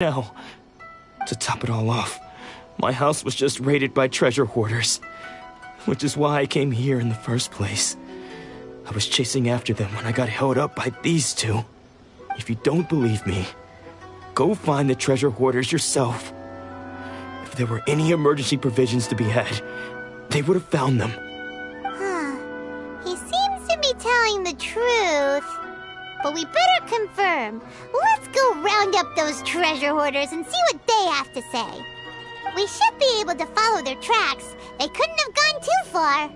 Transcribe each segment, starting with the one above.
Now, to top it all off, my house was just raided by treasure hoarders, which is why I came here in the first place. I was chasing after them when I got held up by these two. If you don't believe me, go find the treasure hoarders yourself. If there were any emergency provisions to be had, they would have found them. He seems to be telling the truth. But we better confirm. Let's go round up those treasure hoarders and see what they have to say. We should be able to follow their tracks. They couldn't have gone too far.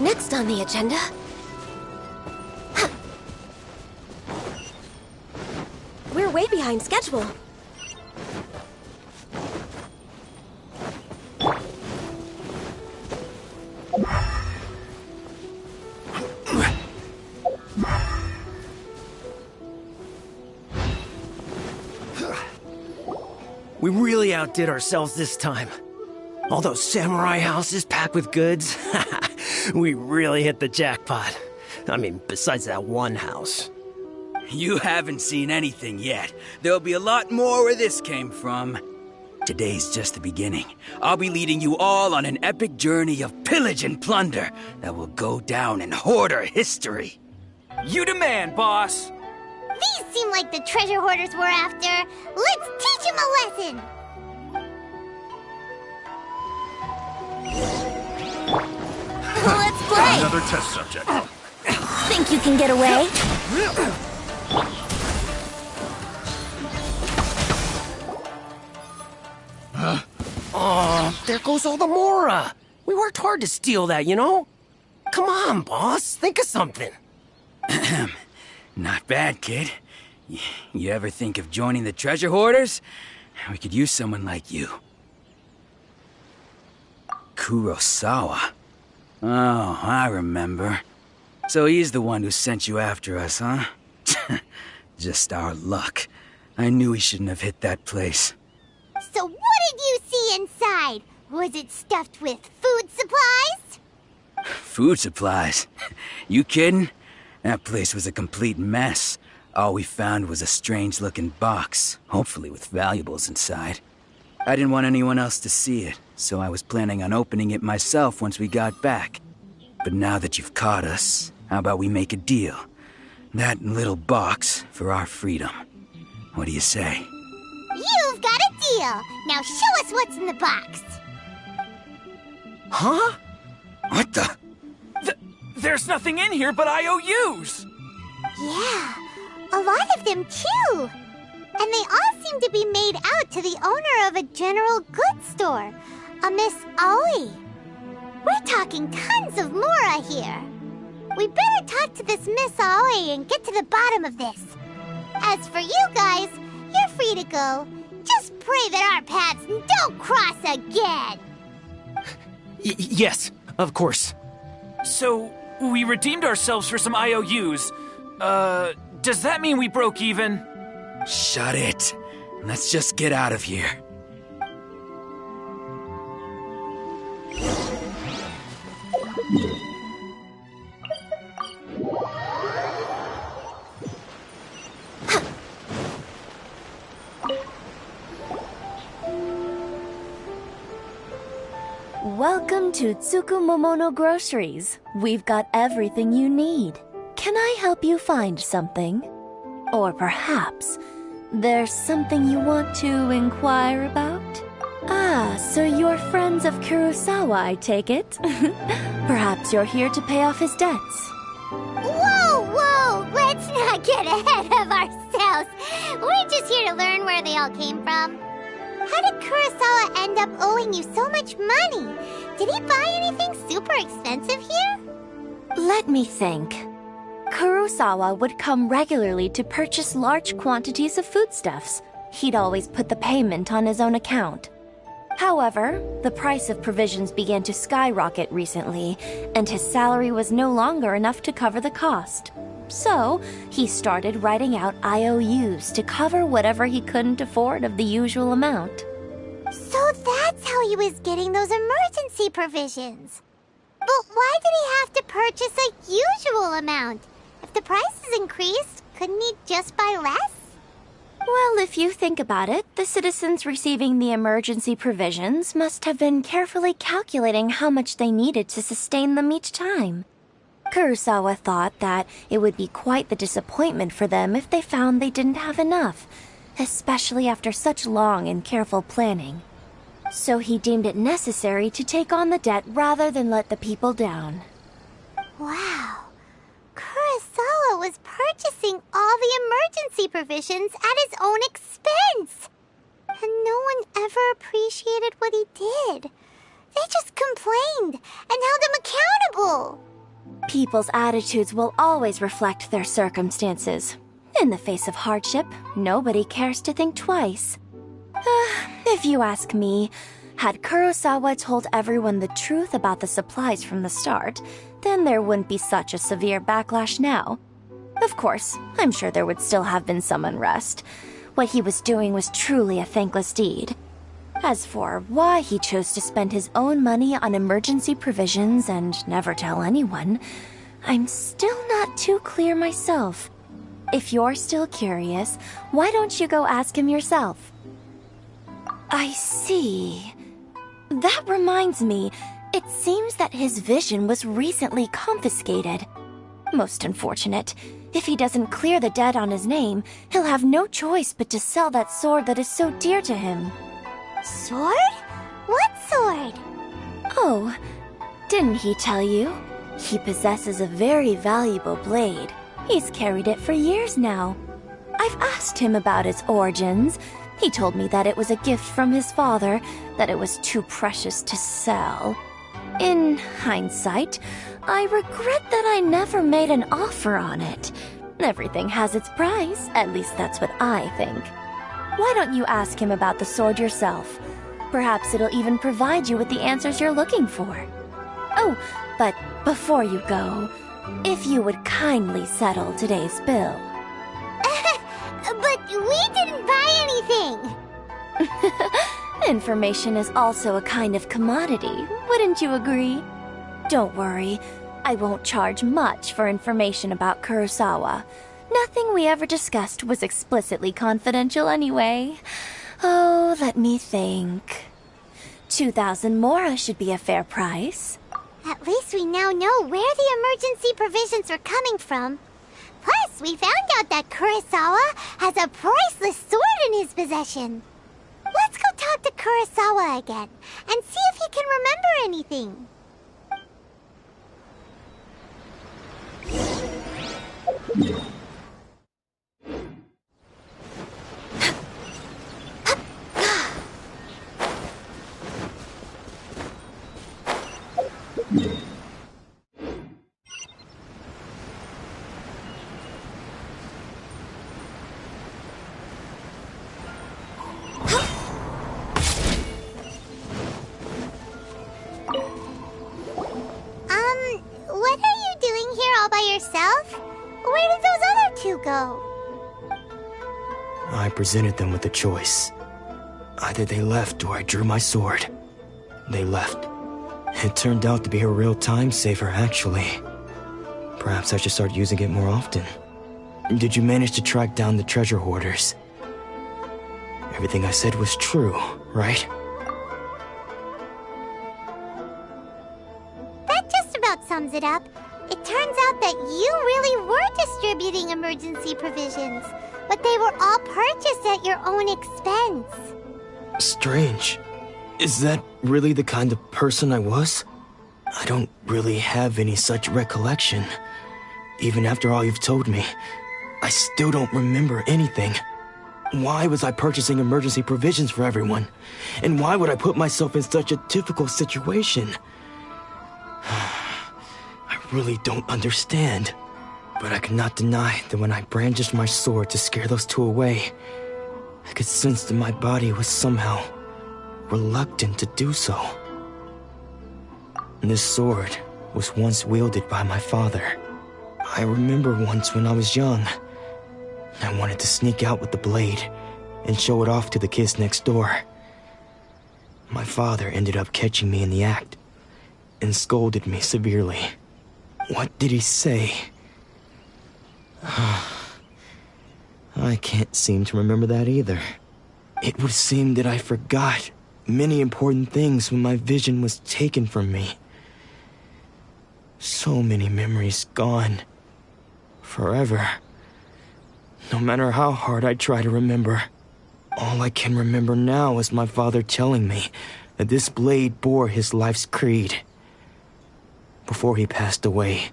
Next on the agenda... We're way behind schedule. We really outdid ourselves this time. All those samurai houses packed with goods. We really hit the jackpot. I mean, besides that one house. You haven't seen anything yet. There'll be a lot more where this came from. Today's just the beginning. I'll be leading you all on an epic journey of pillage and plunder that will go down in hoarder history. You demand, boss! These seem like the treasure hoarders we're after. Let's teach them a lesson! Let's play! Another test subject. Think you can get away? Oh, there goes all the Mora. We worked hard to steal that, you know? Come on, boss. Think of something. Not bad, kid. You ever think of joining the treasure hoarders? We could use someone like you. Kurosawa. Oh, I remember. So he's the one who sent you after us, huh? Just our luck. I knew he shouldn't have hit that place. So what did you see inside? Was it stuffed with food supplies? Food supplies? You kidding? That place was a complete mess. All we found was a strange-looking box, hopefully with valuables inside. I didn't want anyone else to see it, so I was planning on opening it myself once we got back. But now that you've caught us, how about we make a deal? That little box for our freedom. What do you say? You've got a deal! Now show us what's in the box! Huh? What the? There's nothing in here but IOUs! Yeah, a lot of them too! And they all seem to be made out to the owner of a general goods store, a Miss Aoi. We're talking tons of Mora here. We better talk to this Miss Aoi and get to the bottom of this. As for you guys, you're free to go. Just pray that our paths don't cross again. Yes, of course. So, we redeemed ourselves for some IOUs. Does that mean we broke even? Shut it. Let's just get out of here. Welcome to Tsukumomono Groceries. We've got everything you need. Can I help you find something? Or perhaps there's something you want to inquire about? Ah, so you're friends of Kurosawa, I take it? Perhaps you're here to pay off his debts. Whoa, whoa! Let's not get ahead of ourselves. We're just here to learn where they all came from. How did Kurosawa end up owing you so much money? Did he buy anything super expensive here? Let me think. Kurosawa would come regularly to purchase large quantities of foodstuffs. He'd always put the payment on his own account. However, the price of provisions began to skyrocket recently, and his salary was no longer enough to cover the cost. So, he started writing out IOUs to cover whatever he couldn't afford of the usual amount. So that's how he was getting those emergency provisions. But why did he have to purchase a usual amount? If the prices increased, couldn't he just buy less? Well, if you think about it, the citizens receiving the emergency provisions must have been carefully calculating how much they needed to sustain them each time. Kurosawa thought that it would be quite the disappointment for them if they found they didn't have enough, especially after such long and careful planning. So he deemed it necessary to take on the debt rather than let the people down. Wow. Kurosawa was purchasing all the emergency provisions at his own expense. And no one ever appreciated what he did. They just complained and held him accountable. People's attitudes will always reflect their circumstances. In the face of hardship, nobody cares to think twice. If you ask me, had Kurosawa told everyone the truth about the supplies from the start, then there wouldn't be such a severe backlash now. Of course, I'm sure there would still have been some unrest. What he was doing was truly a thankless deed. As for why he chose to spend his own money on emergency provisions and never tell anyone, I'm still not too clear myself. If you're still curious, why don't you go ask him yourself? I see. That reminds me, it seems that his vision was recently confiscated. Most unfortunate. If he doesn't clear the debt on his name, he'll have no choice but to sell that sword that is so dear to him. Sword? What sword? Oh, didn't he tell you? He possesses a very valuable blade. He's carried it for years now. I've asked him about its origins. He told me that it was a gift from his father, that it was too precious to sell. In hindsight, I regret that I never made an offer on it. Everything has its price, at least that's what I think. Why don't you ask him about the sword yourself? Perhaps it'll even provide you with the answers you're looking for. Oh, but before you go, if you would kindly settle today's bill. But we didn't buy anything! Information is also a kind of commodity, wouldn't you agree? Don't worry, I won't charge much for information about Kurosawa. Nothing we ever discussed was explicitly confidential anyway. Oh, let me think. 2,000 mora should be a fair price. At least we now know where the emergency provisions are coming from. Plus, we found out that Kurosawa has a priceless sword in his possession. Let's go talk to Kurosawa again and see if he can remember anything. What are you doing here all by yourself? Where did those other two go? I presented them with a choice. Either they left or I drew my sword. They left. It turned out to be a real time saver, actually. Perhaps I should start using it more often. Did you manage to track down the treasure hoarders? Everything I said was true, right? That just about sums it up. It turns out that you really were distributing emergency provisions, but they were all purchased at your own expense. Strange. Is that really the kind of person I was? I don't really have any such recollection. Even after all you've told me, I still don't remember anything. Why was I purchasing emergency provisions for everyone? And why would I put myself in such a difficult situation? I really don't understand. But I cannot deny that when I brandished my sword to scare those two away, I could sense that my body was somehow reluctant to do so. This sword was once wielded by my father. I remember once when I was young, I wanted to sneak out with the blade and show it off to the kids next door. My father ended up catching me in the act and scolded me severely. What did he say? I can't seem to remember that either. It would seem that I forgot many important things when my vision was taken from me. So many memories gone. Forever. No matter how hard I try to remember, all I can remember now is my father telling me that this blade bore his life's creed. Before he passed away,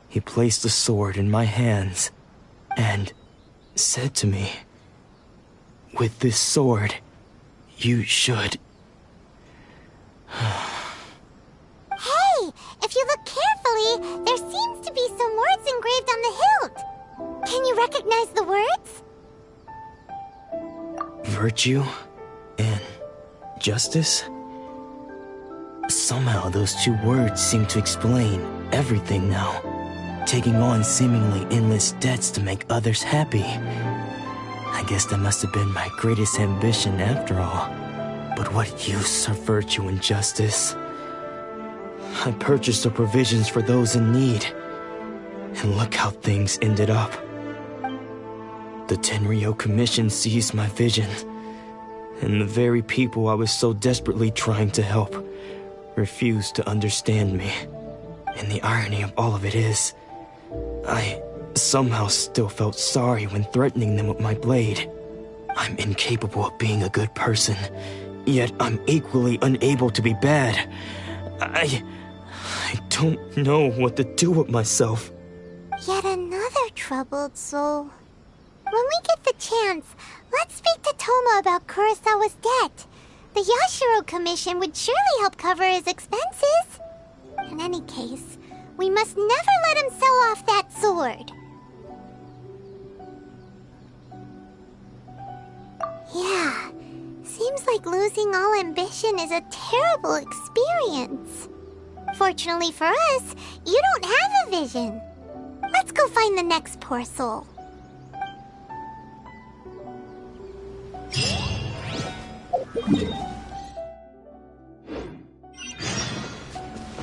he placed the sword in my hands and said to me, "With this sword, you should..." Hey, if you look carefully, there seems to be some words engraved on the hilt. Can you recognize the words? Virtue and justice? Somehow those two words seem to explain everything now. Taking on seemingly endless debts to make others happy. I guess that must have been my greatest ambition after all. But what use are virtue and justice? I purchased the provisions for those in need. And look how things ended up. The Tenryo Commission seized my vision. And the very people I was so desperately trying to help refused to understand me. And the irony of all of it is, I somehow still felt sorry when threatening them with my blade. I'm incapable of being a good person, yet I'm equally unable to be bad. I don't know what to do with myself. Yet another troubled soul. When we get the chance, let's speak to Toma about Kurosawa's debt. The Yashiro Commission would surely help cover his expenses. In any case, we must never let him sell off that sword. Yeah, seems like losing all ambition is a terrible experience. Fortunately for us, you don't have a vision. Let's go find the next poor soul.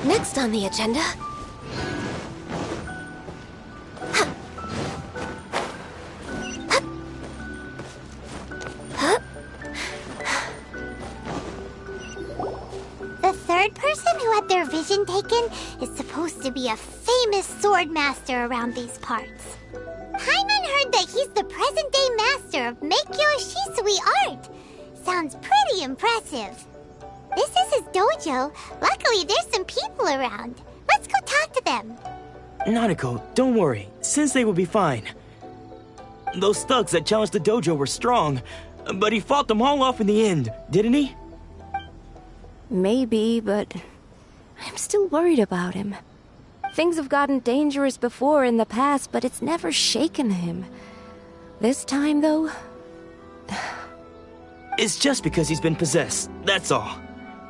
Next on the agenda... The third person who had their vision taken is supposed to be a famous sword master around these parts. Paimon heard that he's the present-day master of Meikyo Shisui art. Sounds pretty impressive. This is his dojo. Luckily, there's some people around. Let's go talk to them. Nanako, don't worry. Sensei will be fine. Those thugs that challenged the dojo were strong, but he fought them all off in the end, didn't he? Maybe, but I'm still worried about him. Things have gotten dangerous before in the past, but it's never shaken him. This time, though... It's just because he's been possessed, that's all.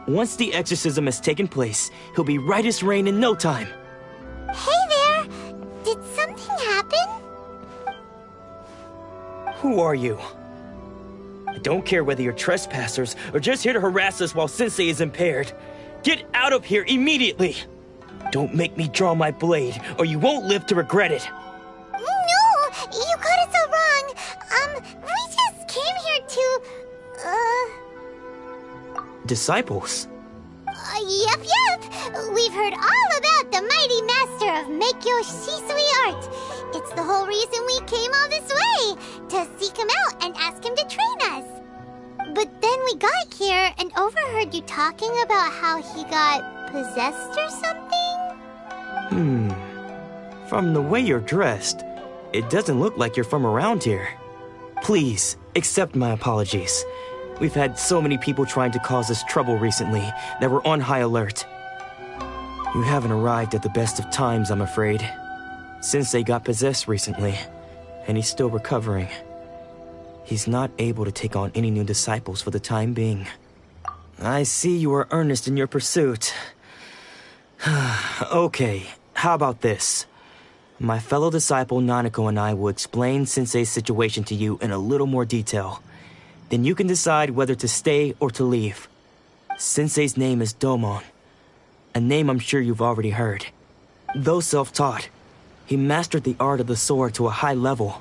Once the exorcism has taken place, he'll be right as rain in no time. Hey there! Did something happen? Who are you? I don't care whether you're trespassers or just here to harass us while Sensei is impaired. Get out of here immediately! Don't make me draw my blade, or you won't live to regret it. No! You got it so wrong! We just came here to... Disciples? Yep. We've heard all about the mighty master of Meikyo Shisui art. It's the whole reason we came all this way, to seek him out and ask him to train us. But then we got here and overheard you talking about how he got possessed or something? From the way you're dressed, it doesn't look like you're from around here. Please, accept my apologies. We've had so many people trying to cause us trouble recently that we're on high alert. You haven't arrived at the best of times, I'm afraid. Sensei got possessed recently, and he's still recovering. He's not able to take on any new disciples for the time being. I see you are earnest in your pursuit. Okay, how about this? My fellow disciple Nanako and I will explain Sensei's situation to you in a little more detail. Then you can decide whether to stay or to leave. Sensei's name is Domon, a name I'm sure you've already heard. Though self-taught, he mastered the art of the sword to a high level.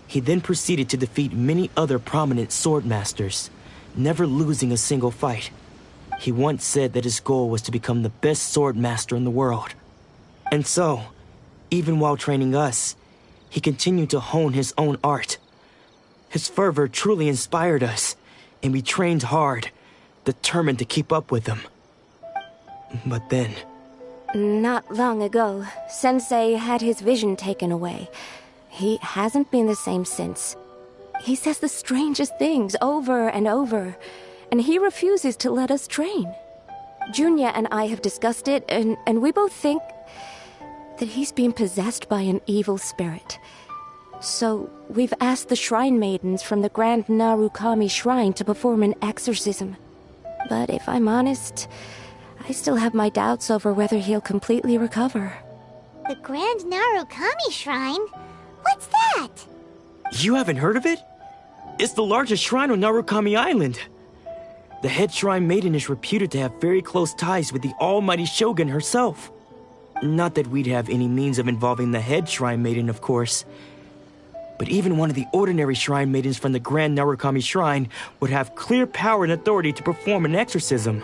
He then proceeded to defeat many other prominent sword masters, never losing a single fight. He once said that his goal was to become the best sword master in the world. And so, even while training us, he continued to hone his own art. His fervor truly inspired us, and we trained hard, determined to keep up with him. But then... Not long ago, Sensei had his vision taken away. He hasn't been the same since. He says the strangest things over and over, and he refuses to let us train. Junya and I have discussed it, and we both think that he's being possessed by an evil spirit. So, we've asked the shrine maidens from the Grand Narukami Shrine to perform an exorcism. But if I'm honest, I still have my doubts over whether he'll completely recover. The Grand Narukami Shrine? What's that? You haven't heard of it? It's the largest shrine on Narukami Island. The head shrine maiden is reputed to have very close ties with the almighty Shogun herself. Not that we'd have any means of involving the head shrine maiden, of course. But even one of the ordinary shrine maidens from the Grand Narukami Shrine would have clear power and authority to perform an exorcism.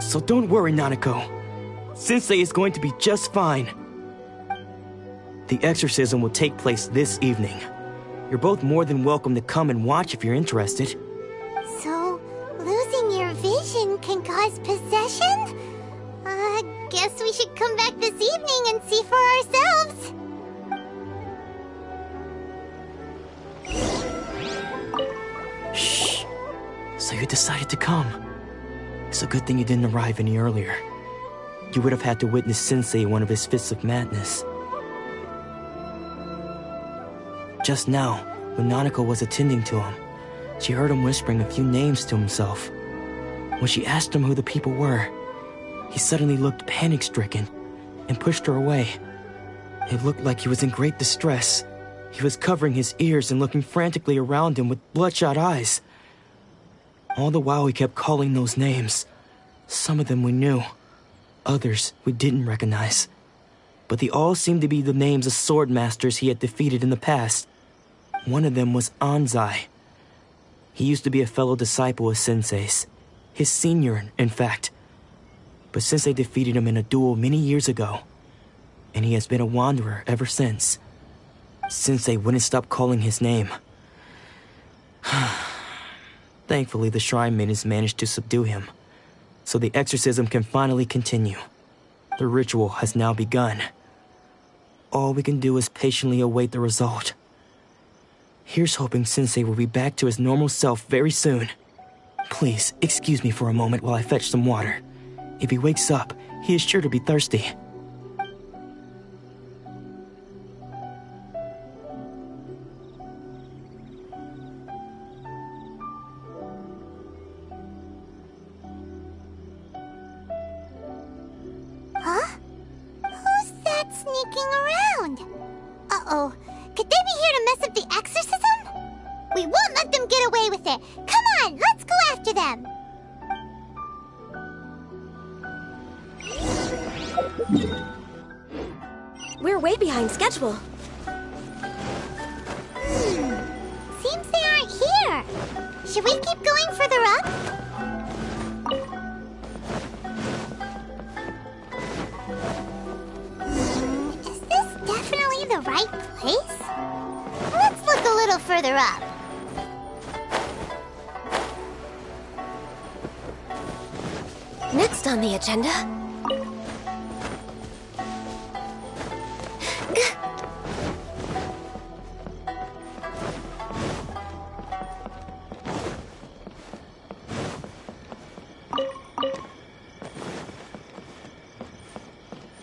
So don't worry, Nanako. Sensei is going to be just fine. The exorcism will take place this evening. You're both more than welcome to come and watch if you're interested. So, losing your vision can cause possession? Guess we should come back this evening and see for ourselves. Shh. So you decided to come. It's a good thing you didn't arrive any earlier. You would have had to witness Sensei in one of his fits of madness. Just now, when Nanako was attending to him, she heard him whispering a few names to himself. When she asked him who the people were, he suddenly looked panic-stricken and pushed her away. It looked like he was in great distress. He was covering his ears and looking frantically around him with bloodshot eyes. All the while he kept calling those names. Some of them we knew, others we didn't recognize. But they all seemed to be the names of sword masters he had defeated in the past. One of them was Anzai. He used to be a fellow disciple of Sensei's, his senior, in fact. But Sensei defeated him in a duel many years ago, and he has been a wanderer ever since. Sensei wouldn't stop calling his name. Thankfully, the shrine maidens managed to subdue him, so the exorcism can finally continue. The ritual has now begun. All we can do is patiently await the result. Here's hoping Sensei will be back to his normal self very soon. Please, excuse me for a moment while I fetch some water. If he wakes up, he is sure to be thirsty. Huh? Who's that sneaking around? Uh-oh. Could they be here to mess up the exorcism? We won't let them get away with it. Come on, let's go after them. We're way behind schedule. Seems they aren't here. Should we keep going further up? Is this definitely the right place? Let's look a little further up. Next on the agenda...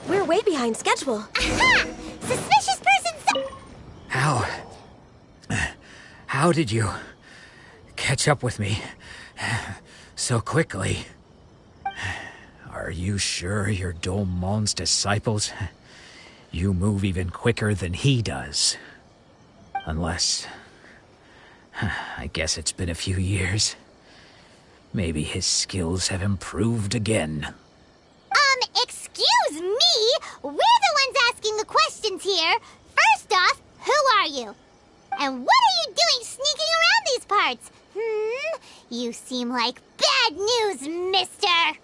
We're way behind schedule. Aha! Suspicious person... How did you catch up with me so quickly? Are you sure you're Domon's disciples? You move even quicker than he does. Unless... I guess it's been a few years. Maybe his skills have improved again. Excuse me? We're the ones asking the questions here. First off, who are you? And what are you doing sneaking around these parts? You seem like bad news, mister.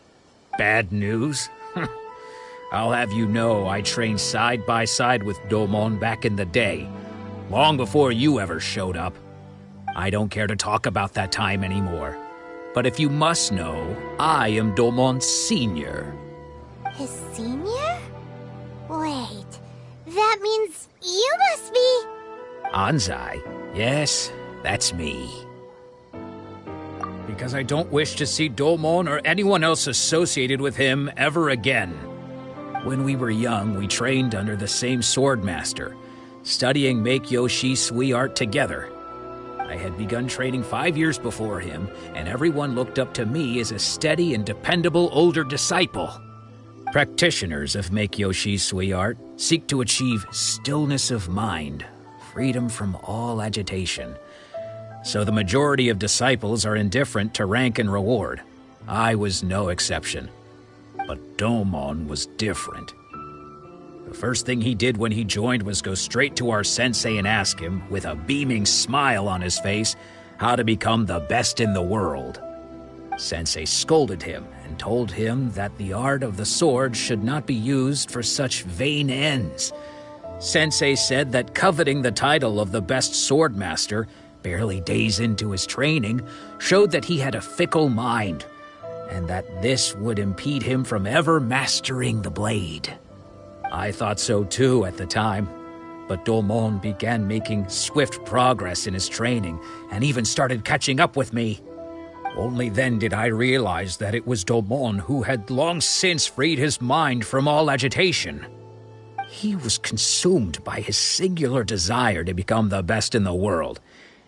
Bad news? I'll have you know I trained side by side with Domon back in the day, long before you ever showed up. I don't care to talk about that time anymore. But if you must know, I am Domon's senior. His senior? Wait, that means you must be... Anzai? Yes, that's me. Because I don't wish to see Domon or anyone else associated with him ever again. When we were young, we trained under the same swordmaster, studying Make-Yoshi Sui art together. I had begun training 5 years before him, and everyone looked up to me as a steady and dependable older disciple. Practitioners of Make-Yoshi Sui art seek to achieve stillness of mind, freedom from all agitation. So the majority of disciples are indifferent to rank and reward. I was no exception. But Domon was different. The first thing he did when he joined was go straight to our sensei and ask him, with a beaming smile on his face, how to become the best in the world. Sensei scolded him and told him that the art of the sword should not be used for such vain ends. Sensei said that coveting the title of the best swordmaster, barely days into his training, showed that he had a fickle mind, and that this would impede him from ever mastering the blade. I thought so too at the time, but Domon began making swift progress in his training and even started catching up with me. Only then did I realize that it was Domon who had long since freed his mind from all agitation. He was consumed by his singular desire to become the best in the world.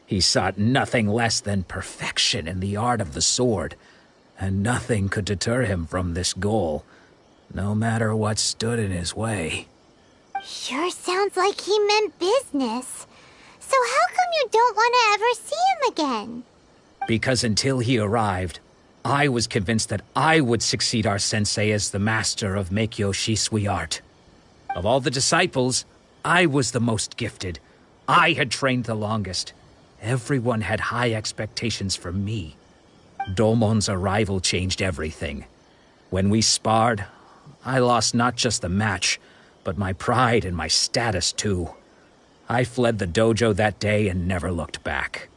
He sought nothing less than perfection in the art of the sword, and nothing could deter him from this goal, no matter what stood in his way. Sure sounds like he meant business. So how come you don't want to ever see him again? Because until he arrived, I was convinced that I would succeed our sensei as the master of Make-Yoshi Sui art. Of all the disciples, I was the most gifted. I had trained the longest. Everyone had high expectations for me. Domon's arrival changed everything. When we sparred, I lost not just the match, but my pride and my status too. I fled the dojo that day and never looked back.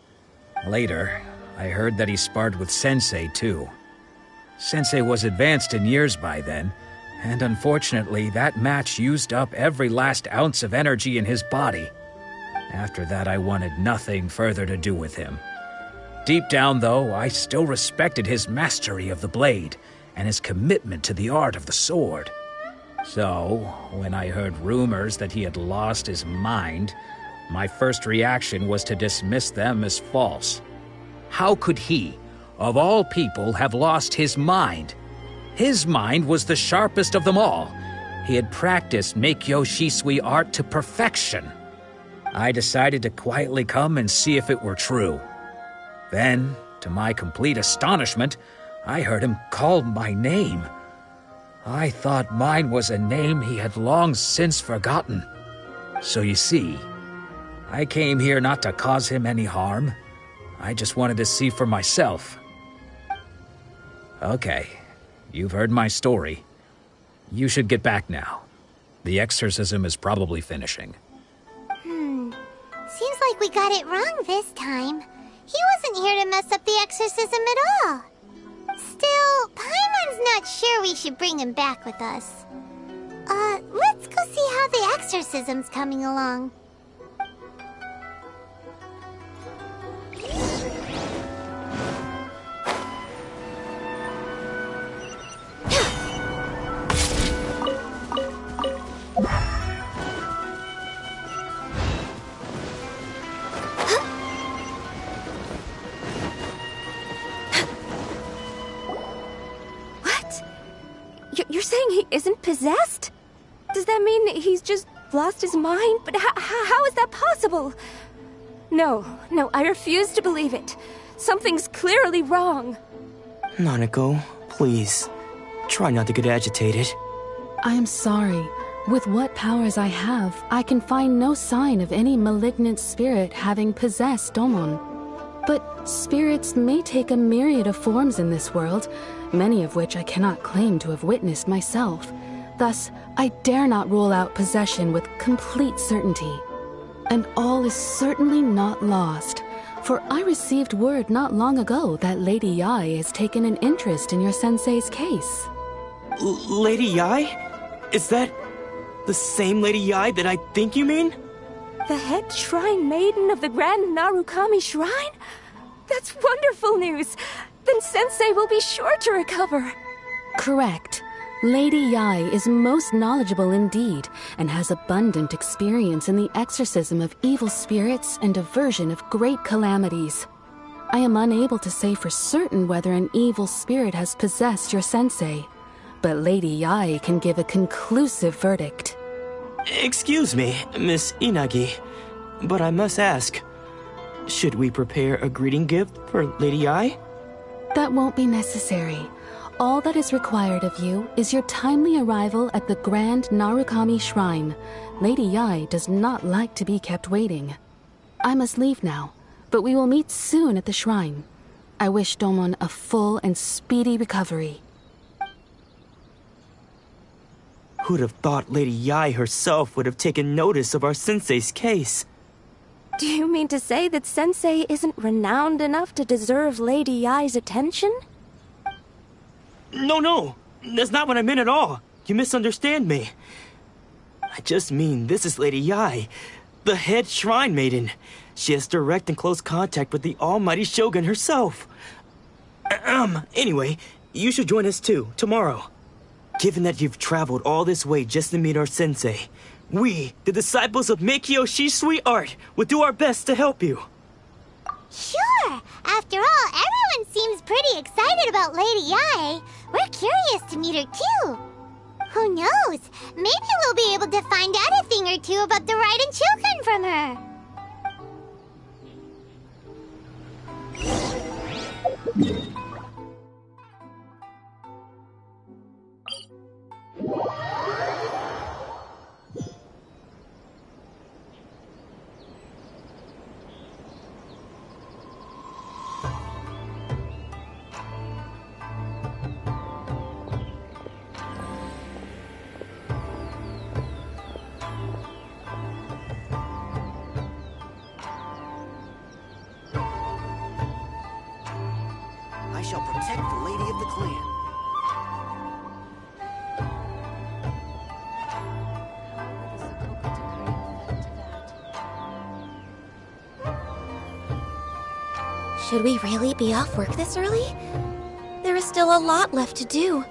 Later, I heard that he sparred with Sensei too. Sensei was advanced in years by then, and unfortunately that match used up every last ounce of energy in his body. After that, I wanted nothing further to do with him. Deep down, though, I still respected his mastery of the blade and his commitment to the art of the sword. So, when I heard rumors that he had lost his mind, my first reaction was to dismiss them as false. How could he, of all people, have lost his mind? His mind was the sharpest of them all. He had practiced Make-Yoshi Sui art to perfection. I decided to quietly come and see if it were true. Then, to my complete astonishment, I heard him call my name. I thought mine was a name he had long since forgotten. So you see, I came here not to cause him any harm. I just wanted to see for myself. Okay, you've heard my story. You should get back now. The exorcism is probably finishing. Seems like we got it wrong this time. He wasn't here to mess up the exorcism at all. Still, Paimon's not sure we should bring him back with us. Let's go see how the exorcism's coming along. You're saying he isn't possessed? Does that mean he's just lost his mind? But how is that possible? No, I refuse to believe it. Something's clearly wrong. Nanako, please. Try not to get agitated. I am sorry. With what powers I have, I can find no sign of any malignant spirit having possessed Domon. But spirits may take a myriad of forms in this world, many of which I cannot claim to have witnessed myself. Thus, I dare not rule out possession with complete certainty. And all is certainly not lost, for I received word not long ago that Lady Yae has taken an interest in your sensei's case. Lady Yae? Is that the same Lady Yae that I think you mean? The head shrine maiden of the Grand Narukami Shrine? That's wonderful news! Then Sensei will be sure to recover. Correct. Lady Yae is most knowledgeable indeed, and has abundant experience in the exorcism of evil spirits and aversion of great calamities. I am unable to say for certain whether an evil spirit has possessed your sensei, but Lady Yae can give a conclusive verdict. Excuse me, Miss Inagi, but I must ask, should we prepare a greeting gift for Lady Yae? That won't be necessary. All that is required of you is your timely arrival at the Grand Narukami Shrine. Lady Yae does not like to be kept waiting. I must leave now, but we will meet soon at the shrine. I wish Domon a full and speedy recovery. Who'd have thought Lady Yae herself would have taken notice of our sensei's case? Do you mean to say that Sensei isn't renowned enough to deserve Lady Yae's attention? No, that's not what I meant at all. You misunderstand me. I just mean this is Lady Yae, the head shrine maiden. She has direct and close contact with the almighty Shogun herself. Anyway, you should join us too, tomorrow. Given that you've traveled all this way just to meet our sensei, we, the disciples of Meikyo Shisui Art, will do our best to help you. Sure! After all, everyone seems pretty excited about Lady Yae. We're curious to meet her too. Who knows? Maybe we'll be able to find out a thing or two about the Raiden children from her. I shall protect the lady of the clan. Should we really be off work this early? There is still a lot left to do.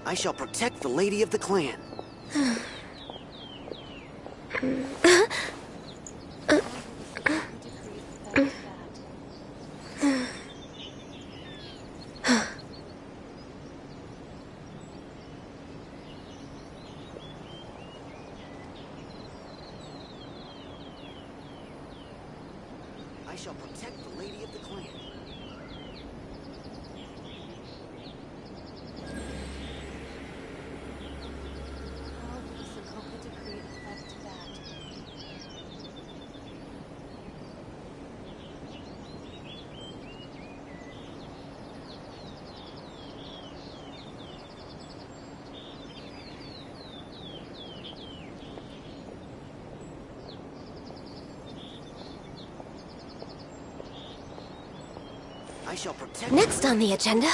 I shall protect the lady of the clan. I shall protect the lady of the clan. I shall protect. Next on the agenda.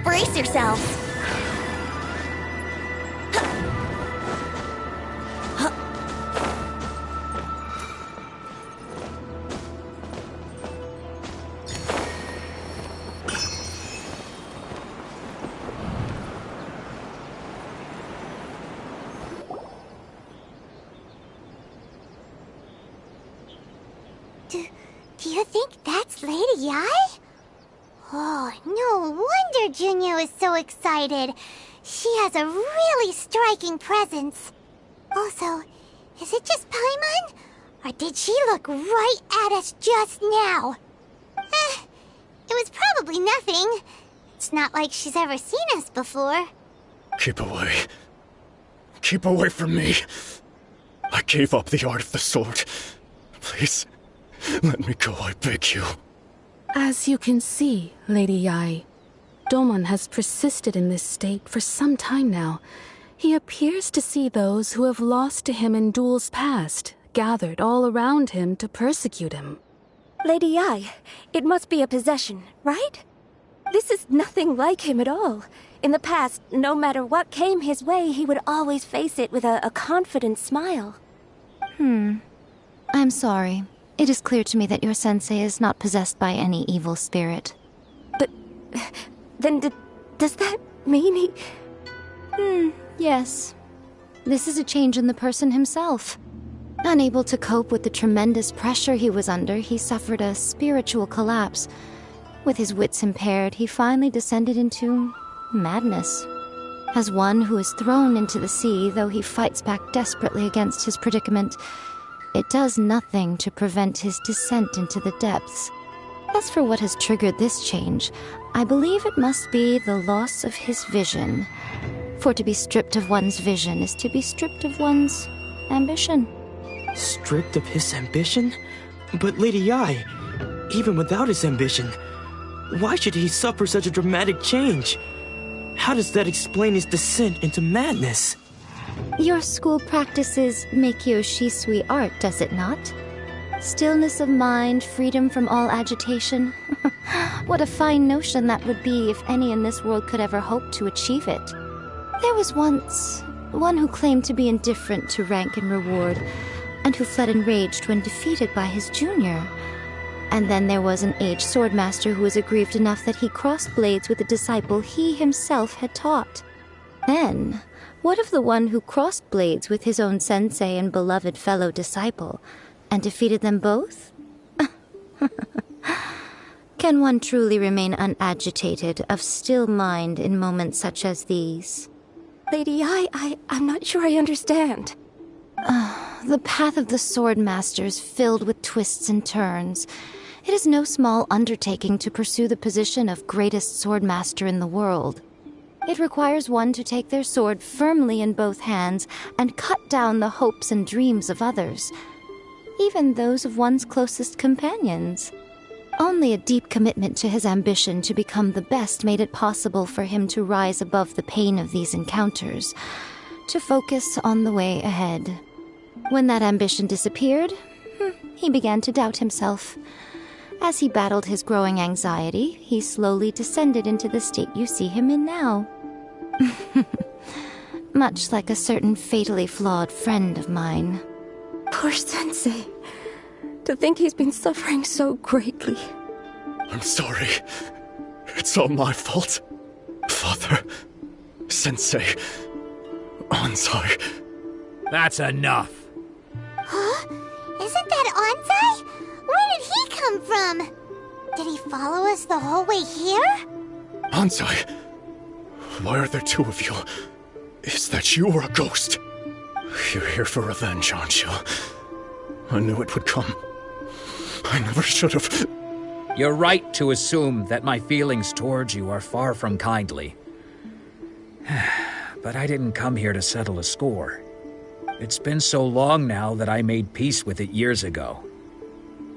Brace yourselves. Do you think that's Lady Ai? Oh, no wonder Junyo is so excited. She has a really striking presence. Also, is it just Paimon? Or did she look right at us just now? It was probably nothing. It's not like she's ever seen us before. Keep away. Keep away from me. I gave up the art of the sword. Please, let me go, I beg you. As you can see, Lady Yai, Domon has persisted in this state for some time now. He appears to see those who have lost to him in duels past, gathered all around him to persecute him. Lady Yai, it must be a possession, right? This is nothing like him at all. In the past, no matter what came his way, he would always face it with a confident smile. I'm sorry. It is clear to me that your sensei is not possessed by any evil spirit. But then does that mean he... Yes. This is a change in the person himself. Unable to cope with the tremendous pressure he was under, he suffered a spiritual collapse. With his wits impaired, he finally descended into madness. As one who is thrown into the sea, though he fights back desperately against his predicament, it does nothing to prevent his descent into the depths. As for what has triggered this change, I believe it must be the loss of his vision. For to be stripped of one's vision is to be stripped of one's ambition. Stripped of his ambition? But Lady Yai, even without his ambition, why should he suffer such a dramatic change? How does that explain his descent into madness? Your school practices Meikyo Shisui art, does it not? Stillness of mind, freedom from all agitation. What a fine notion that would be if any in this world could ever hope to achieve it. There was once one who claimed to be indifferent to rank and reward, and who fled enraged when defeated by his junior. And then there was an aged swordmaster who was aggrieved enough that he crossed blades with a disciple he himself had taught. Then, what of the one who crossed blades with his own sensei and beloved fellow disciple, and defeated them both? Can one truly remain unagitated, of still mind in moments such as these? Lady, I'm not sure I understand. The path of the Sword Master is filled with twists and turns. It is no small undertaking to pursue the position of greatest Sword Master in the world. It requires one to take their sword firmly in both hands and cut down the hopes and dreams of others, even those of one's closest companions. Only a deep commitment to his ambition to become the best made it possible for him to rise above the pain of these encounters, to focus on the way ahead. When that ambition disappeared, he began to doubt himself. As he battled his growing anxiety, he slowly descended into the state you see him in now. Much like a certain fatally flawed friend of mine. Poor Sensei. To think he's been suffering so greatly. I'm sorry. It's all my fault. Father, Sensei, Anzai. That's enough. Huh? Isn't that Anzai? Where did he come from? Did he follow us the whole way here? Anzai, why are there two of you? Is that you or a ghost? You're here for revenge, aren't you? I knew it would come. I never should have. You're right to assume that my feelings towards you are far from kindly. But I didn't come here to settle a score. It's been so long now that I made peace with it years ago.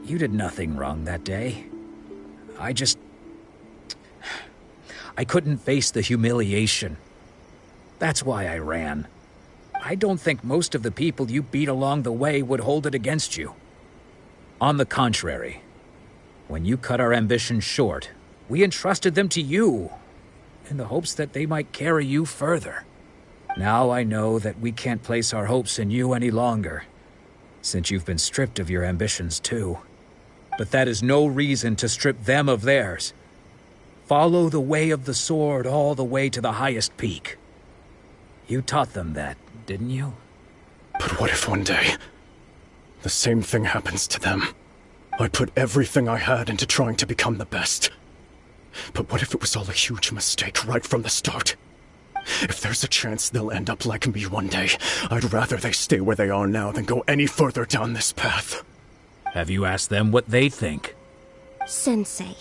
You did nothing wrong that day. I couldn't face the humiliation. That's why I ran. I don't think most of the people you beat along the way would hold it against you. On the contrary, when you cut our ambitions short, we entrusted them to you, in the hopes that they might carry you further. Now I know that we can't place our hopes in you any longer, since you've been stripped of your ambitions too. But that is no reason to strip them of theirs. Follow the way of the sword all the way to the highest peak. You taught them that, didn't you? But what if one day, the same thing happens to them? I put everything I had into trying to become the best. But what if it was all a huge mistake right from the start? If there's a chance they'll end up like me one day, I'd rather they stay where they are now than go any further down this path. Have you asked them what they think? Sensei,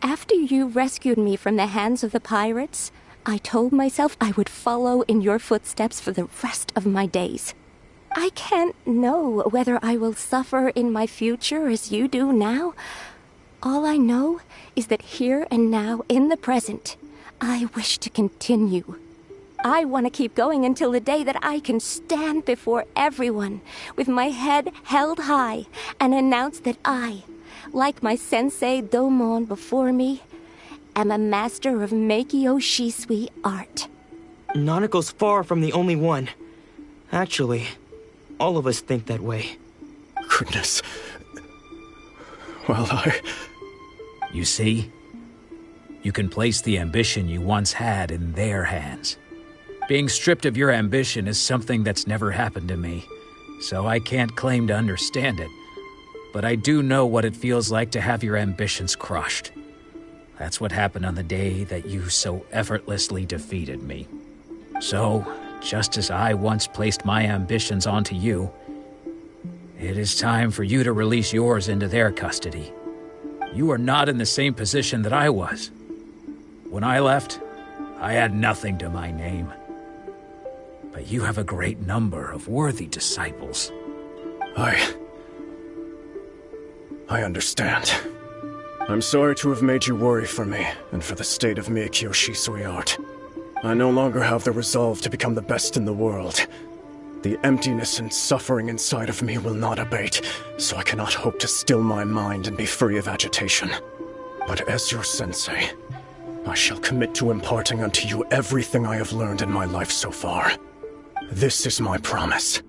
after you rescued me from the hands of the pirates, I told myself I would follow in your footsteps for the rest of my days. I can't know whether I will suffer in my future as you do now. All I know is that here and now, in the present, I wish to continue. I want to keep going until the day that I can stand before everyone with my head held high and announce that I, like my sensei Domon before me, am a master of Meikyo Shisui art. Nanako's far from the only one. Actually, all of us think that way. Goodness. Well, You see? You can place the ambition you once had in their hands. Being stripped of your ambition is something that's never happened to me, so I can't claim to understand it. But I do know what it feels like to have your ambitions crushed. That's what happened on the day that you so effortlessly defeated me. So, just as I once placed my ambitions onto you, it is time for you to release yours into their custody. You are not in the same position that I was. When I left, I had nothing to my name. But you have a great number of worthy disciples. I understand. I'm sorry to have made you worry for me, and for the state of Meikyo Shisui art. I no longer have the resolve to become the best in the world. The emptiness and suffering inside of me will not abate, so I cannot hope to still my mind and be free of agitation. But as your sensei, I shall commit to imparting unto you everything I have learned in my life so far. This is my promise.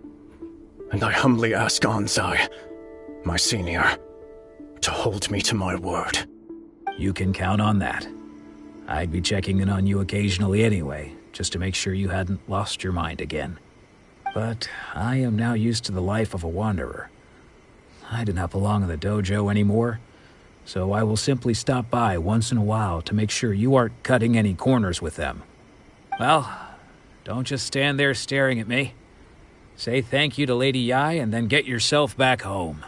And I humbly ask Anzai, my senior, to hold me to my word. You can count on that. I'd be checking in on you occasionally anyway, just to make sure you hadn't lost your mind again. But I am now used to the life of a wanderer. I do not belong in the dojo anymore, so I will simply stop by once in a while to make sure you aren't cutting any corners with them. Well, don't just stand there staring at me. Say thank you to Lady Yai and then get yourself back home.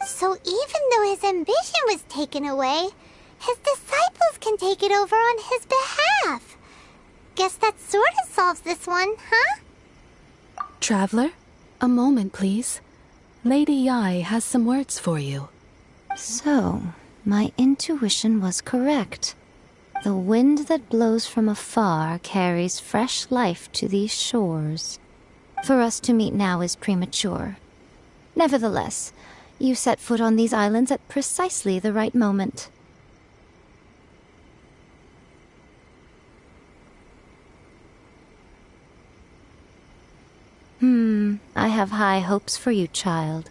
So even though his ambition was taken away, his disciples can take it over on his behalf. Guess that sort of solves this one, huh? Traveler, a moment, please. Lady Yai has some words for you. So, my intuition was correct. The wind that blows from afar carries fresh life to these shores. For us to meet now is premature. Nevertheless, you set foot on these islands at precisely the right moment. I have high hopes for you, child.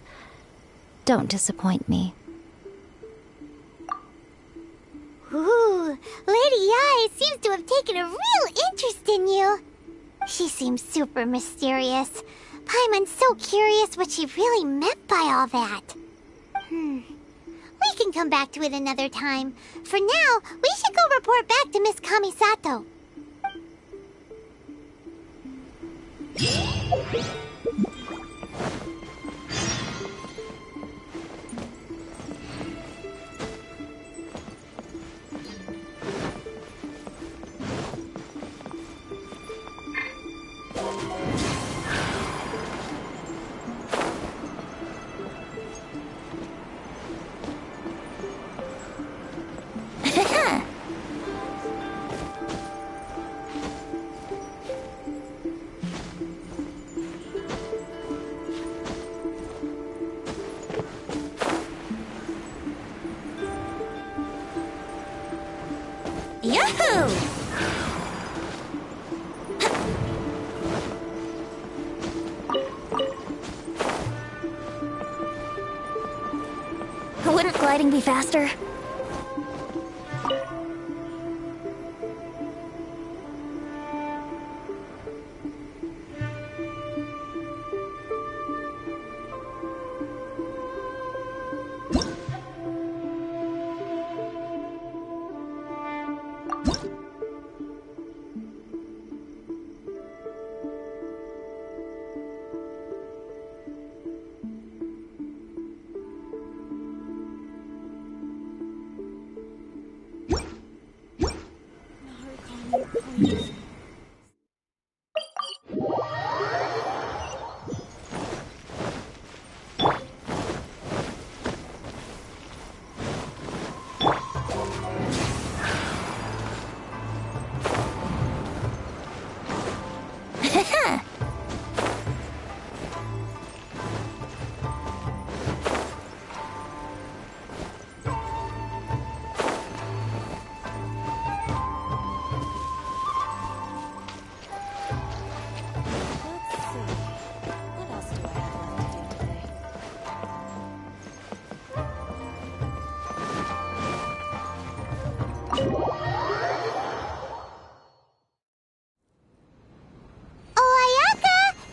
Don't disappoint me. Ooh, Lady Yai seems to have taken a real interest in you. She seems super mysterious. Paimon's so curious what she really meant by all that. We can come back to it another time. For now, we should go report back to Miss Kamisato. Yahoo! Wouldn't gliding be faster?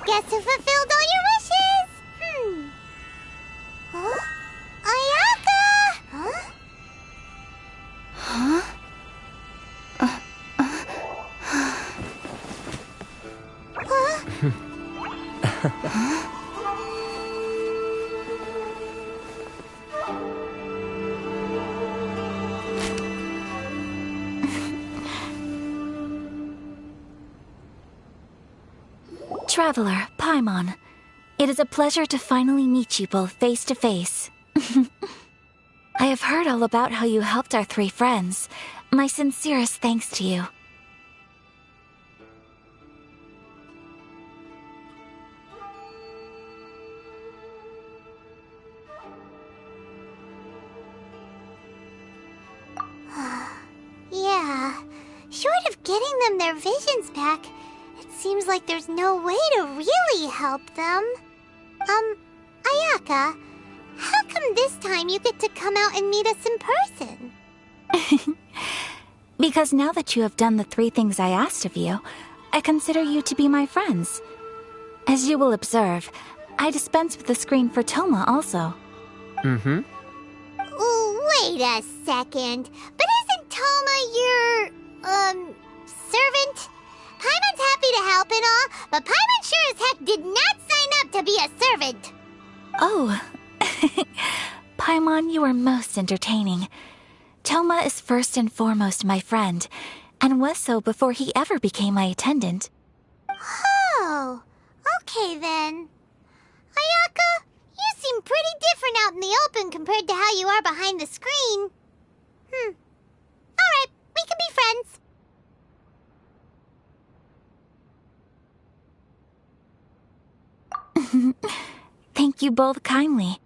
Guess who fulfilled all your wishes? Huh? Ayaka! Huh? Huh? Traveler, Paimon, it is a pleasure to finally meet you both face to face. I have heard all about how you helped our three friends. My sincerest thanks to you. Yeah, short of getting them their visions back, it seems like there's no way to really help them. Ayaka, how come this time you get to come out and meet us in person? Because now that you have done the three things I asked of you, I consider you to be my friends. As you will observe, I dispense with the screen for Toma also. Mm-hmm. Wait a second. But isn't Toma your, servant? Paimon's happy to help and all, but Paimon sure as heck did not sign up to be a servant. Oh. Paimon, you are most entertaining. Toma is first and foremost my friend, and was so before he ever became my attendant. Oh, okay then. Ayaka, you seem pretty different out in the open compared to how you are behind the screen. Alright, we can be friends. Thank you both kindly.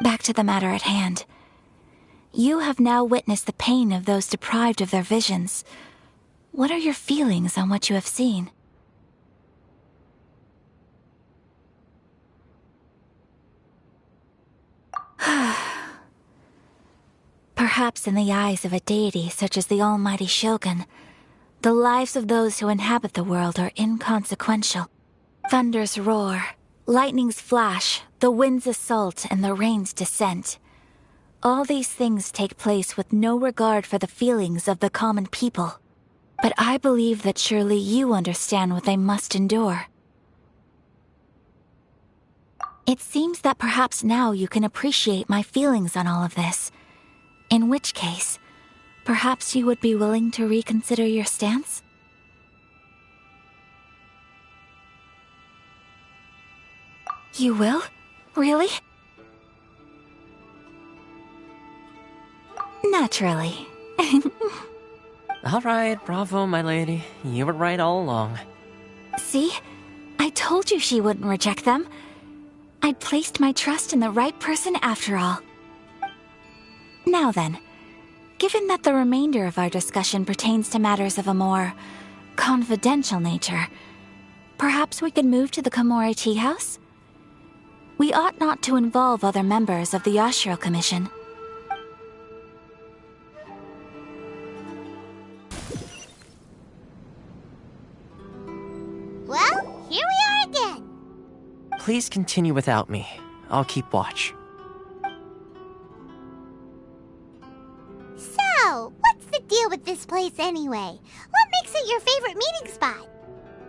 Back to the matter at hand. You have now witnessed the pain of those deprived of their visions. What are your feelings on what you have seen? Perhaps in the eyes of a deity such as the almighty Shogun, the lives of those who inhabit the world are inconsequential. Thunders roar, lightnings flash, the winds assault, and the rains descent. All these things take place with no regard for the feelings of the common people. But I believe that surely you understand what they must endure. It seems that perhaps now you can appreciate my feelings on all of this. In which case, perhaps you would be willing to reconsider your stance? You will? Really? Naturally. All right, bravo, my lady. You were right all along. See? I told you she wouldn't reject them. I'd placed my trust in the right person after all. Now then, given that the remainder of our discussion pertains to matters of a more confidential nature, perhaps we could move to the Komori Tea House? We ought not to involve other members of the Yashiro Commission. Well, here we are again. Please continue without me. I'll keep watch. So, what's the deal with this place anyway? What makes it your favorite meeting spot?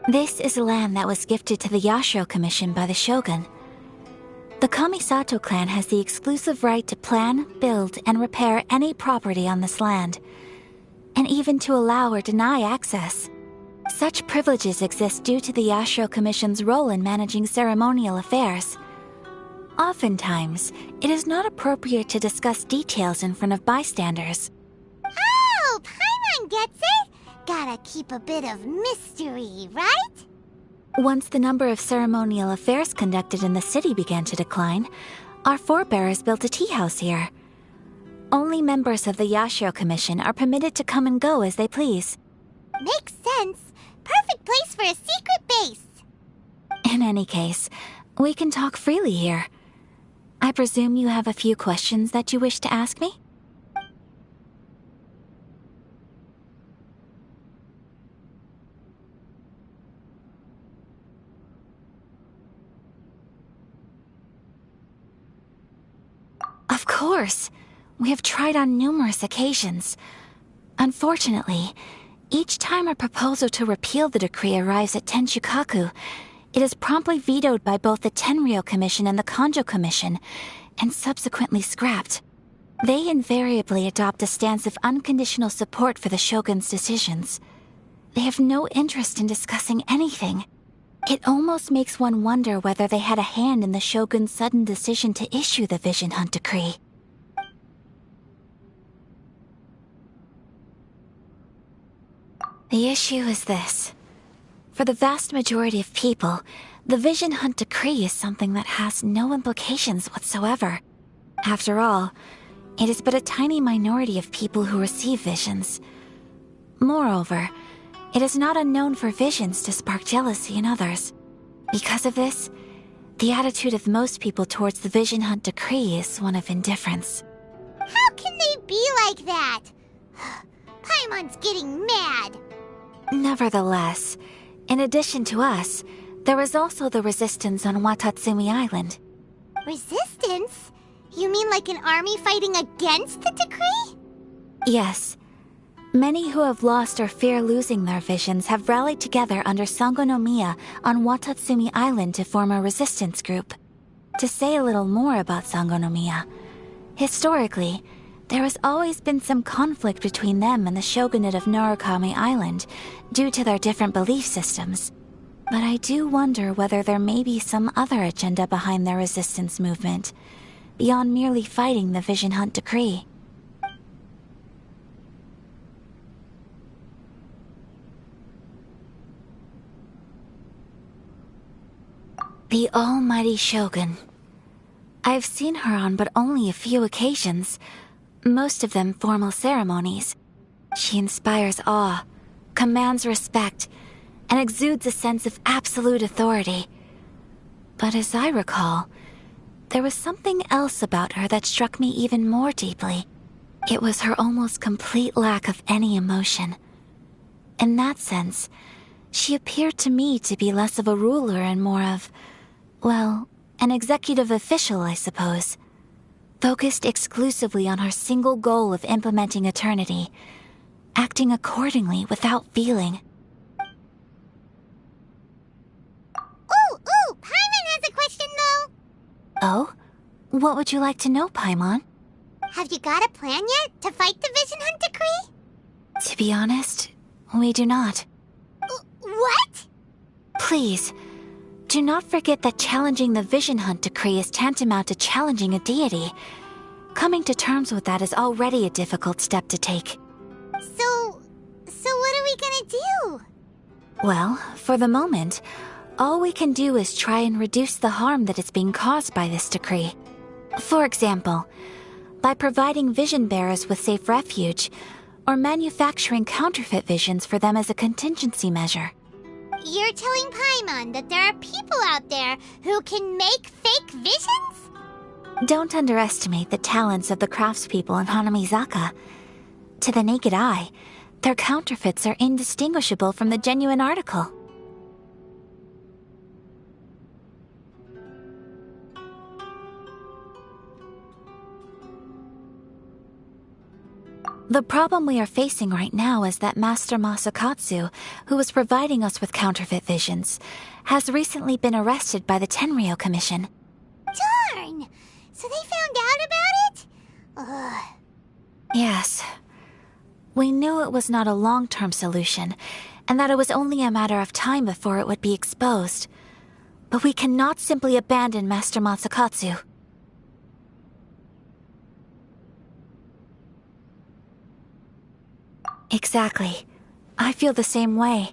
This is land that was gifted to the Yashiro Commission by the Shogun. The Kamisato clan has the exclusive right to plan, build, and repair any property on this land, and even to allow or deny access. Such privileges exist due to the Yashiro Commission's role in managing ceremonial affairs. Oftentimes, it is not appropriate to discuss details in front of bystanders. Oh, Paimon gets it! Gotta keep a bit of mystery, right? Once the number of ceremonial affairs conducted in the city began to decline, our forebears built a tea house here. Only members of the Yashiro Commission are permitted to come and go as they please. Makes sense. Perfect place for a secret base. In any case, we can talk freely here. I presume you have a few questions that you wish to ask me? Of course. We have tried on numerous occasions. Unfortunately, each time a proposal to repeal the decree arrives at Tenshukaku, it is promptly vetoed by both the Tenryou Commission and the Kanjo Commission, and subsequently scrapped. They invariably adopt a stance of unconditional support for the Shogun's decisions. They have no interest in discussing anything. It almost makes one wonder whether they had a hand in the Shogun's sudden decision to issue the Vision Hunt Decree. The issue is this. For the vast majority of people, the Vision Hunt Decree is something that has no implications whatsoever. After all, it is but a tiny minority of people who receive visions. Moreover, it is not unknown for visions to spark jealousy in others. Because of this, the attitude of most people towards the Vision Hunt Decree is one of indifference. How can they be like that? Paimon's getting mad. Nevertheless, In addition to us, there was also the resistance on Watatsumi Island. Resistance? You mean like an army fighting against the decree? Yes. Many who have lost or fear losing their visions have rallied together under Sangonomiya on Watatsumi Island to form a resistance group. To say a little more about Sangonomiya, historically, there has always been some conflict between them and the shogunate of Narukami Island due to their different belief systems. But I do wonder whether there may be some other agenda behind their resistance movement, beyond merely fighting the Vision Hunt decree. The almighty Shogun. I've seen her on but only a few occasions, most of them formal ceremonies. She inspires awe, commands respect, and exudes a sense of absolute authority. But as I recall, there was something else about her that struck me even more deeply. It was her almost complete lack of any emotion. In that sense, she appeared to me to be less of a ruler and more of, well, an executive official, I suppose. Focused exclusively on her single goal of implementing eternity, acting accordingly without feeling. Ooh, Paimon has a question though. Oh? What would you like to know, Paimon? Have you got a plan yet to fight the Vision Hunt decree? To be honest, we do not. What? Please, do not forget that challenging the Vision Hunt decree is tantamount to challenging a deity. Coming to terms with that is already a difficult step to take. So what are we gonna do? Well, for the moment, all we can do is try and reduce the harm that is being caused by this decree. For example, by providing vision bearers with safe refuge, or manufacturing counterfeit visions for them as a contingency measure. You're telling Paimon that there are people out there who can make fake visions? Don't underestimate the talents of the craftspeople in Hanamizaka. To the naked eye, their counterfeits are indistinguishable from the genuine article. The problem we are facing right now is that Master Masakatsu, who was providing us with counterfeit visions, has recently been arrested by the Tenryo Commission. Darn! So they found out about it? Ugh. Yes. We knew it was not a long-term solution, and that it was only a matter of time before it would be exposed. But we cannot simply abandon Master Masakatsu. Exactly. I feel the same way.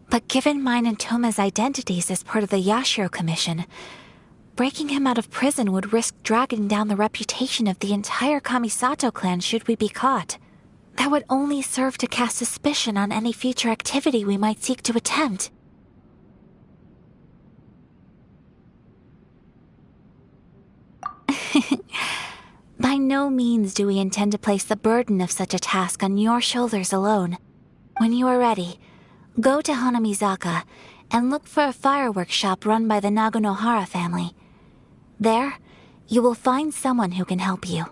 But given mine and Toma's identities as part of the Yashiro Commission, breaking him out of prison would risk dragging down the reputation of the entire Kamisato clan should we be caught. That would only serve to cast suspicion on any future activity we might seek to attempt. By no means do we intend to place the burden of such a task on your shoulders alone. When you are ready, go to Hanamizaka and look for a fireworks shop run by the Naganohara family. There, you will find someone who can help you.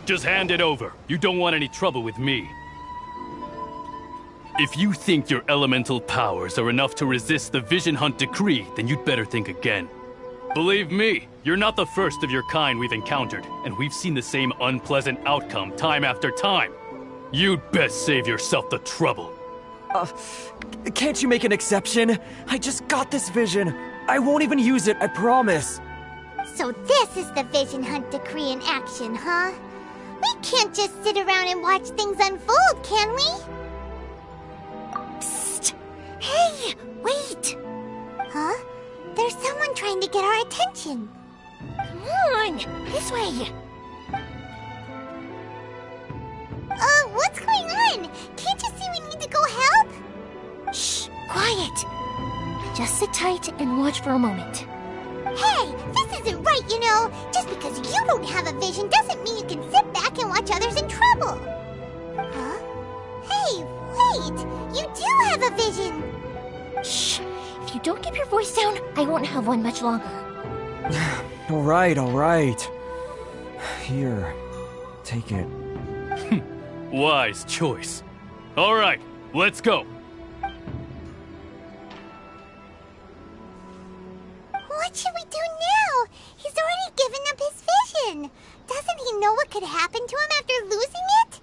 Just hand it over. You don't want any trouble with me. If you think your elemental powers are enough to resist the Vision Hunt decree, then you'd better think again. Believe me, you're not the first of your kind we've encountered, and we've seen the same unpleasant outcome time after time. You'd best save yourself the trouble. Can't you make an exception? I just got this vision. I won't even use it, I promise. So this is the Vision Hunt decree in action, huh? We can't just sit around and watch things unfold, can we? Psst! Hey, wait! Huh? There's someone trying to get our attention. Come on, this way. What's going on? Can't you see we need to go help? Shh, quiet. Just sit tight and watch for a moment. Hey, this isn't right, you know. Just because you don't have a vision doesn't mean you can sit back and watch others in trouble. Huh? Hey, wait! You do have a vision! Shh! If you don't keep your voice down, I won't have one much longer. All right. Here, take it. Wise choice. All right, let's go. What should we do now? He's already given up his vision. Doesn't he know what could happen to him after losing it?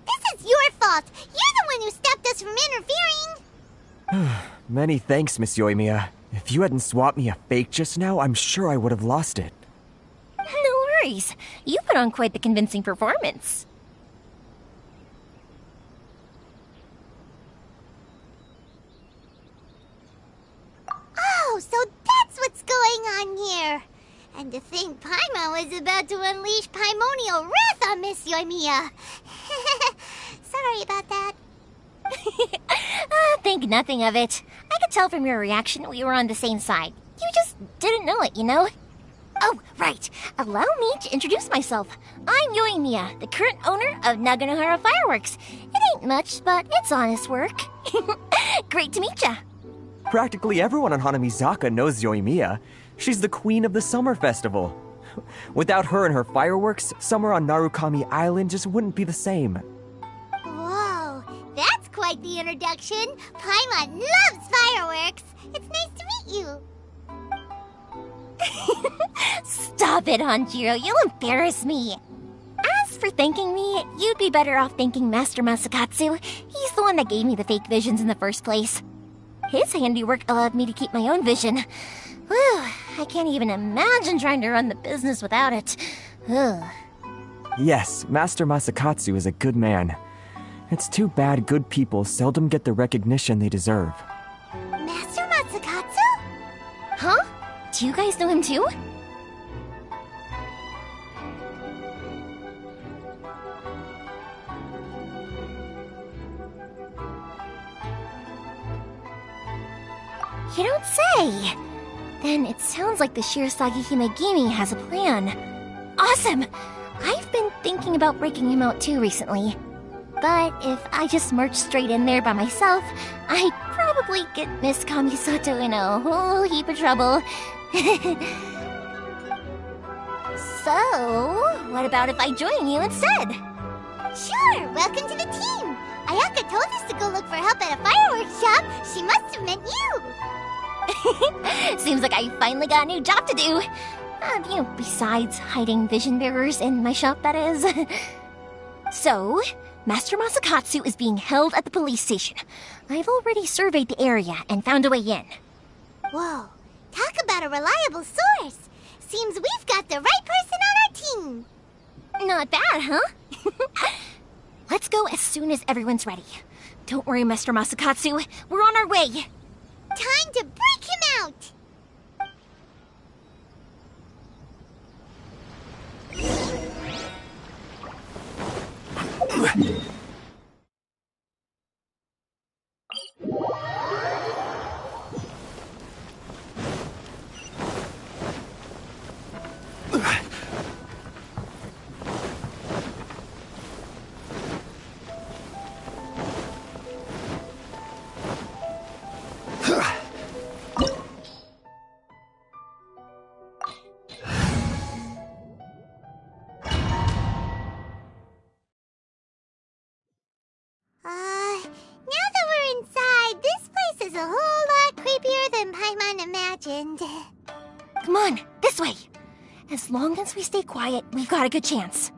This is your fault. You're the one who stopped us from interfering. Many thanks, Miss Yoimiya. If you hadn't swapped me a fake just now, I'm sure I would have lost it. No worries. You put on quite the convincing performance. Oh, so that's what's going on here. And to think Paimon was about to unleash Paimonial wrath on Miss Yoimiya. Sorry about that. Think nothing of it. I could tell from your reaction we were on the same side. You just didn't know it, you know? Oh, right. Allow me to introduce myself. I'm Yoimiya, the current owner of Naganohara Fireworks. It ain't much, but it's honest work. Great to meet ya. Practically everyone on Hanamizaka knows Yoimiya. She's the queen of the summer festival. Without her and her fireworks, summer on Narukami Island just wouldn't be the same. Whoa, that's quite the introduction. Paimon loves fireworks. It's nice to meet you. Stop it, Hanjiro. You'll embarrass me. As for thanking me, you'd be better off thanking Master Masakatsu. He's the one that gave me the fake visions in the first place. His handiwork allowed me to keep my own vision. Whew, I can't even imagine trying to run the business without it. Ugh. Yes, Master Masakatsu is a good man. It's too bad good people seldom get the recognition they deserve. Master Masakatsu? Huh? Do you guys know him too? You don't say! Then it sounds like the Shirasagi Himegimi has a plan. Awesome! I've been thinking about breaking him out too recently. But if I just march straight in there by myself, I'd probably get Miss Kamisato in a whole heap of trouble. So, what about if I join you instead? Sure, welcome to the team. Ayaka told us to go look for help at a fireworks shop. She must have meant you. Seems like I finally got a new job to do. Besides hiding vision bearers in my shop, that is. So, Master Masakatsu is being held at the police station. I've already surveyed the area and found a way in. Whoa, talk about a reliable source. Seems we've got the right person on our team. Not bad, huh? Let's go as soon as everyone's ready. Don't worry, Master Masakatsu. We're on our way. Time to break him out! Come on, this way. As long as we stay quiet, we've got a good chance.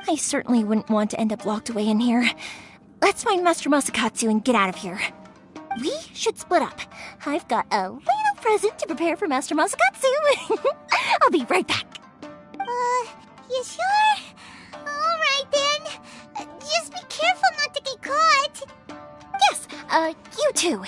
I certainly wouldn't want to end up locked away in here. Let's find Master Masakatsu and get out of here. We should split up. I've got a little present to prepare for Master Masakatsu. I'll be right back. You sure? You two.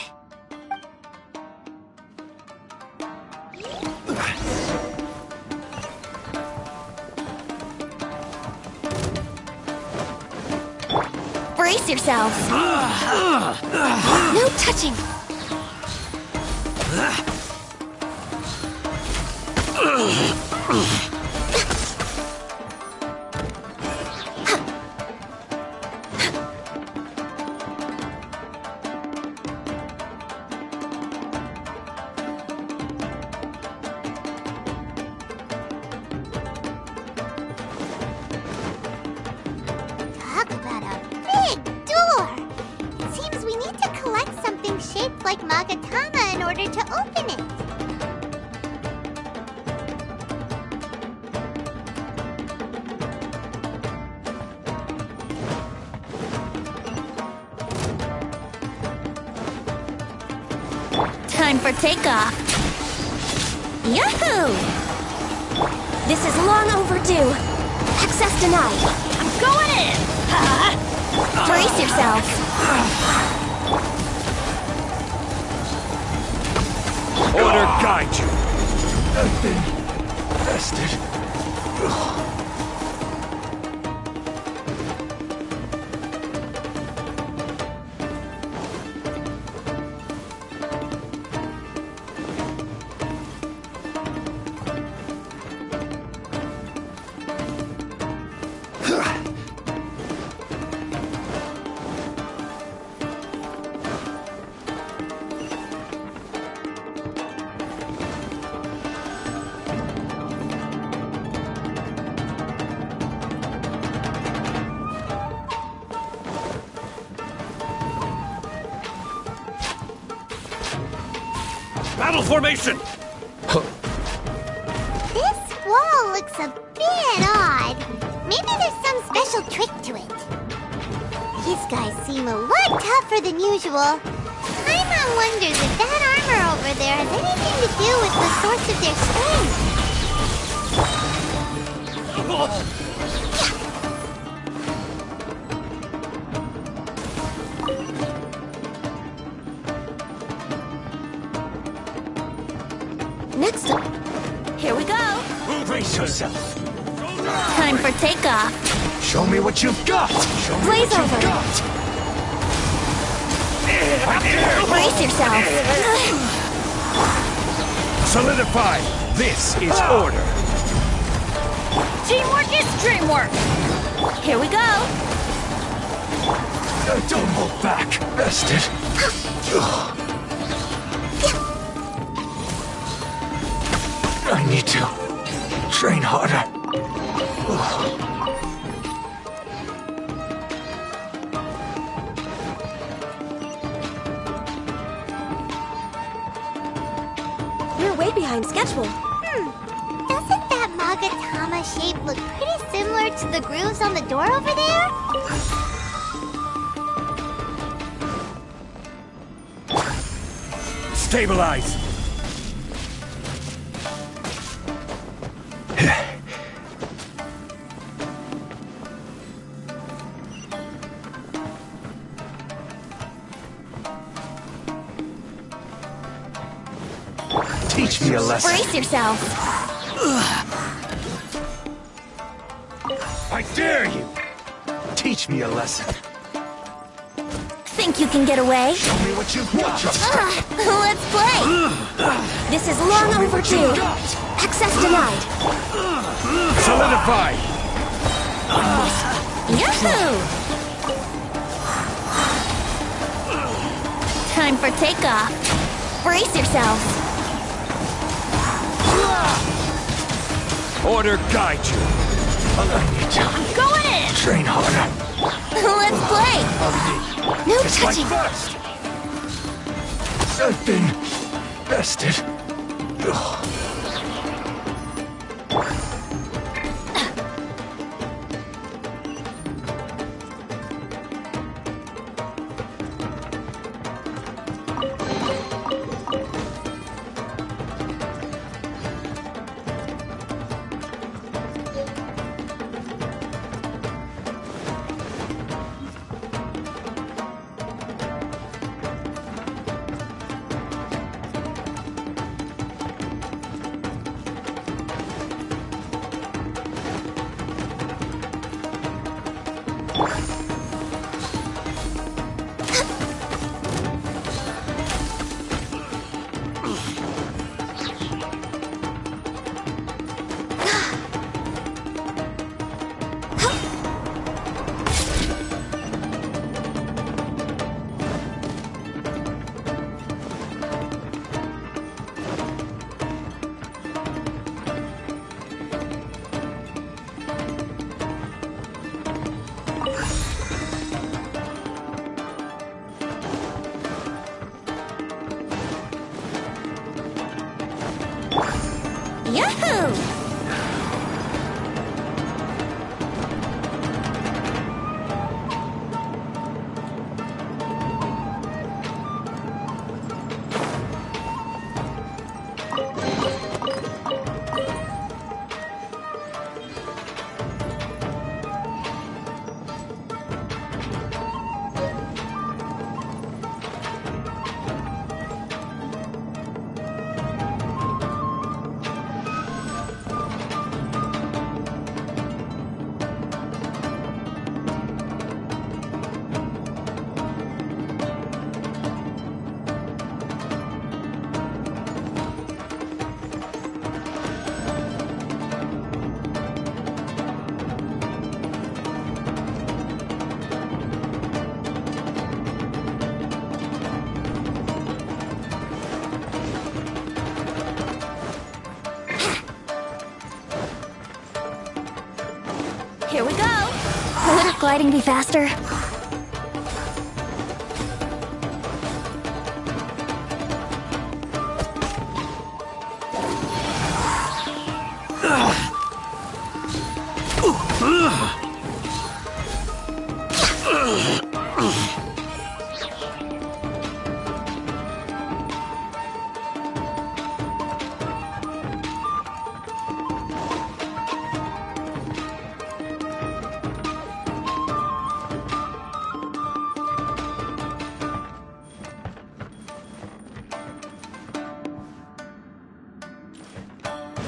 Brace yourselves. No touching. Talk about a big door! It seems we need to collect something shaped like Magatama in order to open it. Time for takeoff. Yahoo! This is long overdue. Access denied. I'm going in! Brace yourselves. Order guide you. I've been tested. Battle formation! This wall looks a bit odd. Maybe there's some special trick to it. These guys seem a lot tougher than usual. Paimon wonders if that armor over there has anything to do with the source of their Next up. Here we go. Brace yourself. Time for takeoff. Show me what you've got. Show me Blaze what over. you've got. Brace yourself. Solidify. This is order. Teamwork is dreamwork. Here we go. Don't hold back, bested. I need to train harder. We're way behind schedule. Doesn't that Magatama shape look pretty similar to the grooves on the door over there? Stabilize. Teach me a lesson. Brace yourself. I dare you. Teach me a lesson. Think you can get away? Show me what you've got. Let's play. This is long overdue. Access denied. Solidify. Yahoo! Time for takeoff. Brace yourselves. Order guide you. I need to I'm going in. train harder. Let's play. No It's touching. like first. I've been bested. Ugh. Yahoo! Here we go! Wouldn't gliding be faster?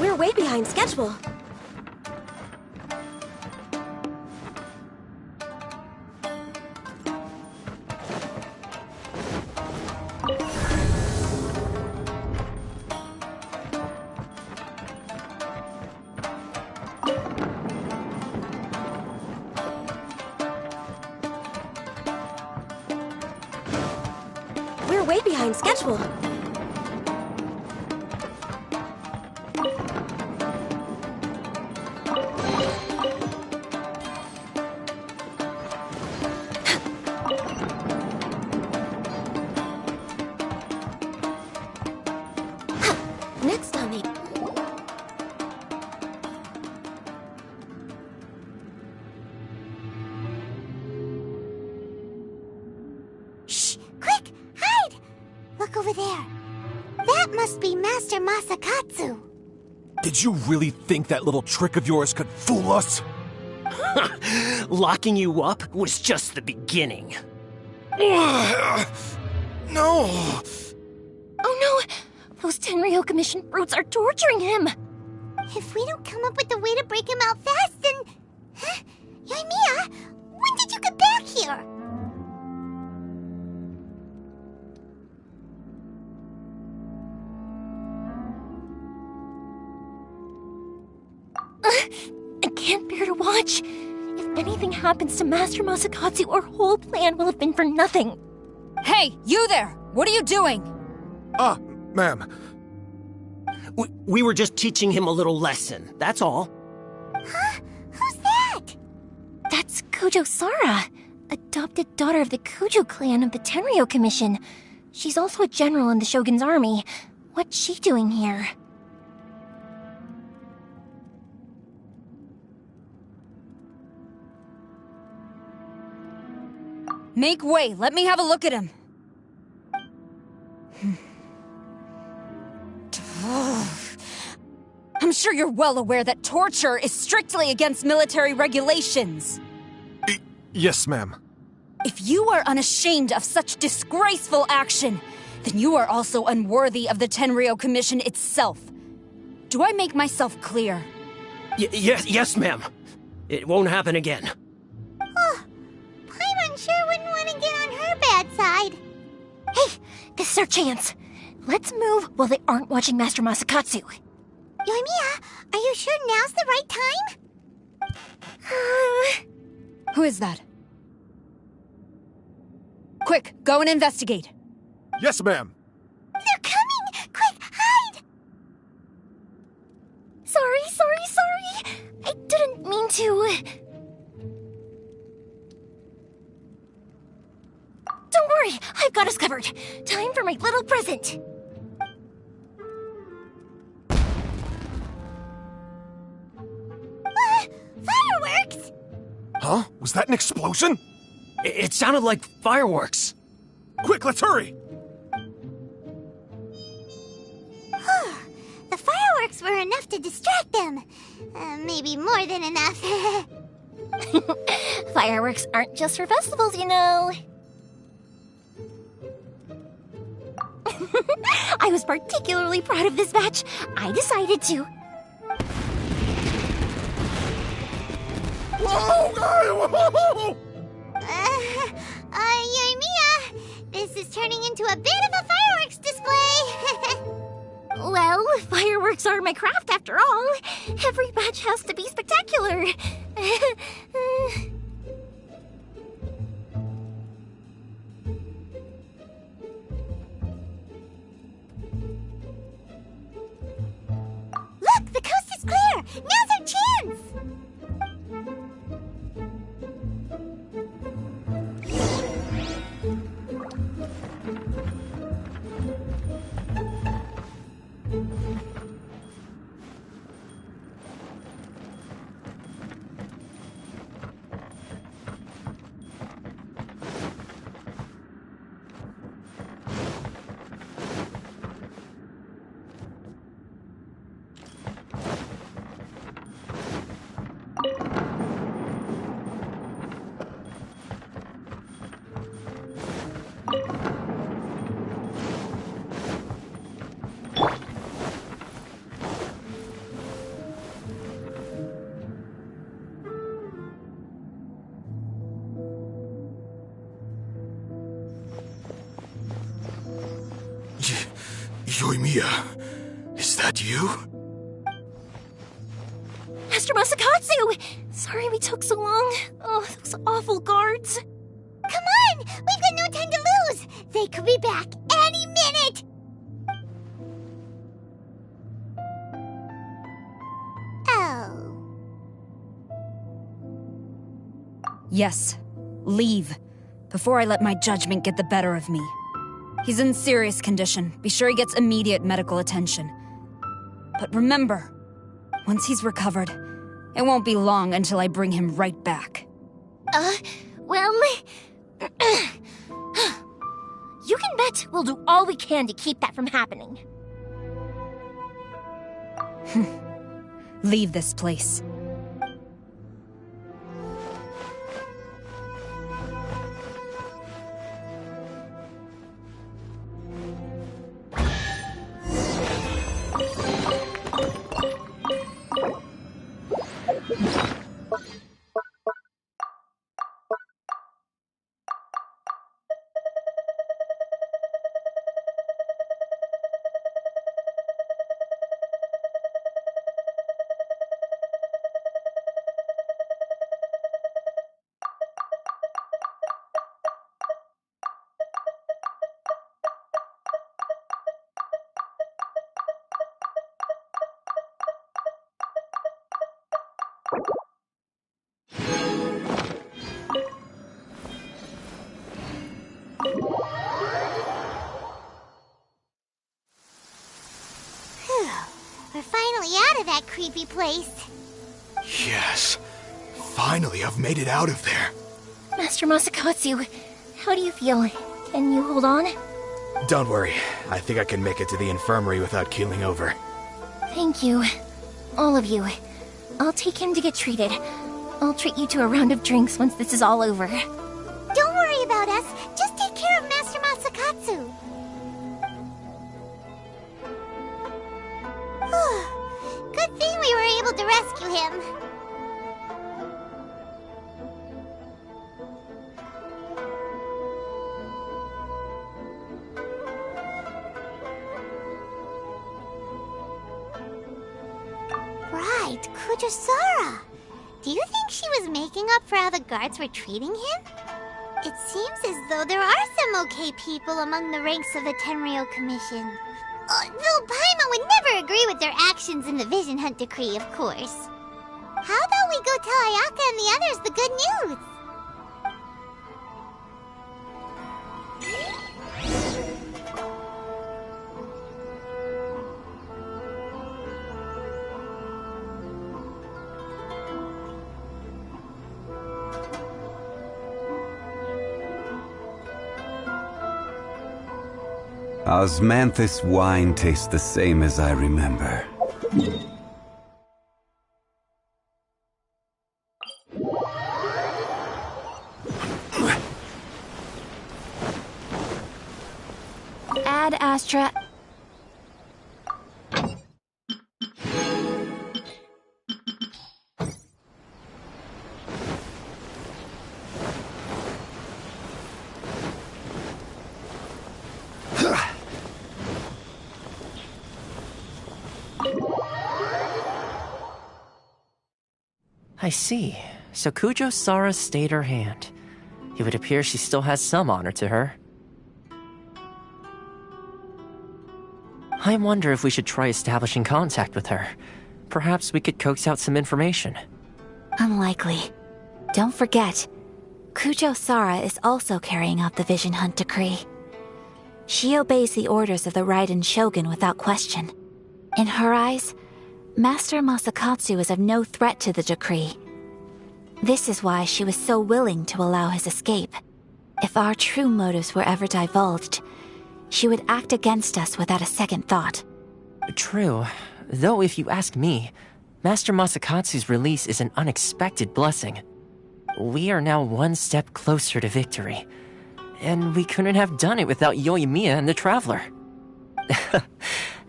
We're way behind schedule. We're way behind schedule. Next on the... Shh! Quick! Hide! Look over there. That must be Master Masakatsu. Did you really think that little trick of yours could fool us? Locking you up was just the beginning. No! Oh no! Those Tenryo Commission brutes are torturing him! If we don't come up with a way to break him out fast, then... Huh? Yoimiya, when did you get back here? I can't bear to watch. If anything happens to Master Masakatsu, our whole plan will have been for nothing. Hey, you there! What are you doing? Ma'am. We were just teaching him a little lesson, that's all. Huh? Who's that? That's Kujo Sara, adopted daughter of the Kujo clan of the Tenryo Commission. She's also a general in the Shogun's army. What's she doing here? Make way, let me have a look at him. I'm sure you're well aware that torture is strictly against military regulations. Yes, ma'am. If you are unashamed of such disgraceful action, then you are also unworthy of the Tenryo Commission itself. Do I make myself clear? Yes, ma'am. It won't happen again. Oh, Paimon sure wouldn't want to get on her bad side. Hey, this is our chance. Let's move while they aren't watching Master Masakatsu. Yoimiya, are you sure now's the right time? Who is that? Quick, go and investigate. Yes, ma'am. They're coming! Quick, hide! Sorry. I didn't mean to. Don't worry, I've got us covered. Time for my little present. Huh? Was that an explosion? It sounded like fireworks. Quick, let's hurry! The fireworks were enough to distract them. Maybe more than enough. Fireworks aren't just for festivals, you know. I was particularly proud of this batch. I decided to. Whoa! Yoimiya, this is turning into a bit of a fireworks display. Well, fireworks are my craft after all. Every batch has to be spectacular. Look, the coast is clear. Now's our chance. Yoimiya, is that you? Master Masakatsu! Sorry we took so long. Oh, those awful guards. Come on! We've got no time to lose! They could be back any minute! Oh. Yes, leave. Before I let my judgment get the better of me. He's in serious condition. Be sure he gets immediate medical attention. But remember, once he's recovered, it won't be long until I bring him right back. Well... You can bet we'll do all we can to keep that from happening. Leave this place. We're finally out of that creepy place. Yes. Finally, I've made it out of there. Master Masakatsu, how do you feel? Can you hold on? Don't worry. I think I can make it to the infirmary without keeling over. Thank you. All of you. I'll take him to get treated. I'll treat you to a round of drinks once this is all over. Don't worry about us. Just take care of Master Masakatsu. Good thing we were able to rescue him. Right, Kujusara. Do you think she was making up for how the guards were treating him? It seems as though there are some okay people among the ranks of the Tenryou Commission. Though Paimon would never agree with their actions in the Vision Hunt Decree, of course. How about we go tell Ayaka and the others the good news? Osmanthus wine tastes the same as I remember. Ad Astra. I see. So Kujo Sara stayed her hand. It would appear she still has some honor to her. I wonder if we should try establishing contact with her. Perhaps we could coax out some information. Unlikely. Don't forget, Kujo Sara is also carrying out the Vision Hunt decree. She obeys the orders of the Raiden Shogun without question. In her eyes, Master Masakatsu is of no threat to the decree. This is why she was so willing to allow his escape. If our true motives were ever divulged, she would act against us without a second thought. True. Though if you ask me, Master Masakatsu's release is an unexpected blessing. We are now one step closer to victory. And we couldn't have done it without Yoimiya and the Traveler.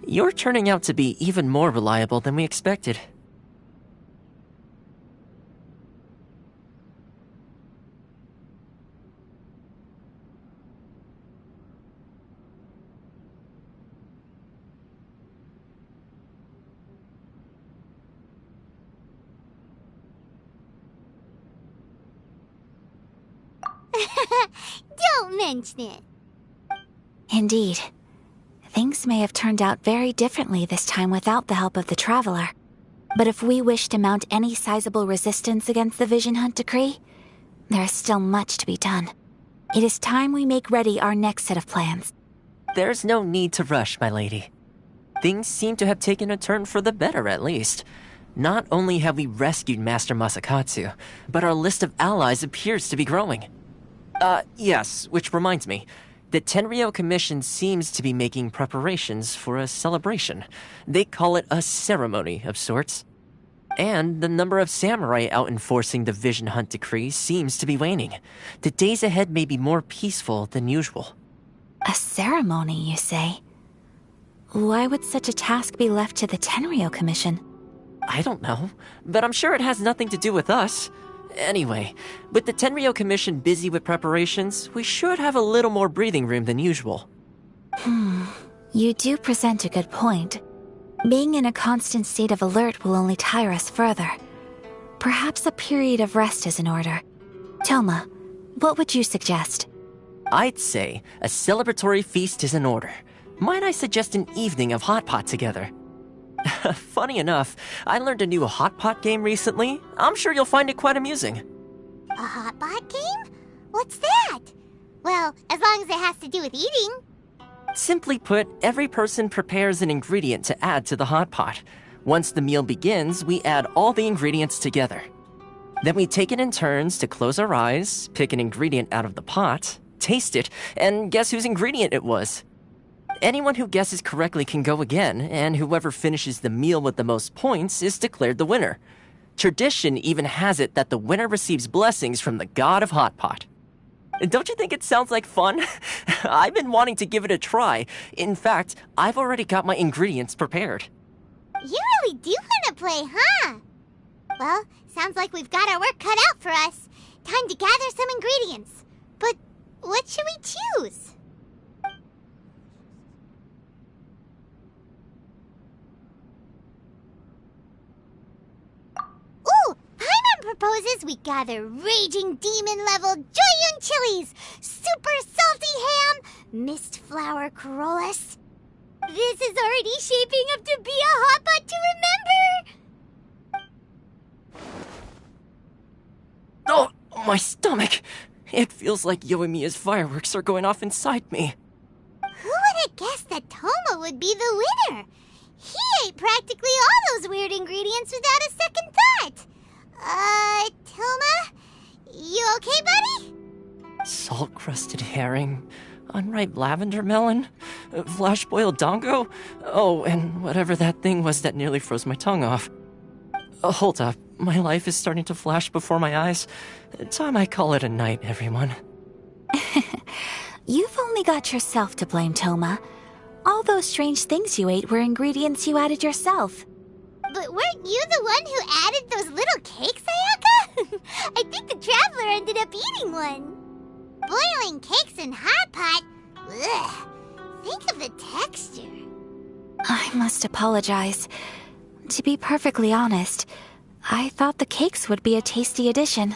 You're turning out to be even more reliable than we expected. Don't mention it. Indeed. Things may have turned out very differently this time without the help of the Traveler. But if we wish to mount any sizable resistance against the Vision Hunt decree, there is still much to be done. It is time we make ready our next set of plans. There's no need to rush, my lady. Things seem to have taken a turn for the better, at least. Not only have we rescued Master Masakatsu, but our list of allies appears to be growing. Yes, which reminds me. The Tenryou Commission seems to be making preparations for a celebration. They call it a ceremony of sorts. And the number of samurai out enforcing the Vision Hunt decree seems to be waning. The days ahead may be more peaceful than usual. A ceremony, you say? Why would such a task be left to the Tenryou Commission? I don't know, but I'm sure it has nothing to do with us. Anyway, with the Tenryou Commission busy with preparations, we should have a little more breathing room than usual. You do present a good point. Being in a constant state of alert will only tire us further. Perhaps a period of rest is in order. Toma, what would you suggest? I'd say a celebratory feast is in order. Might I suggest an evening of hot pot together? Funny enough, I learned a new hot pot game recently. I'm sure you'll find it quite amusing. A hot pot game? What's that? Well, as long as it has to do with eating. Simply put, every person prepares an ingredient to add to the hot pot. Once the meal begins, we add all the ingredients together. Then we take it in turns to close our eyes, pick an ingredient out of the pot, taste it, and guess whose ingredient it was. Anyone who guesses correctly can go again, and whoever finishes the meal with the most points is declared the winner. Tradition even has it that the winner receives blessings from the god of hot pot. Don't you think it sounds like fun? I've been wanting to give it a try. In fact, I've already got my ingredients prepared. You really do want to play, huh? Well, sounds like we've got our work cut out for us. Time to gather some ingredients. But what should we choose? Ooh! Paimon proposes we gather raging demon-level Joyun chilies, super salty ham, mist flower corollas. This is already shaping up to be a hot pot to remember! Oh, my stomach! It feels like Yoimiya's fireworks are going off inside me. Who would have guessed that Toma would be the winner? He ate practically all those weird ingredients without a second thought. Toma? You okay, buddy? Salt-crusted herring, unripe lavender melon, flash-boiled dongo. Oh, and whatever that thing was that nearly froze my tongue off. Hold up, my life is starting to flash before my eyes. Time I call it a night, everyone. You've only got yourself to blame, Toma. All those strange things you ate were ingredients you added yourself. But weren't you the one who added those little cakes, Ayaka? I think the Traveler ended up eating one. Boiling cakes in hot pot? Ugh. Think of the texture. I must apologize. To be perfectly honest, I thought the cakes would be a tasty addition.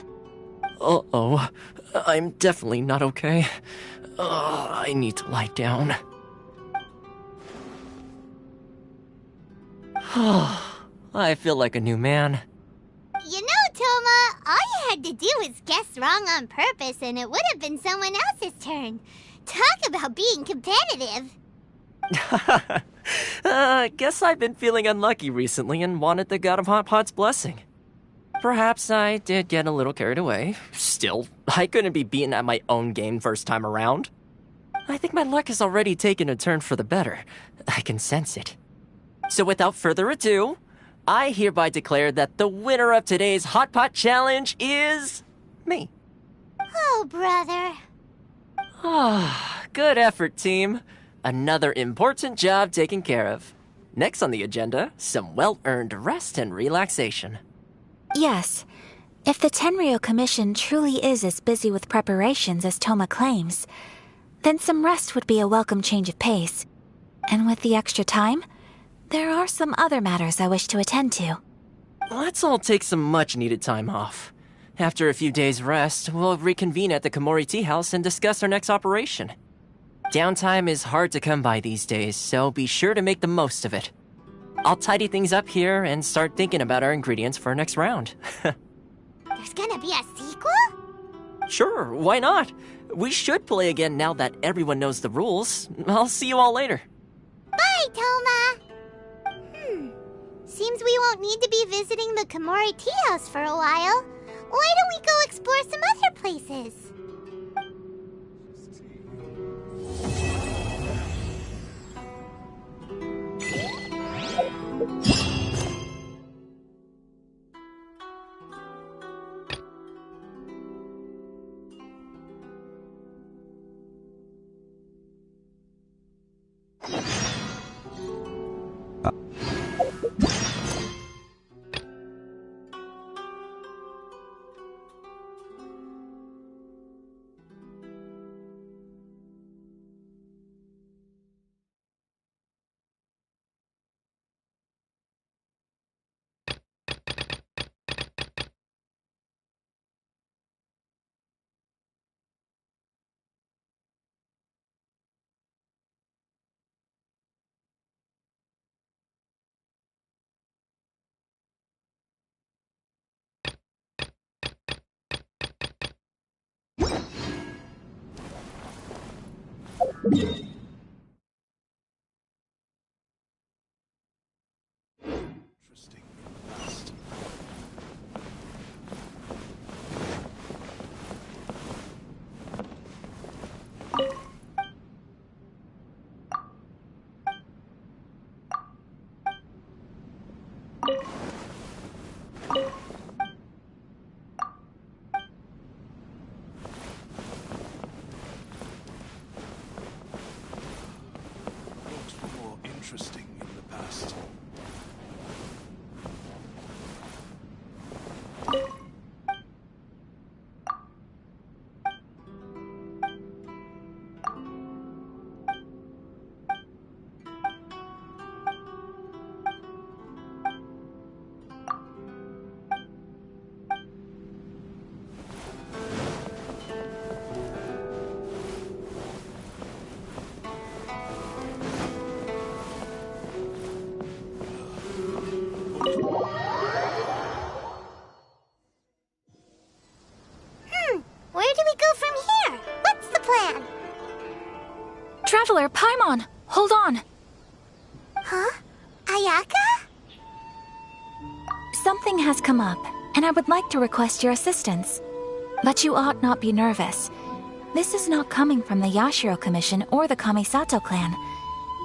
Uh-oh. I'm definitely not okay. I need to lie down. I feel like a new man. You know, Toma, all you had to do was guess wrong on purpose and it would have been someone else's turn. Talk about being competitive. Guess I've been feeling unlucky recently and wanted the God of Hot Pot's blessing. Perhaps I did get a little carried away. Still, I couldn't be beaten at my own game first time around. I think my luck has already taken a turn for the better. I can sense it. So without further ado, I hereby declare that the winner of today's Hot Pot Challenge is... me. Oh, brother. Good effort, team. Another important job taken care of. Next on the agenda, some well-earned rest and relaxation. Yes. If the Tenryo Commission truly is as busy with preparations as Toma claims, then some rest would be a welcome change of pace. And with the extra time, there are some other matters I wish to attend to. Let's all take some much-needed time off. After a few days' rest, we'll reconvene at the Komori Tea House and discuss our next operation. Downtime is hard to come by these days, so be sure to make the most of it. I'll tidy things up here and start thinking about our ingredients for our next round. There's gonna be a sequel? Sure, why not? We should play again now that everyone knows the rules. I'll see you all later. Bye, Toma! Seems we won't need to be visiting the Komori Tea House for a while. Why don't we go explore some other places? Interesting in the past. Where do we go from here? What's the plan? Traveler, Paimon, hold on. Huh? Ayaka? Something has come up, and I would like to request your assistance. But you ought not be nervous. This is not coming from the Yashiro Commission or the Kamisato clan.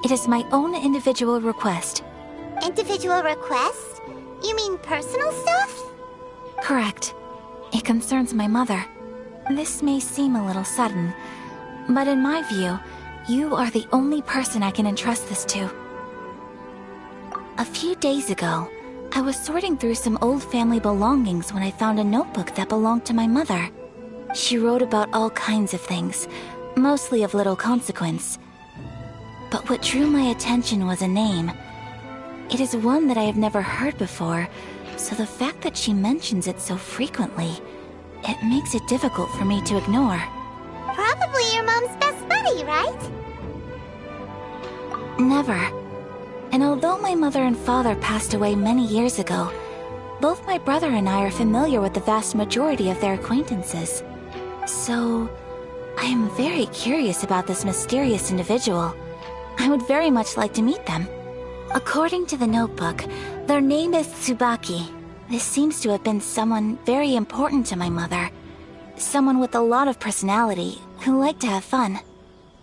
It is my own individual request. Individual request? You mean personal stuff? Correct. It concerns my mother. This may seem a little sudden, but in my view, you are the only person I can entrust this to. A few days ago, I was sorting through some old family belongings when I found a notebook that belonged to my mother. She wrote about all kinds of things, mostly of little consequence. But what drew my attention was a name. It is one that I have never heard before, so the fact that she mentions it so frequently, it makes it difficult for me to ignore. Probably your mom's best buddy, right? Never. And although my mother and father passed away many years ago, both my brother and I are familiar with the vast majority of their acquaintances. So, I am very curious about this mysterious individual. I would very much like to meet them. According to the notebook, their name is Tsubaki. This seems to have been someone very important to my mother. Someone with a lot of personality, who liked to have fun.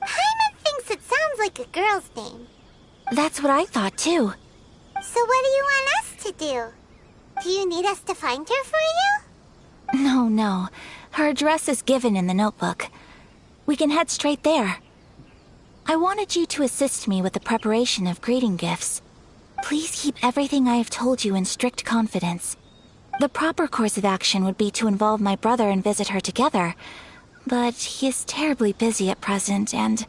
Paimon thinks it sounds like a girl's name. That's what I thought too. So what do you want us to do? Do you need us to find her for you? No. Her address is given in the notebook. We can head straight there. I wanted you to assist me with the preparation of greeting gifts. Please keep everything I have told you in strict confidence. The proper course of action would be to involve my brother and visit her together, but he is terribly busy at present, and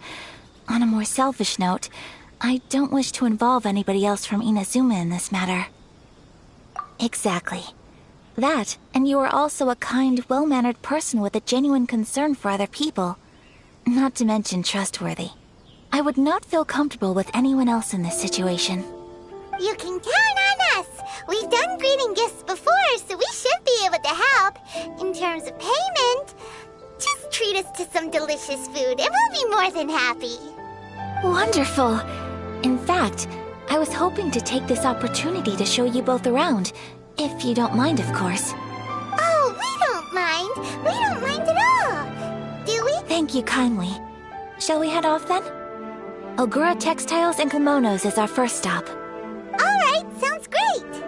on a more selfish note, I don't wish to involve anybody else from Inazuma in this matter. Exactly. That, and you are also a kind, well-mannered person with a genuine concern for other people. Not to mention trustworthy. I would not feel comfortable with anyone else in this situation. You can count on us! We've done greeting gifts before, so we should be able to help. In terms of payment, just treat us to some delicious food and we'll be more than happy. Wonderful! In fact, I was hoping to take this opportunity to show you both around, if you don't mind, of course. Oh, we don't mind! We don't mind at all! Do we? Thank you kindly. Shall we head off then? Ogura Textiles and Kimonos is our first stop. Alright, sounds great!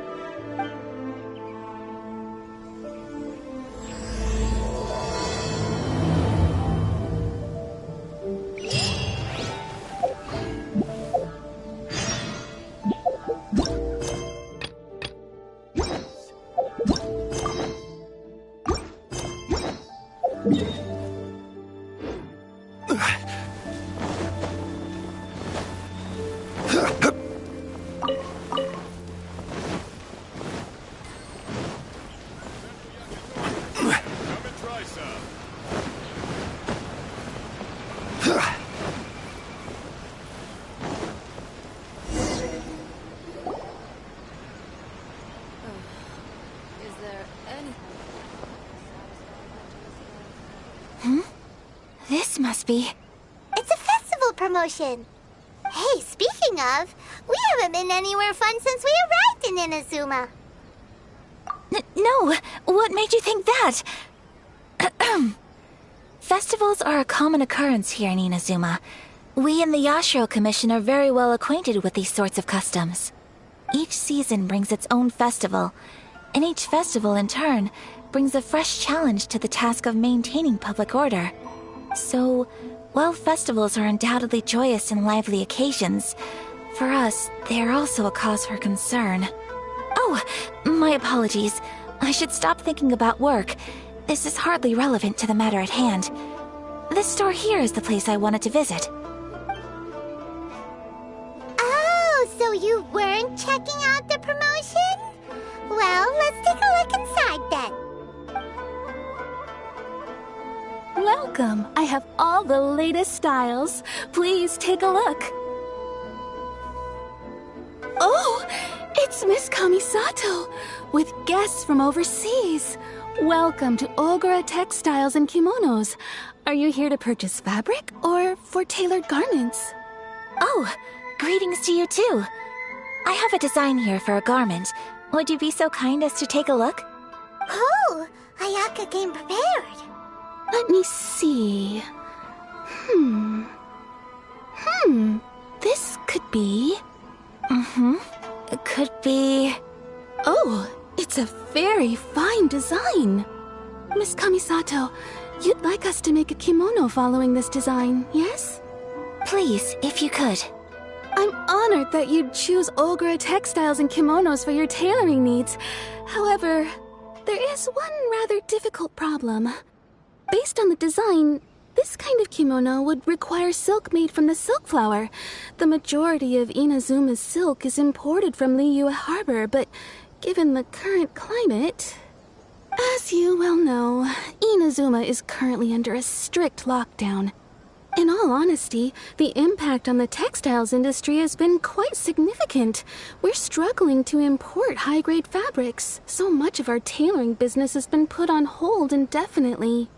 This must be... It's a festival promotion. Hey, speaking of, we haven't been anywhere fun since we arrived in Inazuma. No! What made you think that? Festivals are a common occurrence here in Inazuma. We in the Yashiro Commission are very well acquainted with these sorts of customs. Each season brings its own festival, and each festival, in turn, brings a fresh challenge to the task of maintaining public order. So, while festivals are undoubtedly joyous and lively occasions, for us, they are also a cause for concern. Oh, my apologies. I should stop thinking about work. This is hardly relevant to the matter at hand. This store here is the place I wanted to visit. Oh, so you weren't checking out the promotion? Well, let's take a look inside then. Welcome. I have all the latest styles. Please take a look. Oh, it's Miss Kamisato with guests from overseas. Welcome to Ogura Textiles and Kimonos. Are you here to purchase fabric or for tailored garments? Oh, greetings to you too. I have a design here for a garment. Would you be so kind as to take a look? Oh, Ayaka came prepared. Let me see. This could be... It could be... Oh, it's a very fine design. Miss Kamisato, you'd like us to make a kimono following this design, yes? Please, if you could. I'm honored that you'd choose Olgra textiles and kimonos for your tailoring needs. However, there is one rather difficult problem. Based on the design, this kind of kimono would require silk made from the silk flower. The majority of Inazuma's silk is imported from Liyue Harbor, but given the current climate... As you well know, Inazuma is currently under a strict lockdown. In all honesty, the impact on the textiles industry has been quite significant. We're struggling to import high-grade fabrics. So much of our tailoring business has been put on hold indefinitely.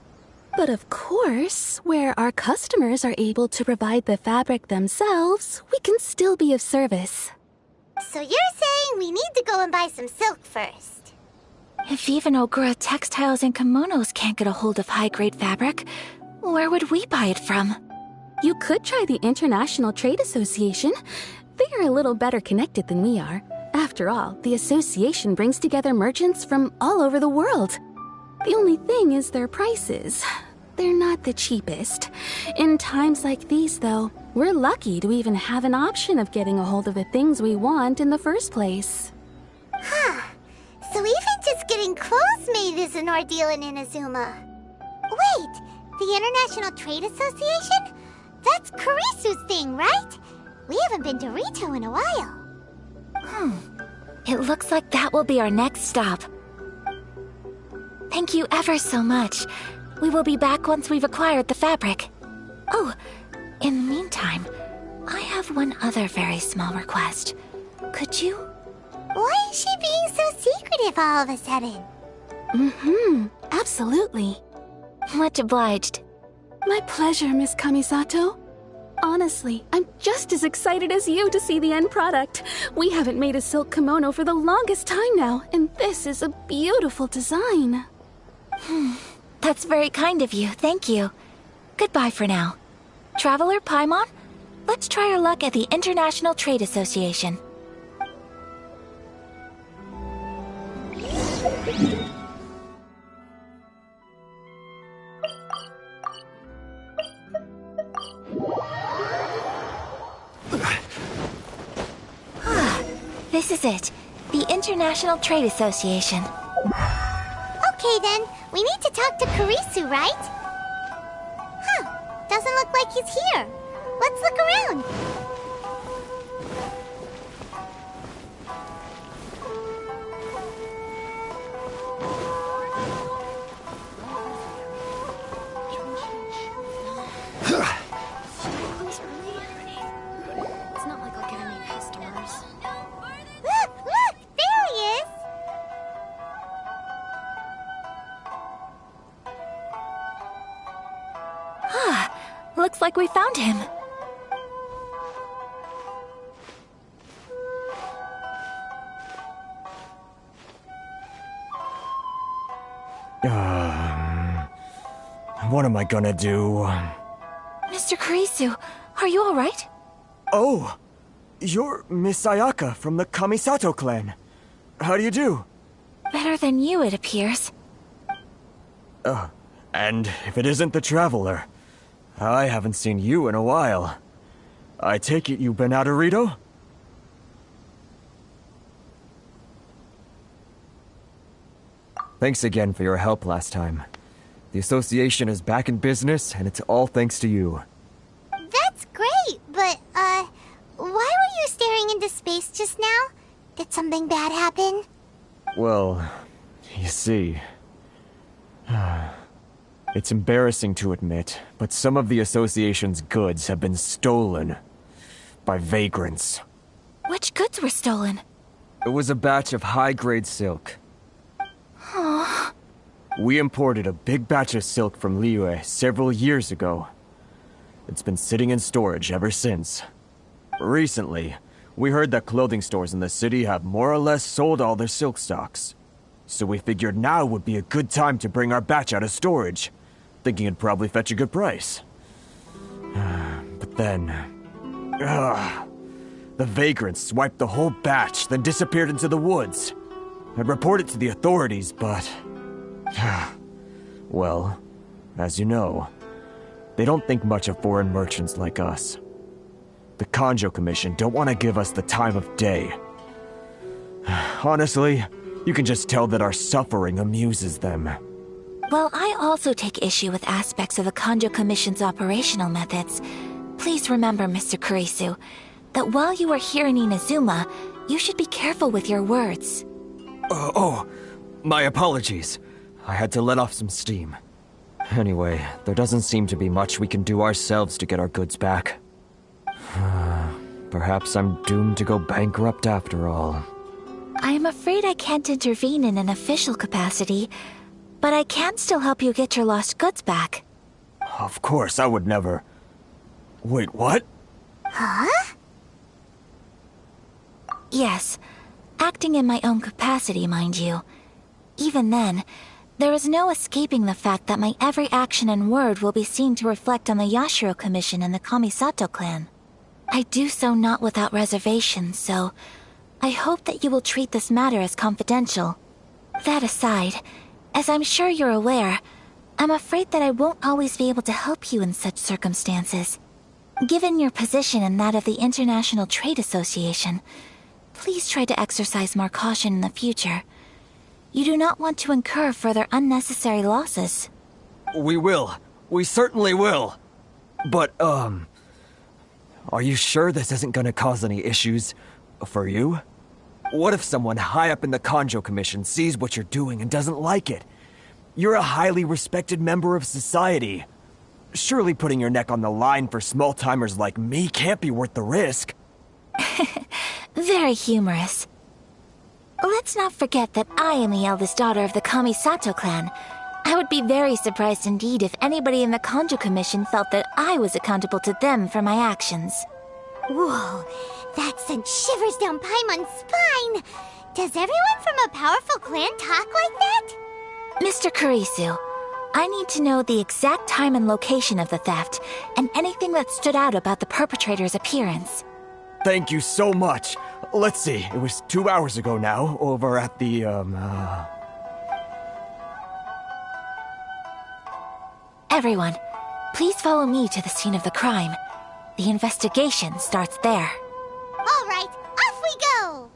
But of course, where our customers are able to provide the fabric themselves, we can still be of service. So you're saying we need to go and buy some silk first? If even Ogura textiles and kimonos can't get a hold of high-grade fabric, where would we buy it from? You could try the International Trade Association. They are a little better connected than we are. After all, the association brings together merchants from all over the world. The only thing is their prices. They're not the cheapest. In times like these, though, we're lucky to even have an option of getting a hold of the things we want in the first place. Huh. So even just getting clothes made is an ordeal in Inazuma. Wait, the International Trade Association? That's Kurisu's thing, right? We haven't been to Rito in a while. It looks like that will be our next stop. Thank you ever so much. We will be back once we've acquired the fabric. Oh, in the meantime, I have one other very small request. Could you? Why is she being so secretive all of a sudden? Absolutely. Much obliged. My pleasure, Miss Kamisato. Honestly, I'm just as excited as you to see the end product. We haven't made a silk kimono for the longest time now, and this is a beautiful design. That's very kind of you, thank you. Goodbye for now. Traveler Paimon, let's try our luck at the International Trade Association. This is it. The International Trade Association. Okay then, we need to talk to Kurisu, right? Doesn't look like he's here. Let's look around. It's not like I'll get any customers. Look! There he is! Looks like we found him. What am I gonna do? Mr. Kurisu, are you alright? Oh! You're Miss Ayaka from the Kamisato clan. How do you do? Better than you, it appears. And if it isn't the Traveler, I haven't seen you in a while. I take it you've been out of Rito? Thanks again for your help last time. The association is back in business, and it's all thanks to you. That's great, but, why were you staring into space just now? Did something bad happen? Well, you see... It's embarrassing to admit, but some of the association's goods have been stolen by vagrants. Which goods were stolen? It was a batch of high-grade silk. Aww. We imported a big batch of silk from Liyue several years ago. It's been sitting in storage ever since. Recently, we heard that clothing stores in the city have more or less sold all their silk stocks. So we figured now would be a good time to bring our batch out of storage, thinking it'd probably fetch a good price. But then... the vagrants swiped the whole batch, then disappeared into the woods. I reported to the authorities, but... well, as you know, they don't think much of foreign merchants like us. The Kanjo Commission don't want to give us the time of day. Honestly, you can just tell that our suffering amuses them. While I also take issue with aspects of the Kanjo Commission's operational methods, please remember, Mr. Kurisu, that while you are here in Inazuma, you should be careful with your words. My apologies. I had to let off some steam. Anyway, there doesn't seem to be much we can do ourselves to get our goods back. Perhaps I'm doomed to go bankrupt after all. I am afraid I can't intervene in an official capacity, but I can still help you get your lost goods back. Of course, I would never... Wait, what? Huh? Yes, acting in my own capacity, mind you. Even then, there is no escaping the fact that my every action and word will be seen to reflect on the Yashiro Commission and the Kamisato clan. I do so not without reservation, so I hope that you will treat this matter as confidential. That aside, as I'm sure you're aware, I'm afraid that I won't always be able to help you in such circumstances. Given your position and that of the International Trade Association, please try to exercise more caution in the future. You do not want to incur further unnecessary losses. We will. We certainly will. But, are you sure this isn't gonna cause any issues for you? What if someone high up in the Kanjo Commission sees what you're doing and doesn't like it? You're a highly respected member of society. Surely putting your neck on the line for small-timers like me can't be worth the risk. Very humorous. Let's not forget that I am the eldest daughter of the Kamisato clan. I would be very surprised indeed if anybody in the Kanjo Commission felt that I was accountable to them for my actions. Whoa, that sent shivers down Paimon's spine! Does everyone from a powerful clan talk like that? Mr. Kurisu, I need to know the exact time and location of the theft, and anything that stood out about the perpetrator's appearance. Thank you so much. Let's see, it was 2 hours ago now, over at the, Everyone, please follow me to the scene of the crime. The investigation starts there. All right, off we go!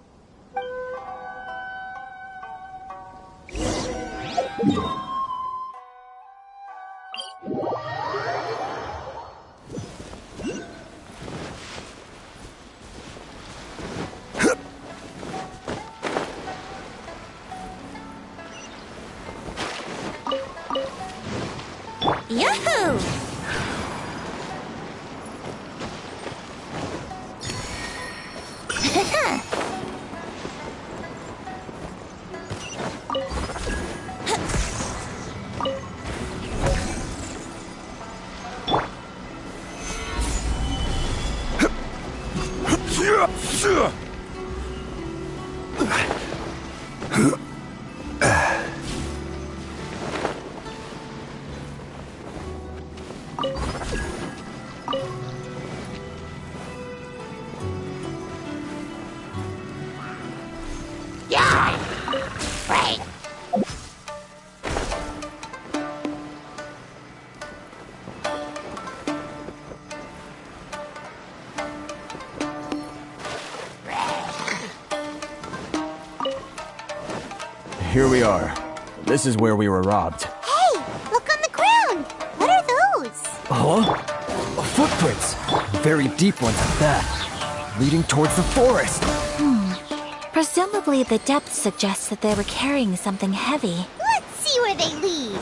Yahoo! Right. Here we are. This is where we were robbed. Hey, look on the ground! What are those? Huh? Footprints! Very deep ones at that. Leading towards the forest. Presumably the depth suggests that they were carrying something heavy. Let's see where they lead.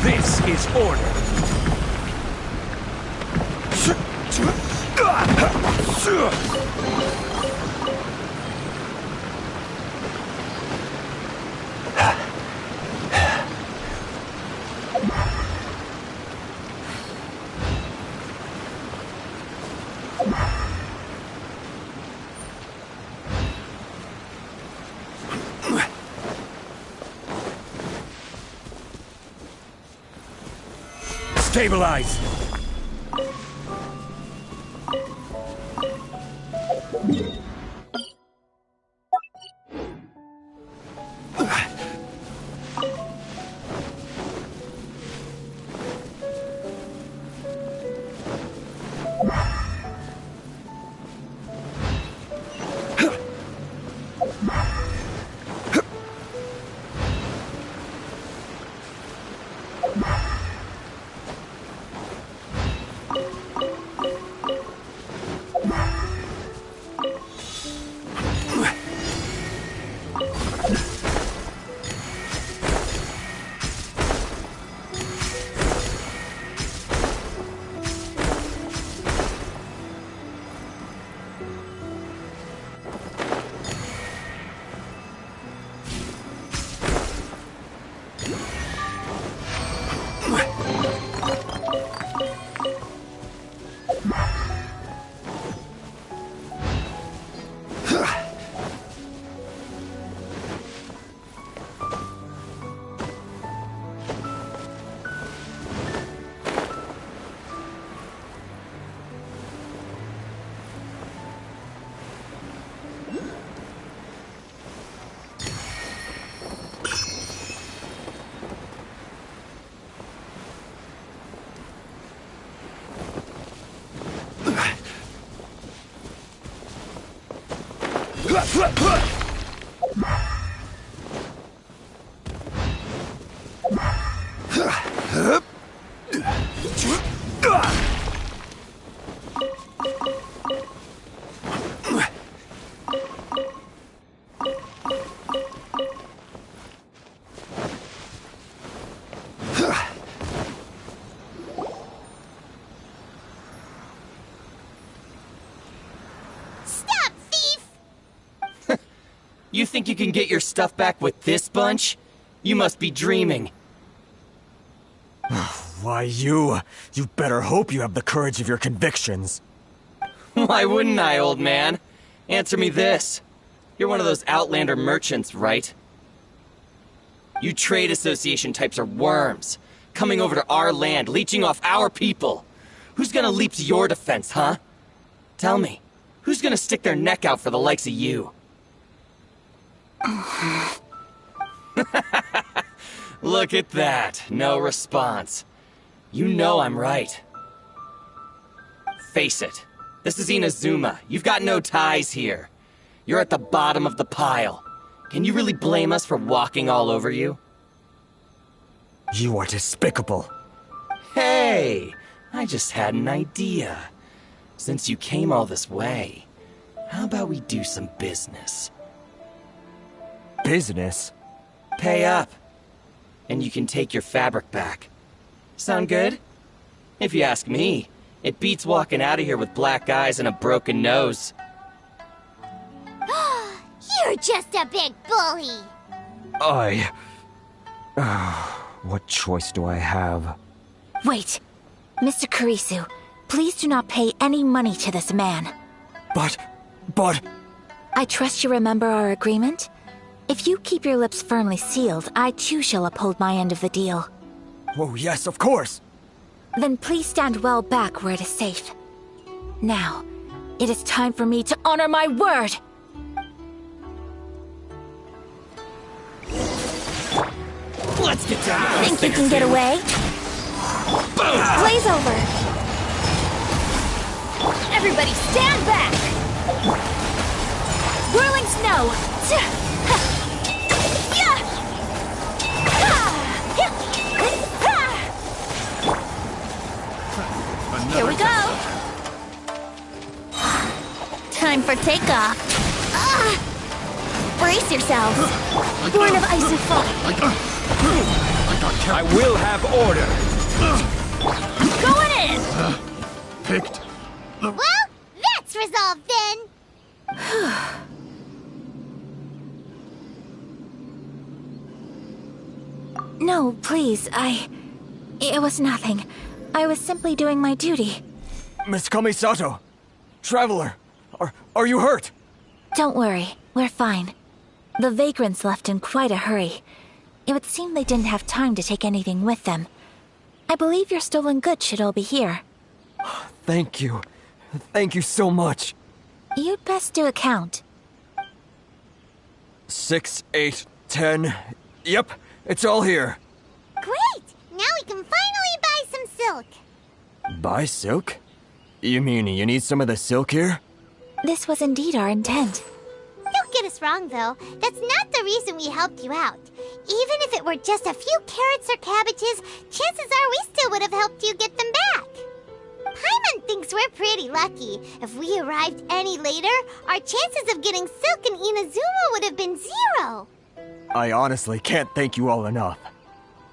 This is order. Stabilize! You think you can get your stuff back with this bunch? You must be dreaming. Why, you better hope you have the courage of your convictions. Why wouldn't I, old man? Answer me this. You're one of those Outlander merchants, right? You trade association types are worms, coming over to our land, leeching off our people. Who's gonna leap to your defense, huh? Tell me, who's gonna stick their neck out for the likes of you? Look at that. No response. You know I'm right. Face it. This is Inazuma. You've got no ties here. You're at the bottom of the pile. Can you really blame us for walking all over you? You are despicable. Hey! I just had an idea. Since you came all this way, how about we do some business? Business? Pay up. And you can take your fabric back. Sound good? If you ask me, it beats walking out of here with black eyes and a broken nose. You're just a big bully! What choice do I have? Wait. Mr. Kurisu, please do not pay any money to this man. But... I trust you remember our agreement? If you keep your lips firmly sealed, I too shall uphold my end of the deal. Oh, yes, of course! Then please stand well back where it is safe. Now, it is time for me to honor my word! Let's get down to Think you can get away? Boom! Blaze over! Everybody stand back! Whirling snow! Here we go! Time for takeoff. Brace yourselves. Born of ice and fire. I will have order. Going in! Picked. Well, that's resolved then! No, please, It was nothing. I was simply doing my duty. Miss Kamisato! Traveler! Are you hurt? Don't worry, we're fine. The vagrants left in quite a hurry. It would seem they didn't have time to take anything with them. I believe your stolen goods should all be here. Thank you. Thank you so much. You'd best do a count. 6, 8, 10. Yep, it's all here. Great! Now we can finally buy some silk. Buy silk? You mean you need some of the silk here? This was indeed our intent. Don't get us wrong, though. That's not the reason we helped you out. Even if it were just a few carrots or cabbages, chances are we still would have helped you get them back. Paimon thinks we're pretty lucky. If we arrived any later, our chances of getting silk in Inazuma would have been 0. I honestly can't thank you all enough.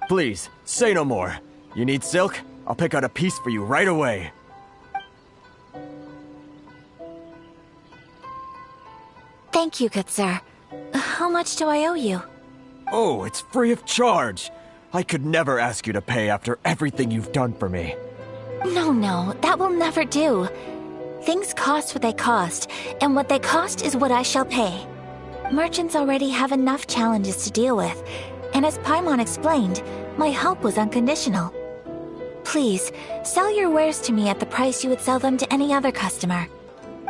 Please, say no more. You need silk? I'll pick out a piece for you right away. Thank you, good sir. How much do I owe you? Oh, it's free of charge. I could never ask you to pay after everything you've done for me. No, that will never do. Things cost what they cost, and what they cost is what I shall pay. Merchants already have enough challenges to deal with, and as Paimon explained, my help was unconditional. Please, sell your wares to me at the price you would sell them to any other customer.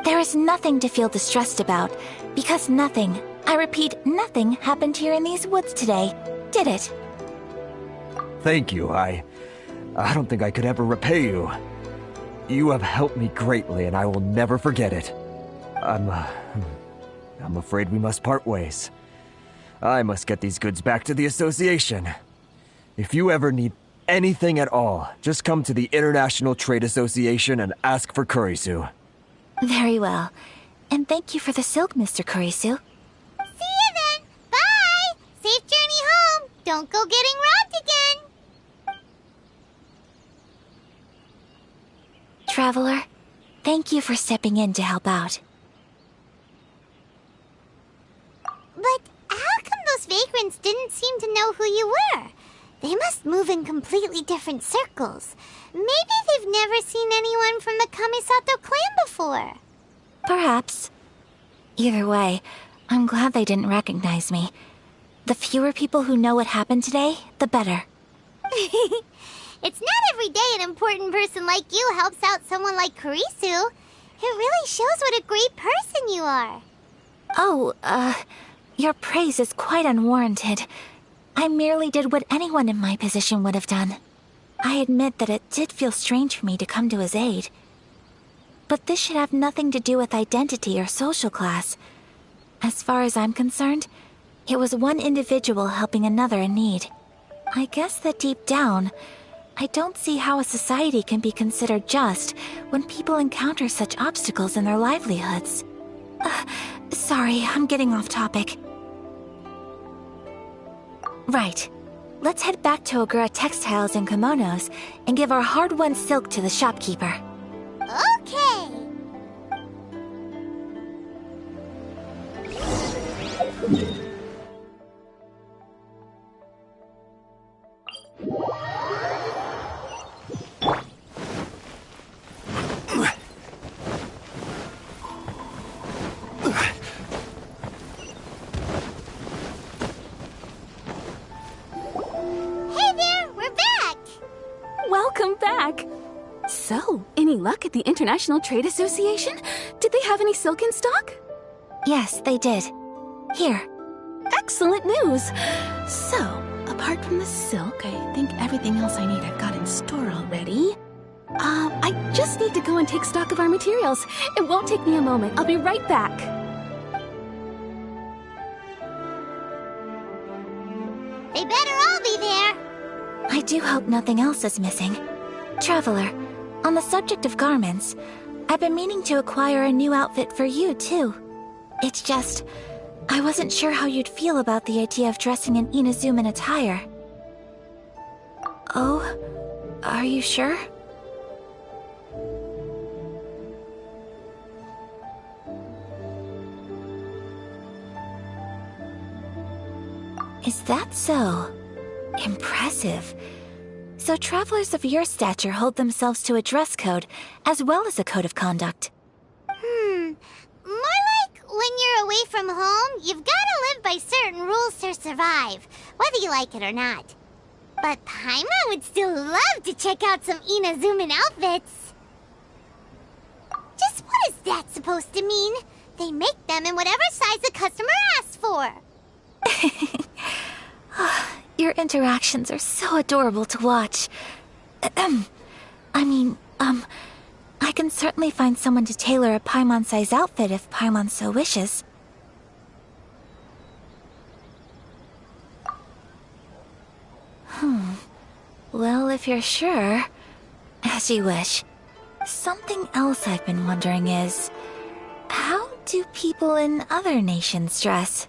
There is nothing to feel distressed about, because nothing, I repeat, nothing happened here in these woods today, did it? Thank you. I don't think I could ever repay you. You have helped me greatly, and I will never forget it. I'm afraid we must part ways. I must get these goods back to the Association. If you ever need anything at all, just come to the International Trade Association and ask for Kurisu. Very well. And thank you for the silk, Mr. Kurisu. See you then! Bye! Safe journey home! Don't go getting robbed again! Traveler, thank you for stepping in to help out. But how come those vagrants didn't seem to know who you were? They must move in completely different circles. Maybe they've never seen anyone from the Kamisato clan before. Perhaps. Either way, I'm glad they didn't recognize me. The fewer people who know what happened today, the better. It's not every day an important person like you helps out someone like Kurisu. It really shows what a great person you are. Oh, your praise is quite unwarranted. I merely did what anyone in my position would have done. I admit that it did feel strange for me to come to his aid. But this should have nothing to do with identity or social class. As far as I'm concerned, it was one individual helping another in need. I guess that deep down, I don't see how a society can be considered just when people encounter such obstacles in their livelihoods. Sorry, I'm getting off topic. Right. Let's head back to Ogura Textiles and Kimonos and give our hard-won silk to the shopkeeper. Okay! Welcome back! So, any luck at the International Trade Association? Did they have any silk in stock? Yes, they did. Here. Excellent news! So, apart from the silk, I think everything else I need I've got in store already. I just need to go and take stock of our materials. It won't take me a moment. I'll be right back. They better all be there. I do hope nothing else is missing. Traveler, on the subject of garments, I've been meaning to acquire a new outfit for you, too. It's just, I wasn't sure how you'd feel about the idea of dressing in Inazuman attire. Oh, are you sure? Is that so? Impressive. So travelers of your stature hold themselves to a dress code, as well as a code of conduct. More like when you're away from home, you've gotta live by certain rules to survive, whether you like it or not. But Paimon would still love to check out some Inazuman outfits. Just what is that supposed to mean? They make them in whatever size the customer asks for. Your interactions are so adorable to watch. I can certainly find someone to tailor a Paimon-size outfit if Paimon so wishes. Well, if you're sure, as you wish. Something else I've been wondering is, how do people in other nations dress?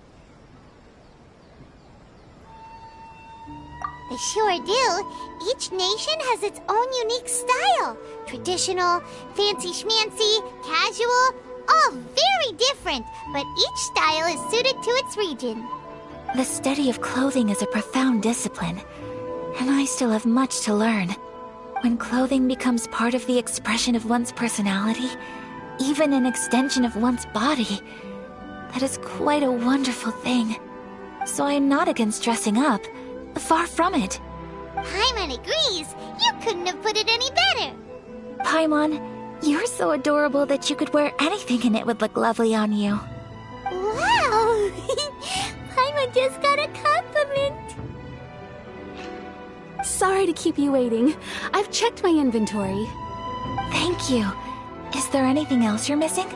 They sure do. Each nation has its own unique style. Traditional, fancy schmancy, casual, all very different, but each style is suited to its region. The study of clothing is a profound discipline, and I still have much to learn. When clothing becomes part of the expression of one's personality, even an extension of one's body, that is quite a wonderful thing. So I'm not against dressing up. Far from it. Paimon agrees. You couldn't have put it any better. Paimon, you're so adorable that you could wear anything and it would look lovely on you. Wow! Paimon just got a compliment. Sorry to keep you waiting. I've checked my inventory. Thank you. Is there anything else you're missing?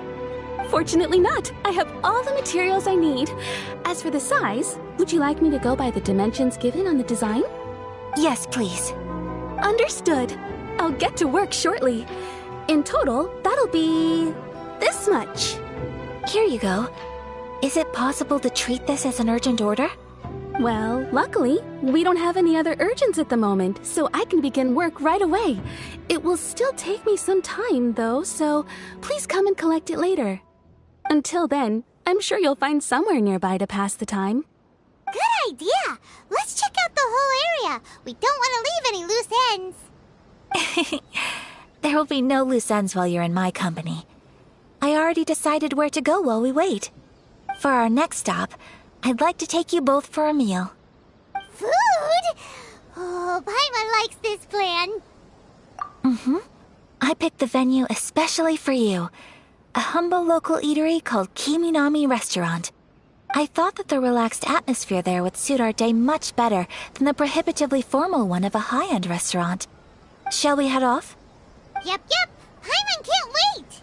Fortunately not. I have all the materials I need. As for the size, would you like me to go by the dimensions given on the design? Yes, please. Understood. I'll get to work shortly. In total, that'll be this much. Here you go. Is it possible to treat this as an urgent order? Well, luckily, we don't have any other urgents at the moment, so I can begin work right away. It will still take me some time, though, so please come and collect it later. Until then, I'm sure you'll find somewhere nearby to pass the time. Good idea! Let's check out the whole area. We don't want to leave any loose ends. There will be no loose ends while you're in my company. I already decided where to go while we wait. For our next stop, I'd like to take you both for a meal. Food? Oh, Paimon likes this plan. I picked the venue especially for you. A humble local eatery called Kiminami Restaurant. I thought that the relaxed atmosphere there would suit our day much better than the prohibitively formal one of a high-end restaurant. Shall we head off? Yep. Paimon can't wait!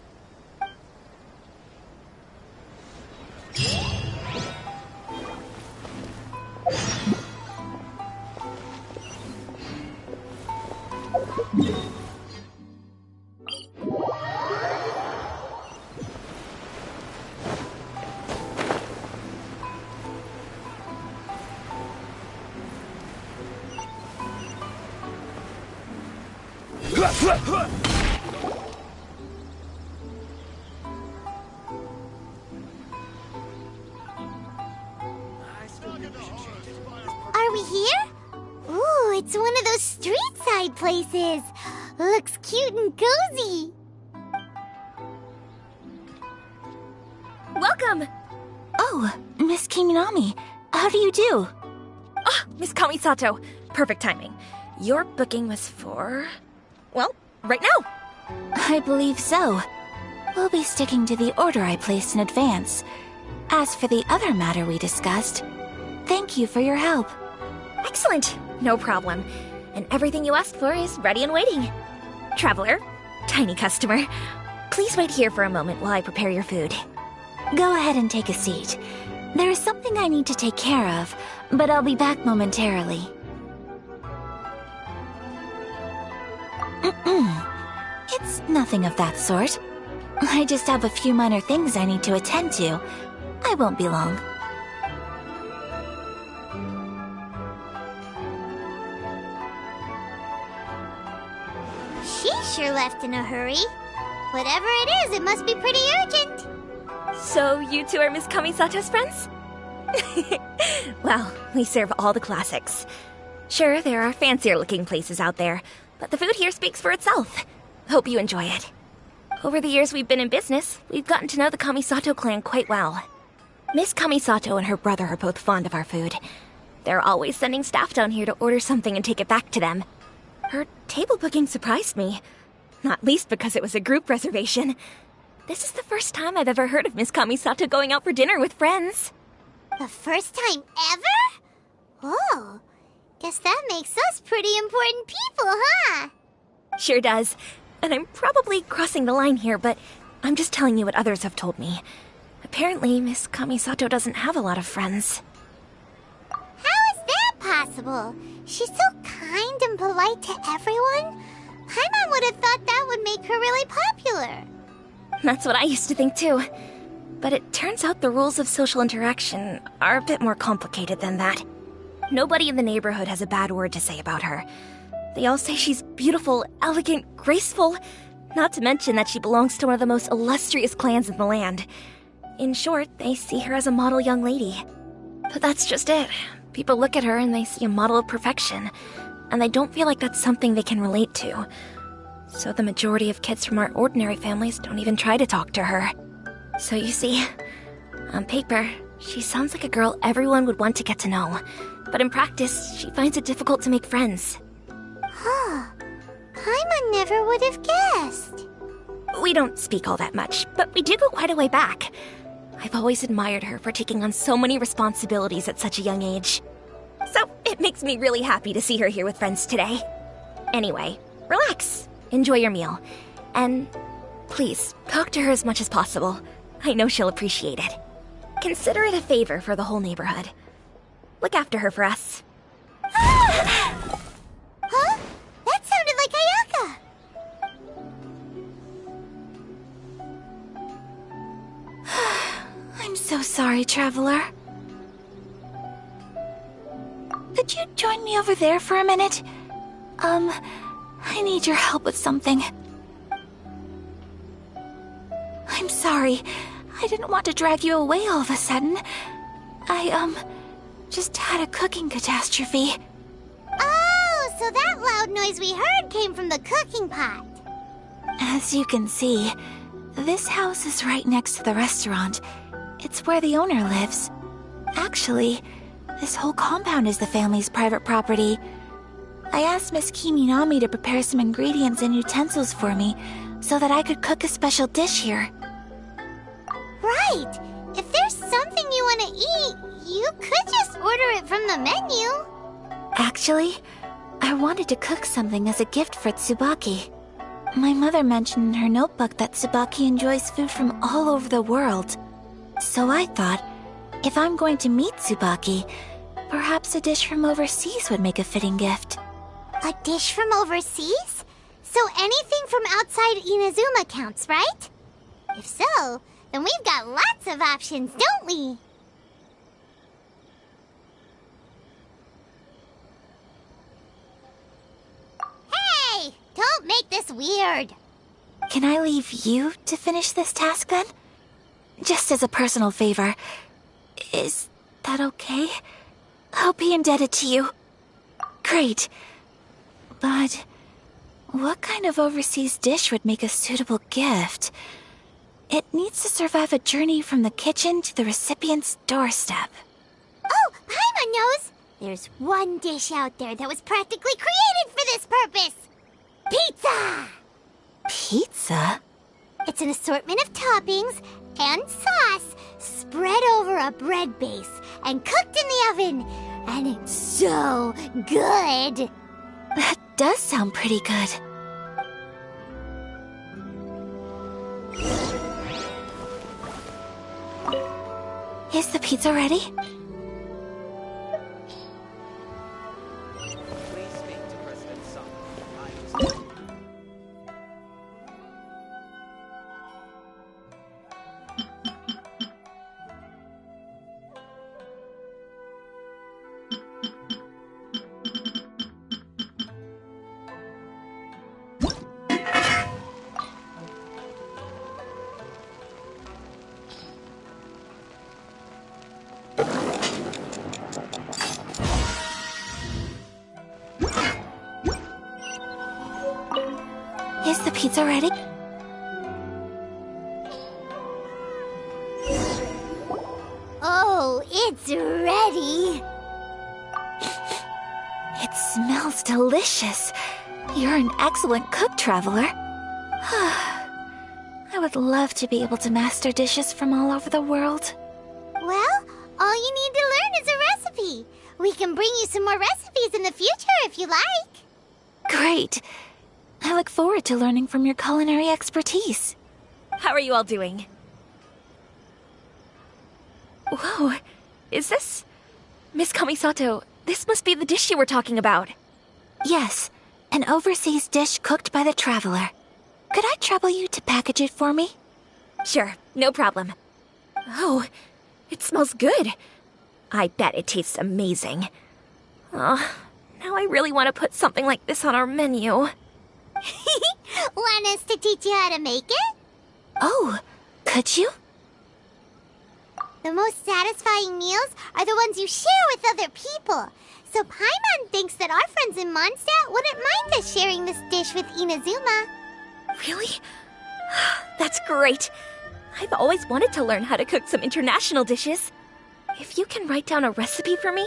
Are we here? Ooh, it's one of those street-side places. Looks cute and cozy. Welcome! Oh, Miss Kiminami. How do you do? Ah, Miss Kamisato. Perfect timing. Your booking was for... well, right now. I believe so. We'll be sticking to the order I placed in advance. As for the other matter we discussed, thank you for your help. Excellent. No problem. And everything you asked for is ready and waiting. Traveler, tiny customer, please wait here for a moment while I prepare your food. Go ahead and take a seat. There is something I need to take care of, but I'll be back momentarily. It's nothing of that sort. I just have a few minor things I need to attend to. I won't be long. She sure left in a hurry. Whatever it is, it must be pretty urgent. So you two are Miss Kamisato's friends? Well, we serve all the classics. Sure, there are fancier-looking places out there, but the food here speaks for itself. Hope you enjoy it. Over the years we've been in business, we've gotten to know the Kamisato clan quite well. Miss Kamisato and her brother are both fond of our food. They're always sending staff down here to order something and take it back to them. Her table booking surprised me. Not least because it was a group reservation. This is the first time I've ever heard of Miss Kamisato going out for dinner with friends. The first time ever? Oh, guess that makes us pretty important people, huh? Sure does. And I'm probably crossing the line here, but I'm just telling you what others have told me. Apparently, Miss Kamisato doesn't have a lot of friends. How is that possible? She's so kind and polite to everyone. Paimon would have thought that would make her really popular. That's what I used to think too. But it turns out the rules of social interaction are a bit more complicated than that. Nobody in the neighborhood has a bad word to say about her. They all say she's beautiful, elegant, graceful, not to mention that she belongs to one of the most illustrious clans in the land. In short, they see her as a model young lady. But that's just it. People look at her and they see a model of perfection, and they don't feel like that's something they can relate to. So the majority of kids from our ordinary families don't even try to talk to her. So you see, on paper, she sounds like a girl everyone would want to get to know. But in practice, she finds it difficult to make friends. Huh. Paimon never would have guessed. We don't speak all that much, but we do go quite a way back. I've always admired her for taking on so many responsibilities at such a young age. So it makes me really happy to see her here with friends today. Anyway, relax. Enjoy your meal. And please, talk to her as much as possible. I know she'll appreciate it. Consider it a favor for the whole neighborhood. Look after her for us. Huh? That sounded like Ayaka! I'm so sorry, Traveler. Could you join me over there for a minute? I need your help with something. I'm sorry. I didn't want to drag you away all of a sudden. I, just had a cooking catastrophe. Oh, so that loud noise we heard came from the cooking pot. As you can see, this house is right next to the restaurant. It's where the owner lives. Actually, this whole compound is the family's private property. I asked Miss Kiminami to prepare some ingredients and utensils for me so that I could cook a special dish here. Right! If there's something you want to eat, you could just order it from the menu. Actually, I wanted to cook something as a gift for Tsubaki. My mother mentioned in her notebook that Tsubaki enjoys food from all over the world. So I thought, if I'm going to meet Tsubaki, perhaps a dish from overseas would make a fitting gift. A dish from overseas? So anything from outside Inazuma counts, right? If so, then we've got lots of options, don't we? Hey! Don't make this weird! Can I leave you to finish this task then? Just as a personal favor. Is that okay? I'll be indebted to you. Great. But what kind of overseas dish would make a suitable gift? It needs to survive a journey from the kitchen to the recipient's doorstep. Oh, Paimon knows! There's one dish out there that was practically created for this purpose! Pizza! Pizza? It's an assortment of toppings and sauce spread over a bread base and cooked in the oven. And it's so good! That does sound pretty good. Is the pizza ready? Is the pizza ready? Oh, it's ready! It smells delicious. You're an excellent cook, Traveler. I would love to be able to master dishes from all over the world. Well, all you need to learn is a recipe. We can bring you some more recipes in the future if you like. Great. I look forward to learning from your culinary expertise. How are you all doing? Whoa, is this... Miss Kamisato, this must be the dish you were talking about. Yes, an overseas dish cooked by the Traveler. Could I trouble you to package it for me? Sure, no problem. Oh, it smells good. I bet it tastes amazing. Oh, now I really want to put something like this on our menu. Want us to teach you how to make it? Oh, could you? The most satisfying meals are the ones you share with other people. So Paimon thinks that our friends in Mondstadt wouldn't mind us sharing this dish with Inazuma. Really? That's great. I've always wanted to learn how to cook some international dishes. If you can write down a recipe for me,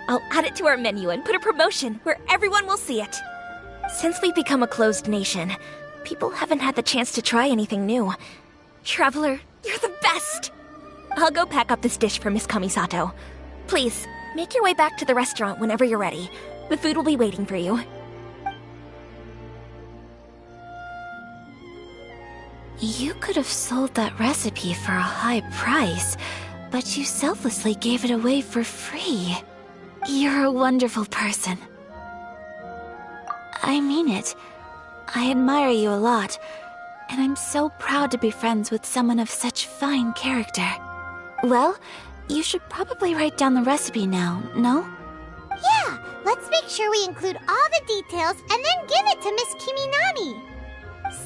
I'll add it to our menu and put a promotion where everyone will see it. Since we've become a closed nation, people haven't had the chance to try anything new. Traveler, you're the best! I'll go pack up this dish for Miss Kamisato. Please, make your way back to the restaurant whenever you're ready. The food will be waiting for you. You could have sold that recipe for a high price, but you selflessly gave it away for free. You're a wonderful person. I mean it. I admire you a lot, and I'm so proud to be friends with someone of such fine character. Well, you should probably write down the recipe now, no? Yeah, let's make sure we include all the details and then give it to Miss Kiminami.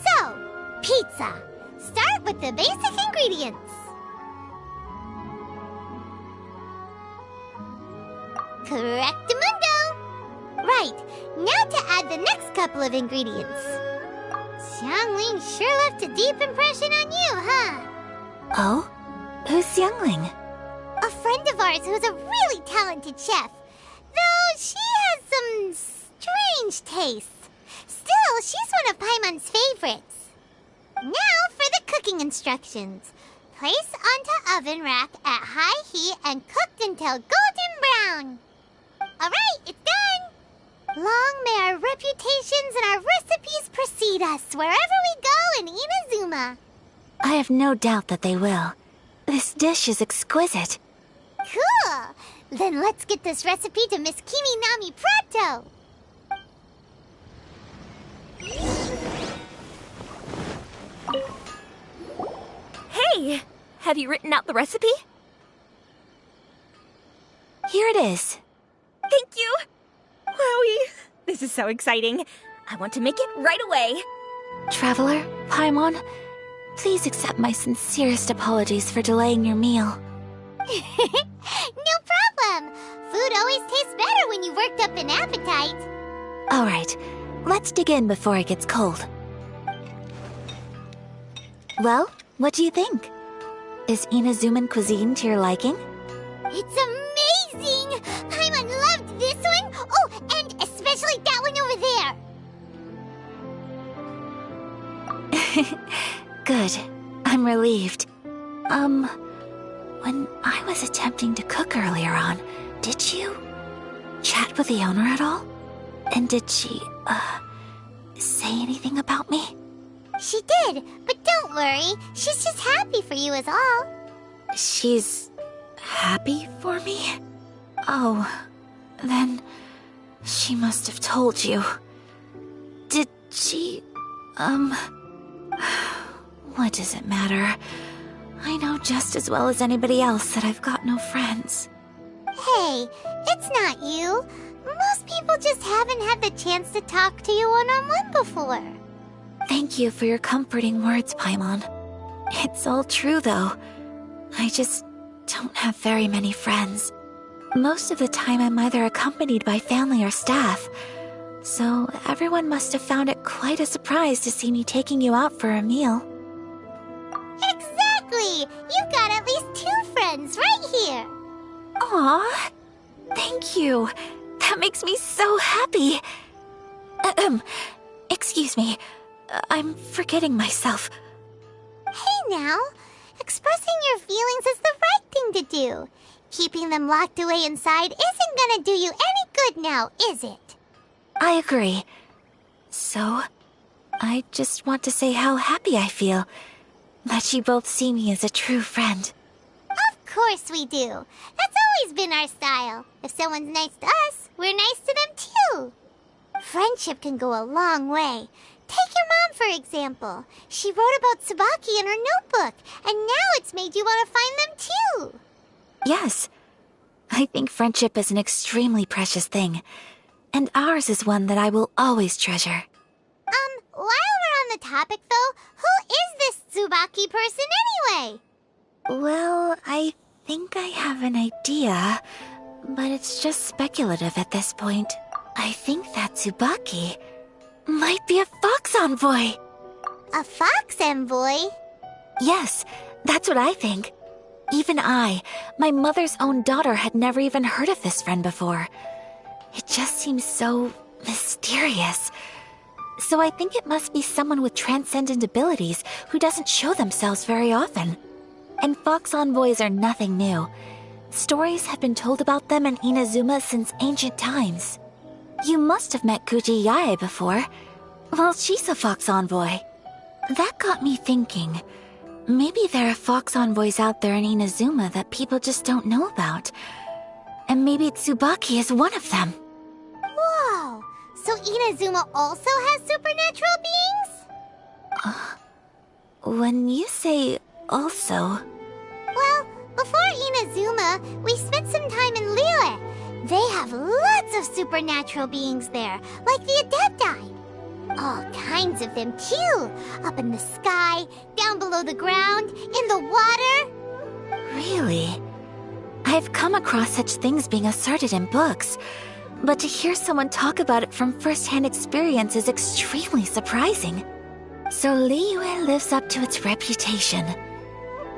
So, pizza. Start with the basic ingredients. Correctamundo! Right, now to add the next couple of ingredients. Xiangling sure left a deep impression on you, huh? Oh? Who's Xiangling? A friend of ours who's a really talented chef. Though she has some strange tastes. Still, she's one of Paimon's favorites. Now for the cooking instructions. Place onto oven rack at high heat and cooked until golden brown. Alright, it's done! Long may our reputations and our recipes precede us wherever we go in Inazuma. I have no doubt that they will. This dish is exquisite. Cool! Then let's get this recipe to Miss Kiminami pronto! Hey! Have you written out the recipe? Here it is. Thank you! Wowie! This is so exciting. I want to make it right away. Traveler, Paimon, please accept my sincerest apologies for delaying your meal. No problem! Food always tastes better when you've worked up an appetite. Alright, let's dig in before it gets cold. Well, what do you think? Is Inazuman cuisine to your liking? It's amazing! Paimon loved this one! Oh, and especially that one over there! Good. I'm relieved. When I was attempting to cook earlier on, did you chat with the owner at all? And did she, say anything about me? She did, but don't worry. She's just happy for you is all. She's happy for me? Oh, then she must have told you. Did she, what does it matter? I know just as well as anybody else that I've got no friends. Hey, it's not you. Most people just haven't had the chance to talk to you one-on-one before. Thank you for your comforting words, Paimon. It's all true, though. I just don't have very many friends. Most of the time I'm either accompanied by family or staff, so everyone must have found it quite a surprise to see me taking you out for a meal. Exactly! You've got at least 2 friends right here! Aw, thank you. That makes me so happy. Excuse me. I'm forgetting myself. Hey now, expressing your feelings is the right thing to do. Keeping them locked away inside isn't gonna do you any good now, is it? I agree. So, I just want to say how happy I feel that you both see me as a true friend. Of course we do. That's always been our style. If someone's nice to us, we're nice to them too. Friendship can go a long way. Take your mom, for example. She wrote about Tsubaki in her notebook, and now it's made you want to find them too. Yes. I think friendship is an extremely precious thing, and ours is one that I will always treasure. While we're on the topic though, who is this Tsubaki person anyway? Well, I think I have an idea, but it's just speculative at this point. I think that Tsubaki might be a fox envoy. A fox envoy? Yes, that's what I think. Even I, my mother's own daughter, had never even heard of this friend before. It just seems so mysterious. So I think it must be someone with transcendent abilities who doesn't show themselves very often. And fox envoys are nothing new. Stories have been told about them in Inazuma since ancient times. You must have met Kuji Yae before. Well, she's a fox envoy. That got me thinking. Maybe there are fox envoys out there in Inazuma that people just don't know about. And maybe Tsubaki is one of them. Whoa! So Inazuma also has supernatural beings? When you say also... Well, before Inazuma, we spent some time in Liyue. They have lots of supernatural beings there, like the Adepti. All kinds of them too. Up in the sky, down below the ground, in the water. Really? I've come across such things being asserted in books, but to hear someone talk about it from first-hand experience is extremely surprising. So Liyue lives up to its reputation.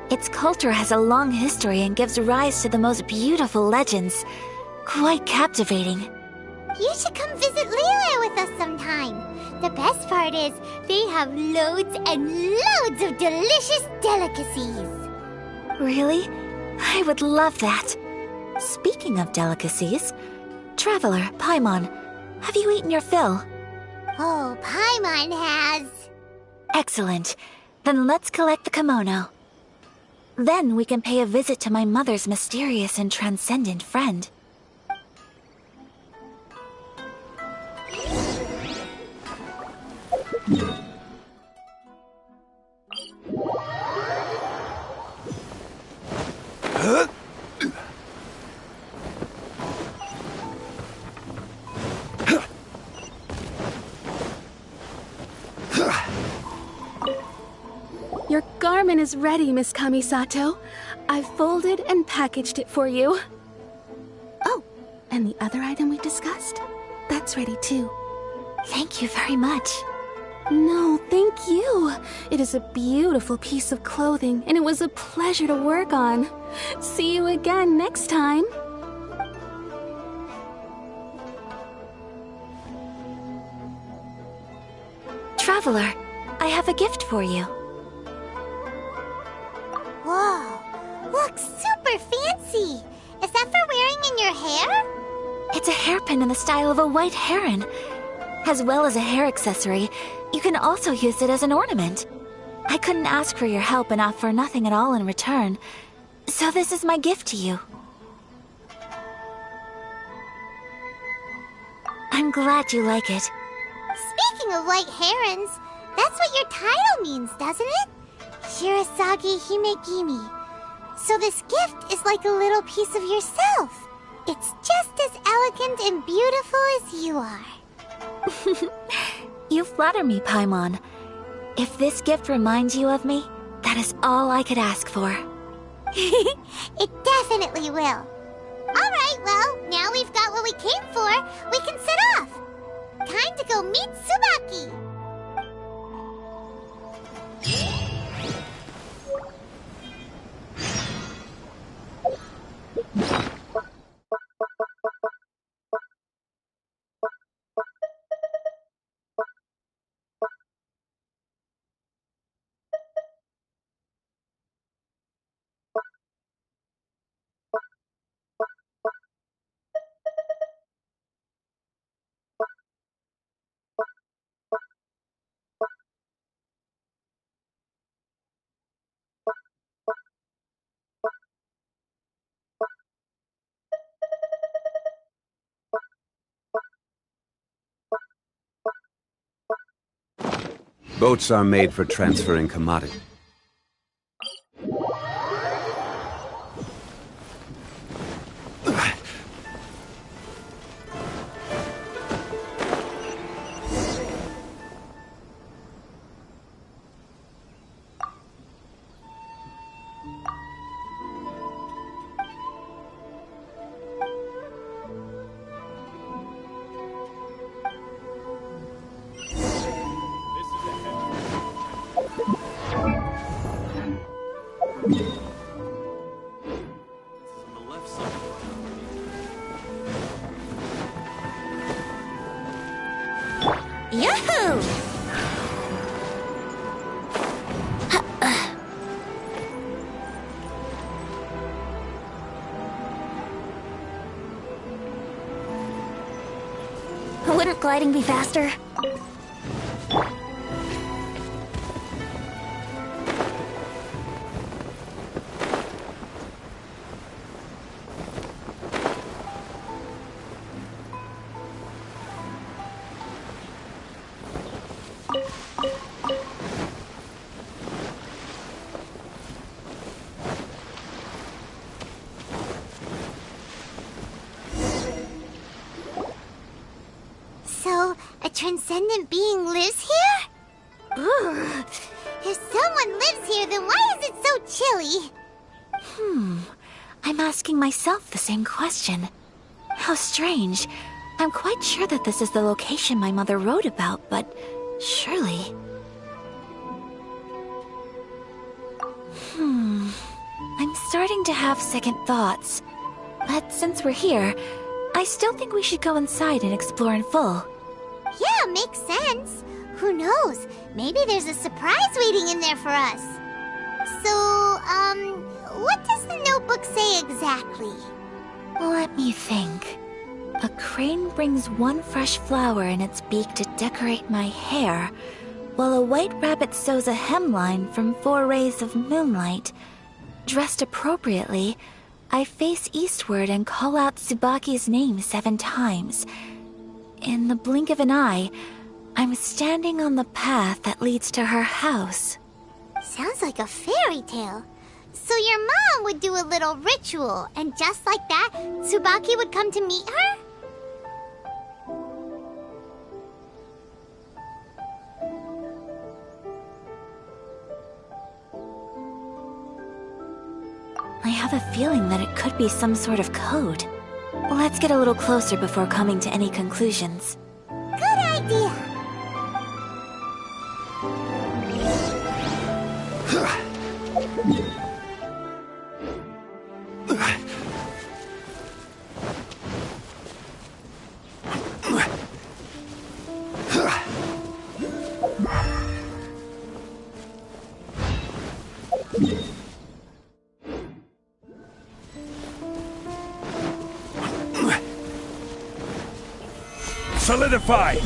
Its culture has a long history and gives rise to the most beautiful legends. Quite captivating. You should come visit Liyue with us sometime. The best part is, they have loads and loads of delicious delicacies. Really? I would love that. Speaking of delicacies, Traveler, Paimon, have you eaten your fill? Oh, Paimon has. Excellent. Then let's collect the kimono. Then we can pay a visit to my mother's mysterious and transcendent friend. Your garment is ready, Miss Kamisato. I've folded and packaged it for you. Oh, and the other item we discussed? That's ready too. Thank you very much. No, thank you. It is a beautiful piece of clothing, and it was a pleasure to work on. See you again next time. Traveler, I have a gift for you. Whoa, looks super fancy. Is that for wearing in your hair? It's a hairpin in the style of a white heron. As well as a hair accessory, you can also use it as an ornament. I couldn't ask for your help and offer nothing at all in return, so this is my gift to you. I'm glad you like it. Speaking of white herons, that's what your title means, doesn't it? Shirasagi Himegimi. So this gift is like a little piece of yourself. It's just as elegant and beautiful as you are. You flatter me, Paimon. If this gift reminds you of me, that is all I could ask for. It definitely will. Alright, well, now we've got what we came for, we can set off. Time to go meet Tsubaki. Boats are made for transferring commodities. Yahoo! Wouldn't gliding be faster? So, a transcendent being lives here? Ugh. If someone lives here, then why is it so chilly? I'm asking myself the same question. How strange. I'm quite sure that this is the location my mother wrote about, but surely... I'm starting to have second thoughts. But since we're here, I still think we should go inside and explore in full. Yeah, makes sense. Who knows? Maybe there's a surprise waiting in there for us. So, what does the notebook say exactly? Let me think. A crane brings one fresh flower in its beak to decorate my hair, while a white rabbit sews a hemline from 4 rays of moonlight. Dressed appropriately, I face eastward and call out Tsubaki's name 7 times. In the blink of an eye, I'm standing on the path that leads to her house. Sounds like a fairy tale. So your mom would do a little ritual, and just like that, Tsubaki would come to meet her? I have a feeling that it could be some sort of code. Let's get a little closer before coming to any conclusions. Good idea! Solidify!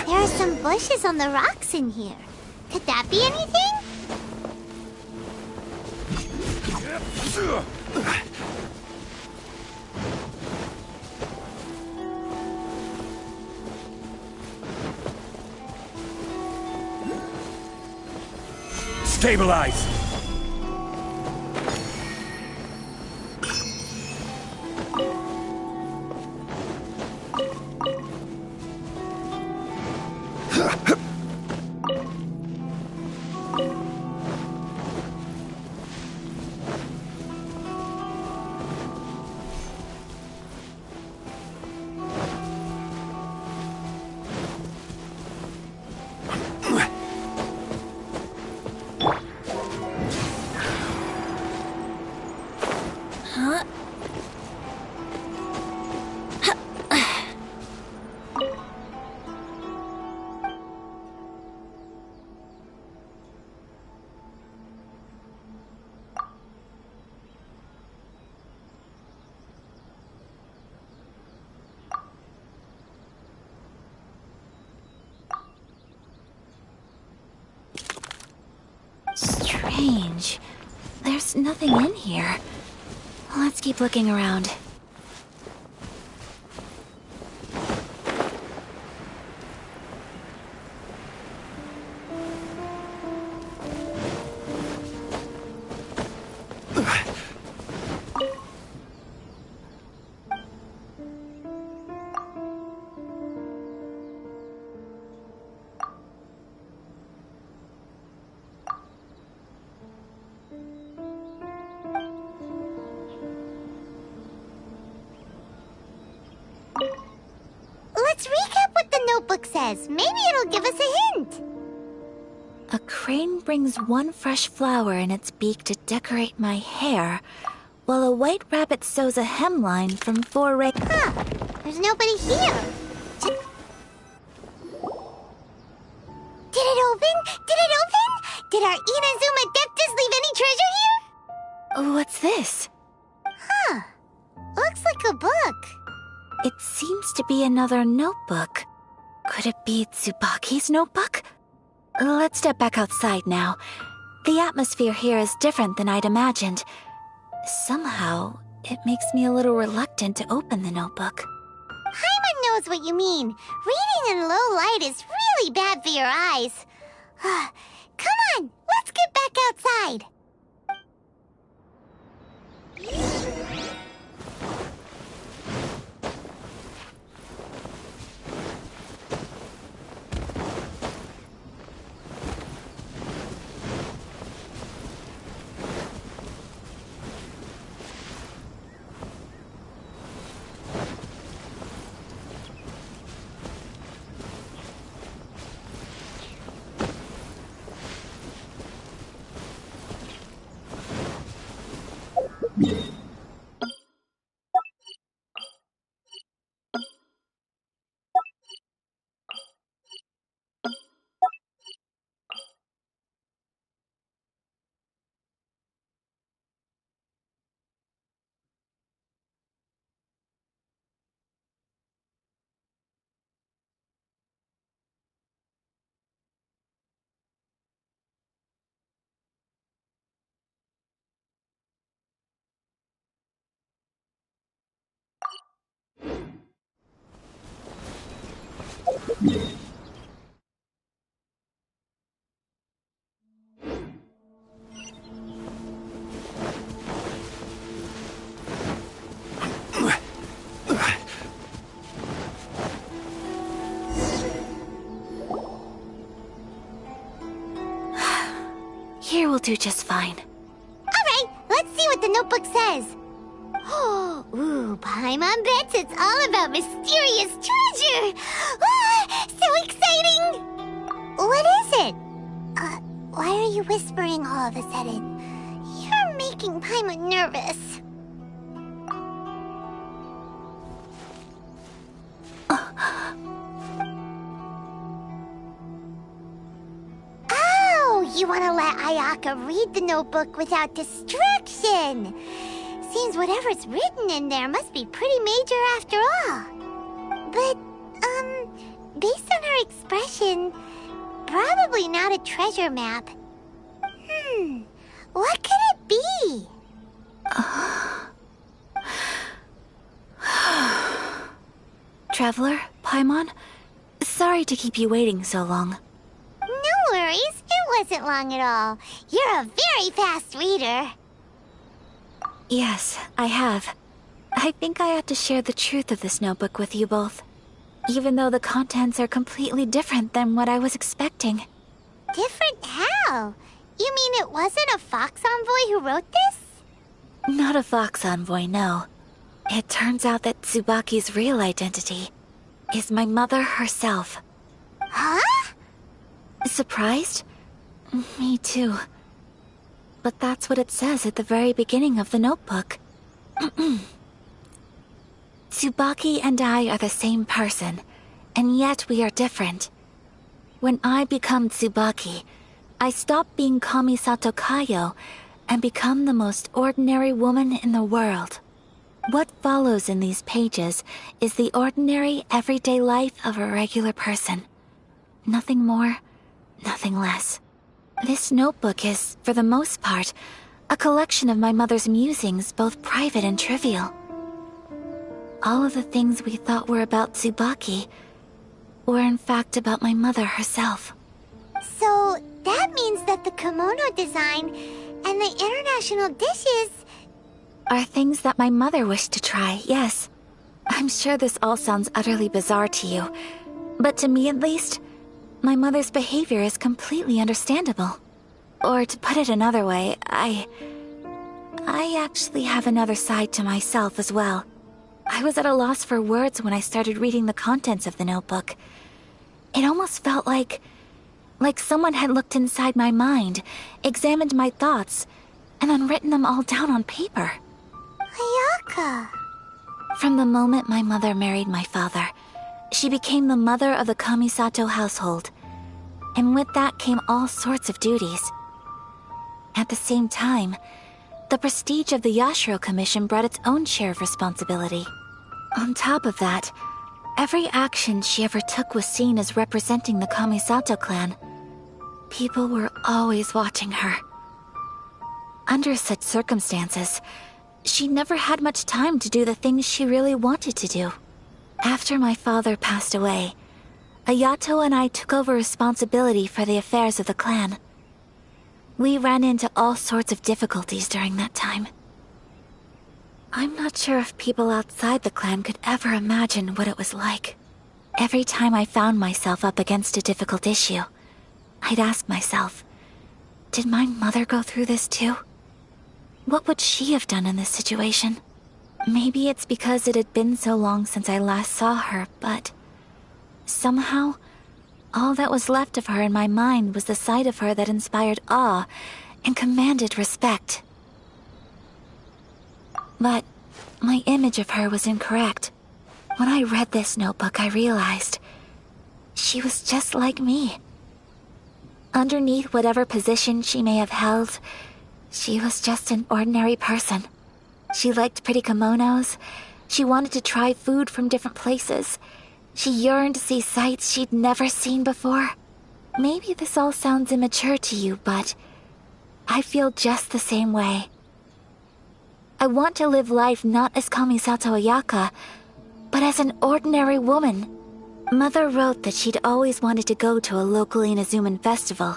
There are some bushes on the rocks in here. Could that be anything? Stabilize! strange. There's nothing in here. Let's keep looking around. Let's recap what the notebook says. Maybe it'll give us a hint. A crane brings one fresh flower in its beak to decorate my hair, while a white rabbit sews a hemline from 4 ray. Huh. There's nobody here. Did it open? Did it open? Did our Inazuma Adeptus leave any treasure here? What's this? Huh. Looks like a book. It seems to be another notebook. Could it be Tsubaki's notebook? Let's step back outside now. The atmosphere here is different than I'd imagined. Somehow, it makes me a little reluctant to open the notebook. Paimon knows what you mean. Reading in low light is really bad for your eyes. Come on, let's get back outside. Here will do just fine. Alright, let's see what the notebook says. Ooh, Paimon bets it's all about mysterious treasure! Ah, so exciting! What is it? Why are you whispering all of a sudden? You're making Paimon nervous. You want to let Ayaka read the notebook without distraction. Seems whatever's written in there must be pretty major after all. But, based on her expression, probably not a treasure map. What could it be? Traveler, Paimon, sorry to keep you waiting so long. No worries, it wasn't long at all. You're a very fast reader. Yes, I have. I think I ought to share the truth of this notebook with you both. Even though the contents are completely different than what I was expecting. Different how? You mean it wasn't a Fox Envoy who wrote this? Not a Fox Envoy, no. It turns out that Tsubaki's real identity is my mother herself. Huh? Surprised? Me too. But that's what it says at the very beginning of the notebook. Tsubaki and I are the same person, and yet we are different. When I become Tsubaki, I stop being Kamisato Kayo and become the most ordinary woman in the world. What follows in these pages is the ordinary, everyday life of a regular person. Nothing more, nothing less. This notebook is, for the most part, a collection of my mother's musings, both private and trivial. All of the things we thought were about Tsubaki were in fact about my mother herself. So, that means that the kimono design and the international dishes are things that my mother wished to try, yes. I'm sure this all sounds utterly bizarre to you, but to me at least, my mother's behavior is completely understandable. Or to put it another way, I actually have another side to myself as well. I was at a loss for words when I started reading the contents of the notebook. It almost felt like someone had looked inside my mind, examined my thoughts, and then written them all down on paper. Ayaka. From the moment my mother married my father, she became the mother of the Kamisato household. And with that came all sorts of duties. At the same time, the prestige of the Yashiro Commission brought its own share of responsibility. On top of that, every action she ever took was seen as representing the Kamisato clan. People were always watching her. Under such circumstances, she never had much time to do the things she really wanted to do. After my father passed away, Ayato and I took over responsibility for the affairs of the clan. We ran into all sorts of difficulties during that time. I'm not sure if people outside the clan could ever imagine what it was like. Every time I found myself up against a difficult issue, I'd ask myself, did my mother go through this too? What would she have done in this situation? Maybe it's because it had been so long since I last saw her, but somehow, all that was left of her in my mind was the side of her that inspired awe and commanded respect. But my image of her was incorrect. When I read this notebook, I realized she was just like me. Underneath whatever position she may have held, she was just an ordinary person. She liked pretty kimonos. She wanted to try food from different places. She yearned to see sights she'd never seen before. Maybe this all sounds immature to you, but I feel just the same way. I want to live life not as Kamisato Ayaka, but as an ordinary woman. Mother wrote that she'd always wanted to go to a local Inazuman festival.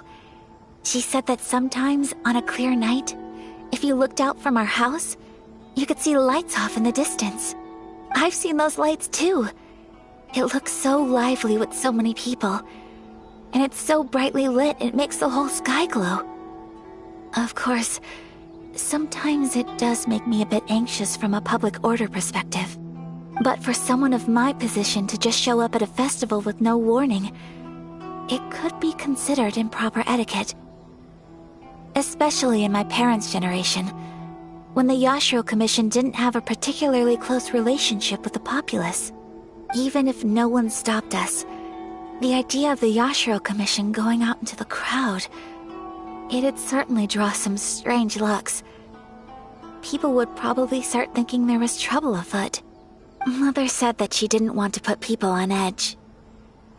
She said that sometimes, on a clear night, if you looked out from our house, you could see lights off in the distance. I've seen those lights too. It looks so lively with so many people, and it's so brightly lit it makes the whole sky glow. Of course, sometimes it does make me a bit anxious from a public order perspective. But for someone of my position to just show up at a festival with no warning, it could be considered improper etiquette. Especially in my parents' generation, when the Yashiro Commission didn't have a particularly close relationship with the populace. Even if no one stopped us, the idea of the Yashiro Commission going out into the crowd, it'd certainly draw some strange looks. People would probably start thinking there was trouble afoot. Mother said that she didn't want to put people on edge.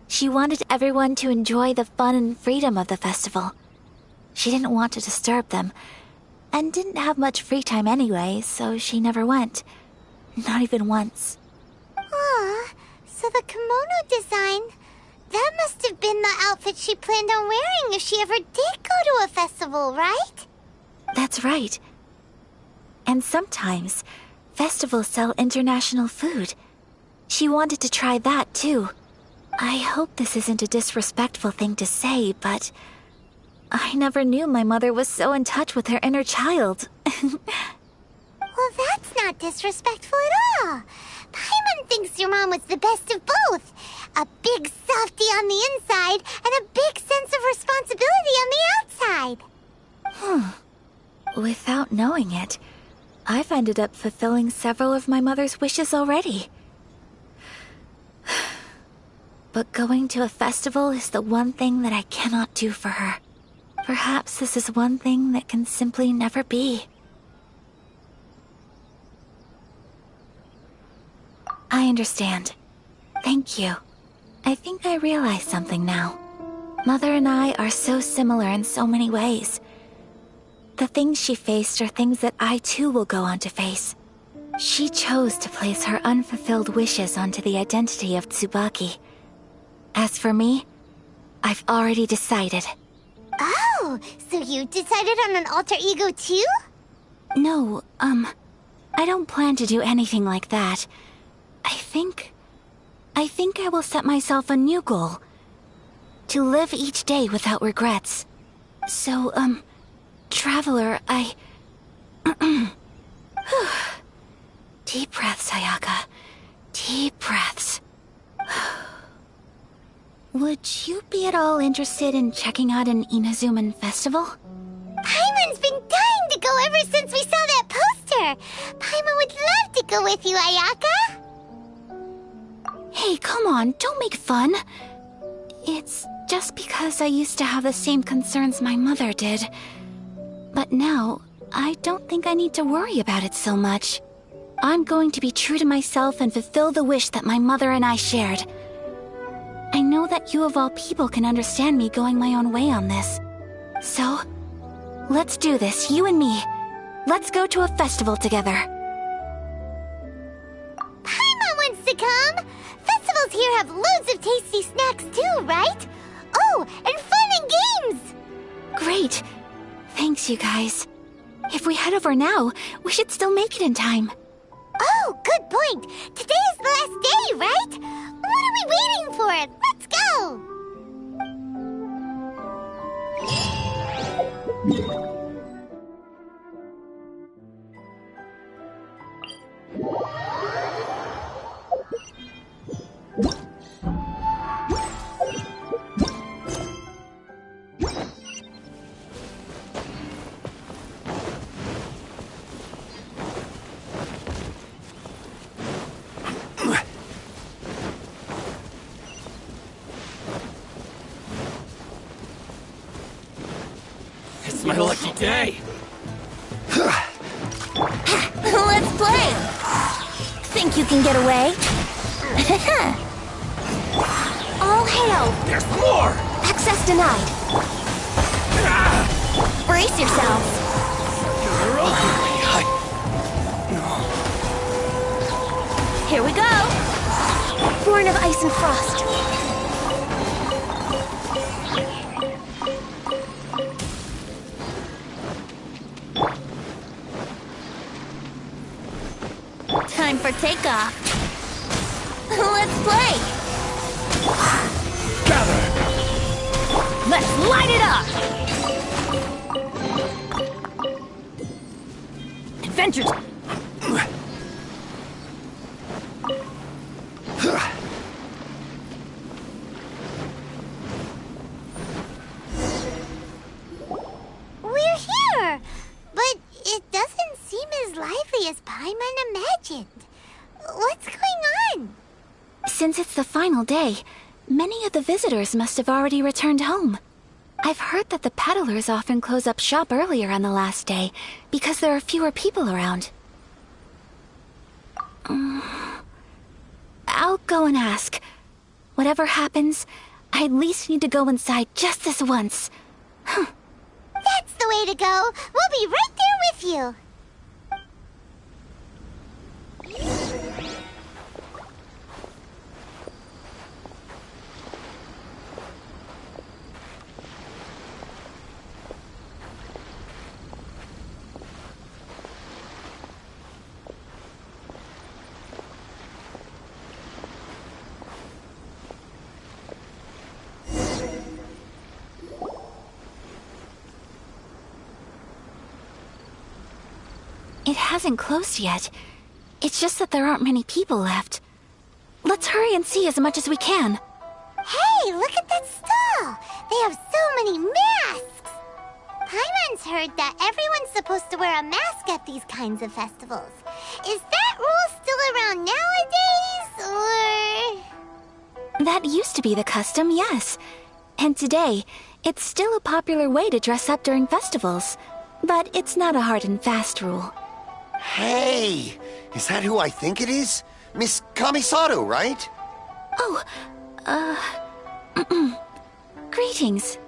She wanted everyone to enjoy the fun and freedom of the festival. She didn't want to disturb them, and didn't have much free time anyway, so she never went. Not even once. Aw, so the kimono design, that must have been the outfit she planned on wearing if she ever did go to a festival, right? That's right. And sometimes, festivals sell international food. She wanted to try that too. I hope this isn't a disrespectful thing to say, but I never knew my mother was so in touch with her inner child. Well, that's not disrespectful at all. Paimon thinks your mom was the best of both. A big softy on the inside and a big sense of responsibility on the outside. Without knowing it, I've ended up fulfilling several of my mother's wishes already. But going to a festival is the one thing that I cannot do for her. Perhaps this is one thing that can simply never be. I understand. Thank you. I think I realize something now. Mother and I are so similar in so many ways. The things she faced are things that I too will go on to face. She chose to place her unfulfilled wishes onto the identity of Tsubaki. As for me, I've already decided. Oh, so you decided on an alter ego too? No, I don't plan to do anything like that. I think I will set myself a new goal. To live each day without regrets. So, Traveler, Deep breaths, Ayaka. Deep breaths. Would you be at all interested in checking out an Inazuman festival? Paimon's been dying to go ever since we saw that poster! Paimon would love to go with you, Ayaka! Hey, come on, don't make fun. It's just because I used to have the same concerns my mother did. But now, I don't think I need to worry about it so much. I'm going to be true to myself and fulfill the wish that my mother and I shared. I know that you of all people can understand me going my own way on this. So, let's do this, you and me. Let's go to a festival together. Paimon wants to come! Festivals here have loads of tasty snacks too, right? Oh, and fun and games! Great. Thanks, you guys. If we head over now, we should still make it in time. Oh, good point. Today is the last day, right? What are we waiting for? Let's go! It's my lucky day. Let's play! Think you can get away? All hail! There's more! Access denied. Brace yourselves. Here we go! Born of ice and frost. Time for takeoff. Let's play! Gather! Let's light it up! Adventures! We're here! But it doesn't seem as lively as Paimon imagined. What's going on? Since it's the final day, many of the visitors must have already returned home. I've heard that the peddlers often close up shop earlier on the last day because there are fewer people around. I'll go and ask. Whatever happens, I at least need to go inside just this once. That's the way to go. We'll be right there with you. It hasn't closed yet. It's just that there aren't many people left. Let's hurry and see as much as we can. Hey, look at that stall! They have so many masks! Paimon's heard that everyone's supposed to wear a mask at these kinds of festivals. Is that rule still around nowadays, or...? That used to be the custom, yes. And today, it's still a popular way to dress up during festivals. But it's not a hard and fast rule. Hey! Is that who I think it is? Miss Kamisato, right? Oh, Greetings.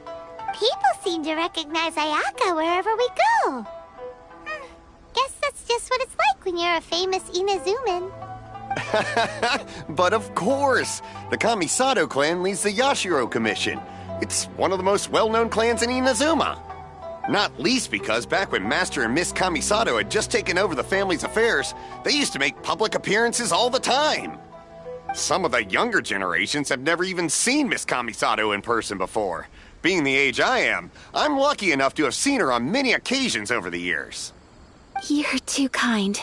People seem to recognize Ayaka wherever we go. Guess that's just what it's like when you're a famous Inazuman. But of course! The Kamisato clan leads the Yashiro Commission. It's one of the most well-known clans in Inazuma. Not least because back when Master and Miss Kamisato had just taken over the family's affairs, they used to make public appearances all the time. Some of the younger generations have never even seen Miss Kamisato in person before. Being the age I am, I'm lucky enough to have seen her on many occasions over the years. You're too kind.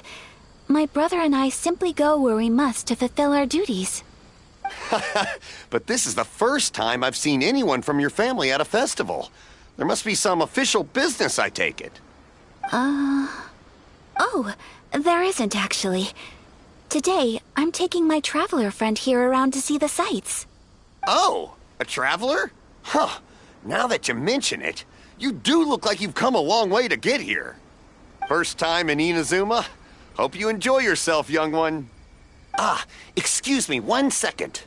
My brother and I simply go where we must to fulfill our duties. But this is the first time I've seen anyone from your family at a festival. There must be some official business, I take it. Oh, there isn't actually. Today, I'm taking my traveler friend here around to see the sights. Oh, a traveler? Huh. Now that you mention it, you do look like you've come a long way to get here. First time in Inazuma? Hope you enjoy yourself, young one. Excuse me 1 second.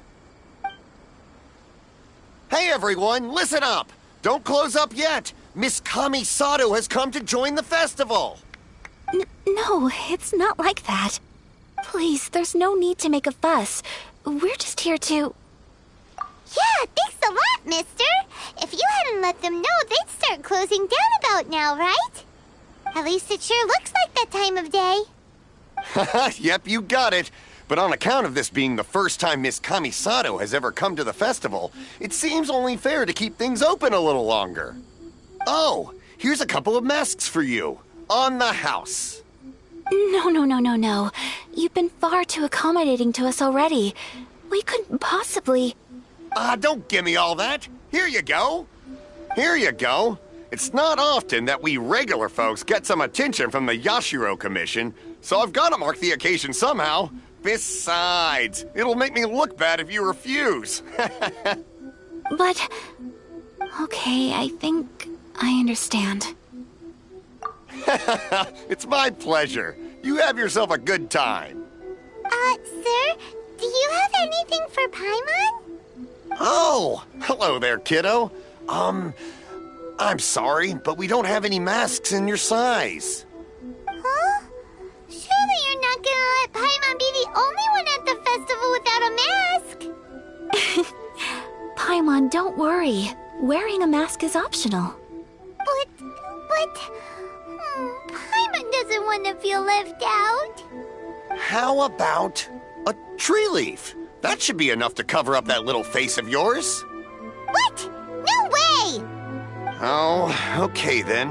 Hey everyone, listen up! Don't close up yet! Miss Kamisato has come to join the festival! No, it's not like that. Please, there's no need to make a fuss. We're just here to... Yeah, thanks a lot, mister. If you hadn't let them know, they'd start closing down about now, right? At least it sure looks like that time of day. Yep, you got it. But on account of this being the first time Miss Kamisato has ever come to the festival, it seems only fair to keep things open a little longer. Oh, here's a couple of masks for you. On the house. No. You've been far too accommodating to us already. We couldn't possibly... Don't give me all that. Here you go. Here you go. It's not often that we regular folks get some attention from the Yashiro Commission, so I've got to mark the occasion somehow. Besides, it'll make me look bad if you refuse. But... Okay, I think I understand. It's my pleasure. You have yourself a good time. Sir, do you have anything for Paimon? Oh, hello there, kiddo. I'm sorry, but we don't have any masks in your size. Huh? Surely you're not gonna let Paimon be the only one at the festival without a mask? Paimon, don't worry. Wearing a mask is optional. But... Paimon doesn't want to feel left out. How about a tree leaf? That should be enough to cover up that little face of yours. What? No way! Oh, okay then.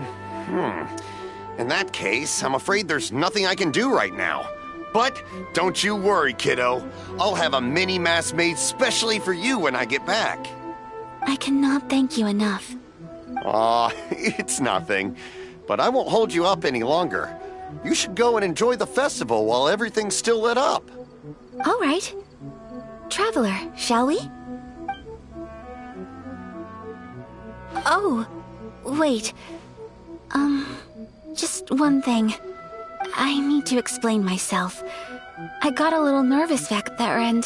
In that case, I'm afraid there's nothing I can do right now. But don't you worry, kiddo. I'll have a mini mask made specially for you when I get back. I cannot thank you enough. Aw, it's nothing. But I won't hold you up any longer. You should go and enjoy the festival while everything's still lit up. All right. Traveler, shall we? Oh, wait. Just one thing. I need to explain myself. I got a little nervous back there and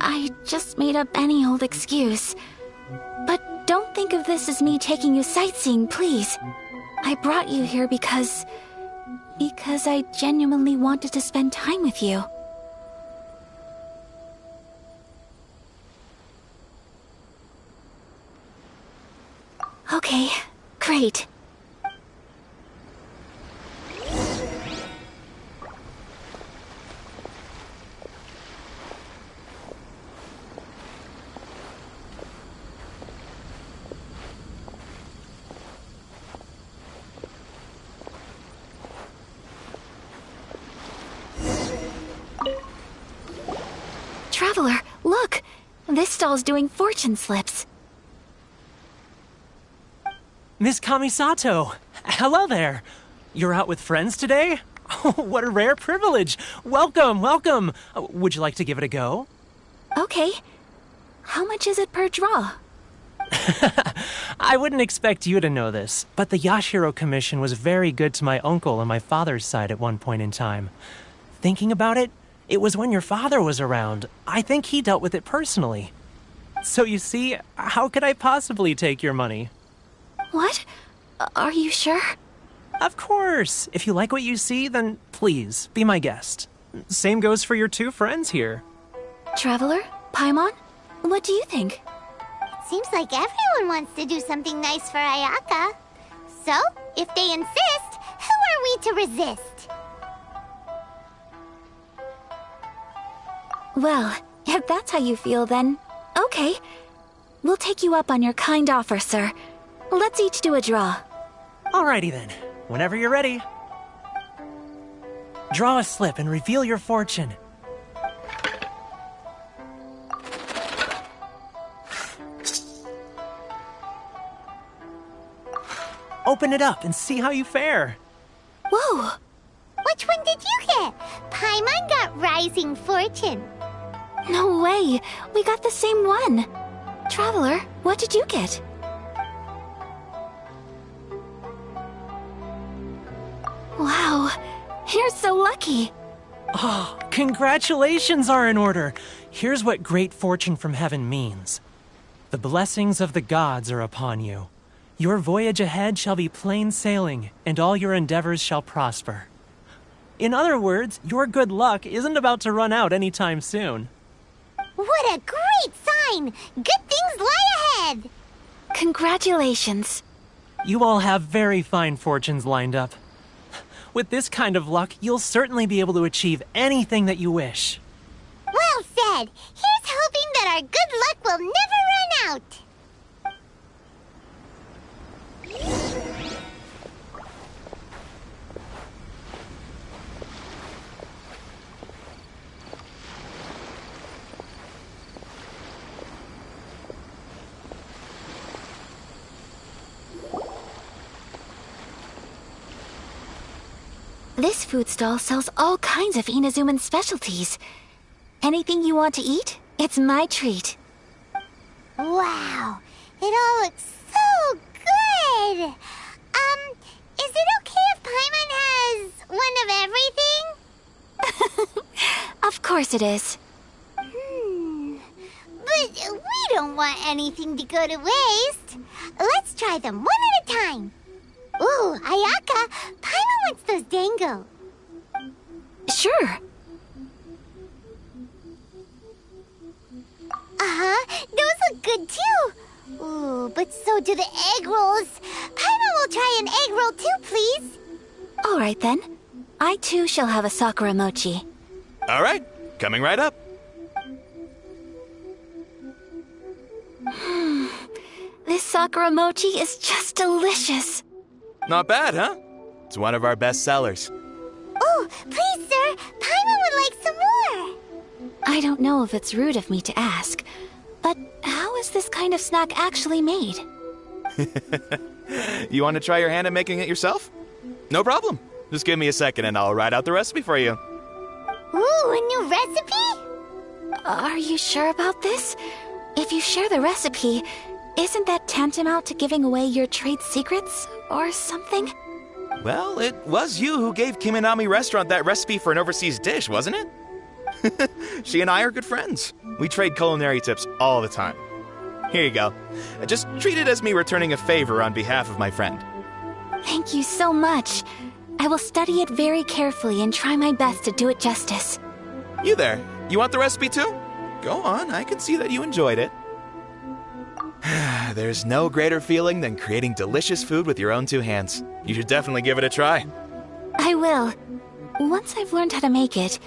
I just made up any old excuse. But don't think of this as me taking you sightseeing, please. I brought you here because I genuinely wanted to spend time with you. Okay, great. Traveler, look! This stall's doing fortune slips. Miss Kamisato! Hello there! You're out with friends today? Oh, what a rare privilege! Welcome, welcome! Would you like to give it a go? Okay. How much is it per draw? I wouldn't expect you to know this, but the Yashiro Commission was very good to my uncle on my father's side at one point in time. Thinking about it, it was when your father was around. I think he dealt with it personally. So you see, how could I possibly take your money? What? Are you sure? Of course. If you like what you see, then please, be my guest. Same goes for your two friends here. Traveler? Paimon? What do you think? It seems like everyone wants to do something nice for Ayaka. So, if they insist, who are we to resist? Well, if that's how you feel, then okay. We'll take you up on your kind offer, sir. Let's each do a draw. Alrighty then. Whenever you're ready. Draw a slip and reveal your fortune. Open it up and see how you fare. Whoa! Which one did you get? Paimon got Rising Fortune. No way! We got the same one! Traveler, what did you get? Wow, you're so lucky! Oh, congratulations are in order. Here's what great fortune from heaven means. The blessings of the gods are upon you. Your voyage ahead shall be plain sailing, and all your endeavors shall prosper. In other words, your good luck isn't about to run out anytime soon. What a great sign! Good things lie ahead! Congratulations. You all have very fine fortunes lined up. With this kind of luck, you'll certainly be able to achieve anything that you wish. Well said! Here's hoping that our good luck will never run out! This food stall sells all kinds of Inazuman specialties. Anything you want to eat, it's my treat. Wow, it all looks so good! Is it okay if Paimon has one of everything? Of course it is. But we don't want anything to go to waste. Let's try them one at a time. Ooh, Ayaka, Paimon wants those dango. Sure. Those look good too. Ooh, but so do the egg rolls. Paimon will try an egg roll too, please. All right then. I too shall have a Sakura mochi. All right, coming right up. This Sakura mochi is just delicious. Not bad, huh? It's one of our best sellers. Oh, please, sir. Paimon would like some more. I don't know if it's rude of me to ask, but how is this kind of snack actually made? You want to try your hand at making it yourself? No problem. Just give me a second and I'll write out the recipe for you. Ooh, a new recipe? Are you sure about this? If you share the recipe, isn't that tantamount to giving away your trade secrets or something? Well, it was you who gave Kiminami Restaurant that recipe for an overseas dish, wasn't it? She and I are good friends. We trade culinary tips all the time. Here you go. Just treat it as me returning a favor on behalf of my friend. Thank you so much. I will study it very carefully and try my best to do it justice. You there, you want the recipe too? Go on, I can see that you enjoyed it. There's no greater feeling than creating delicious food with your own two hands. You should definitely give it a try. I will. Once I've learned how to make it,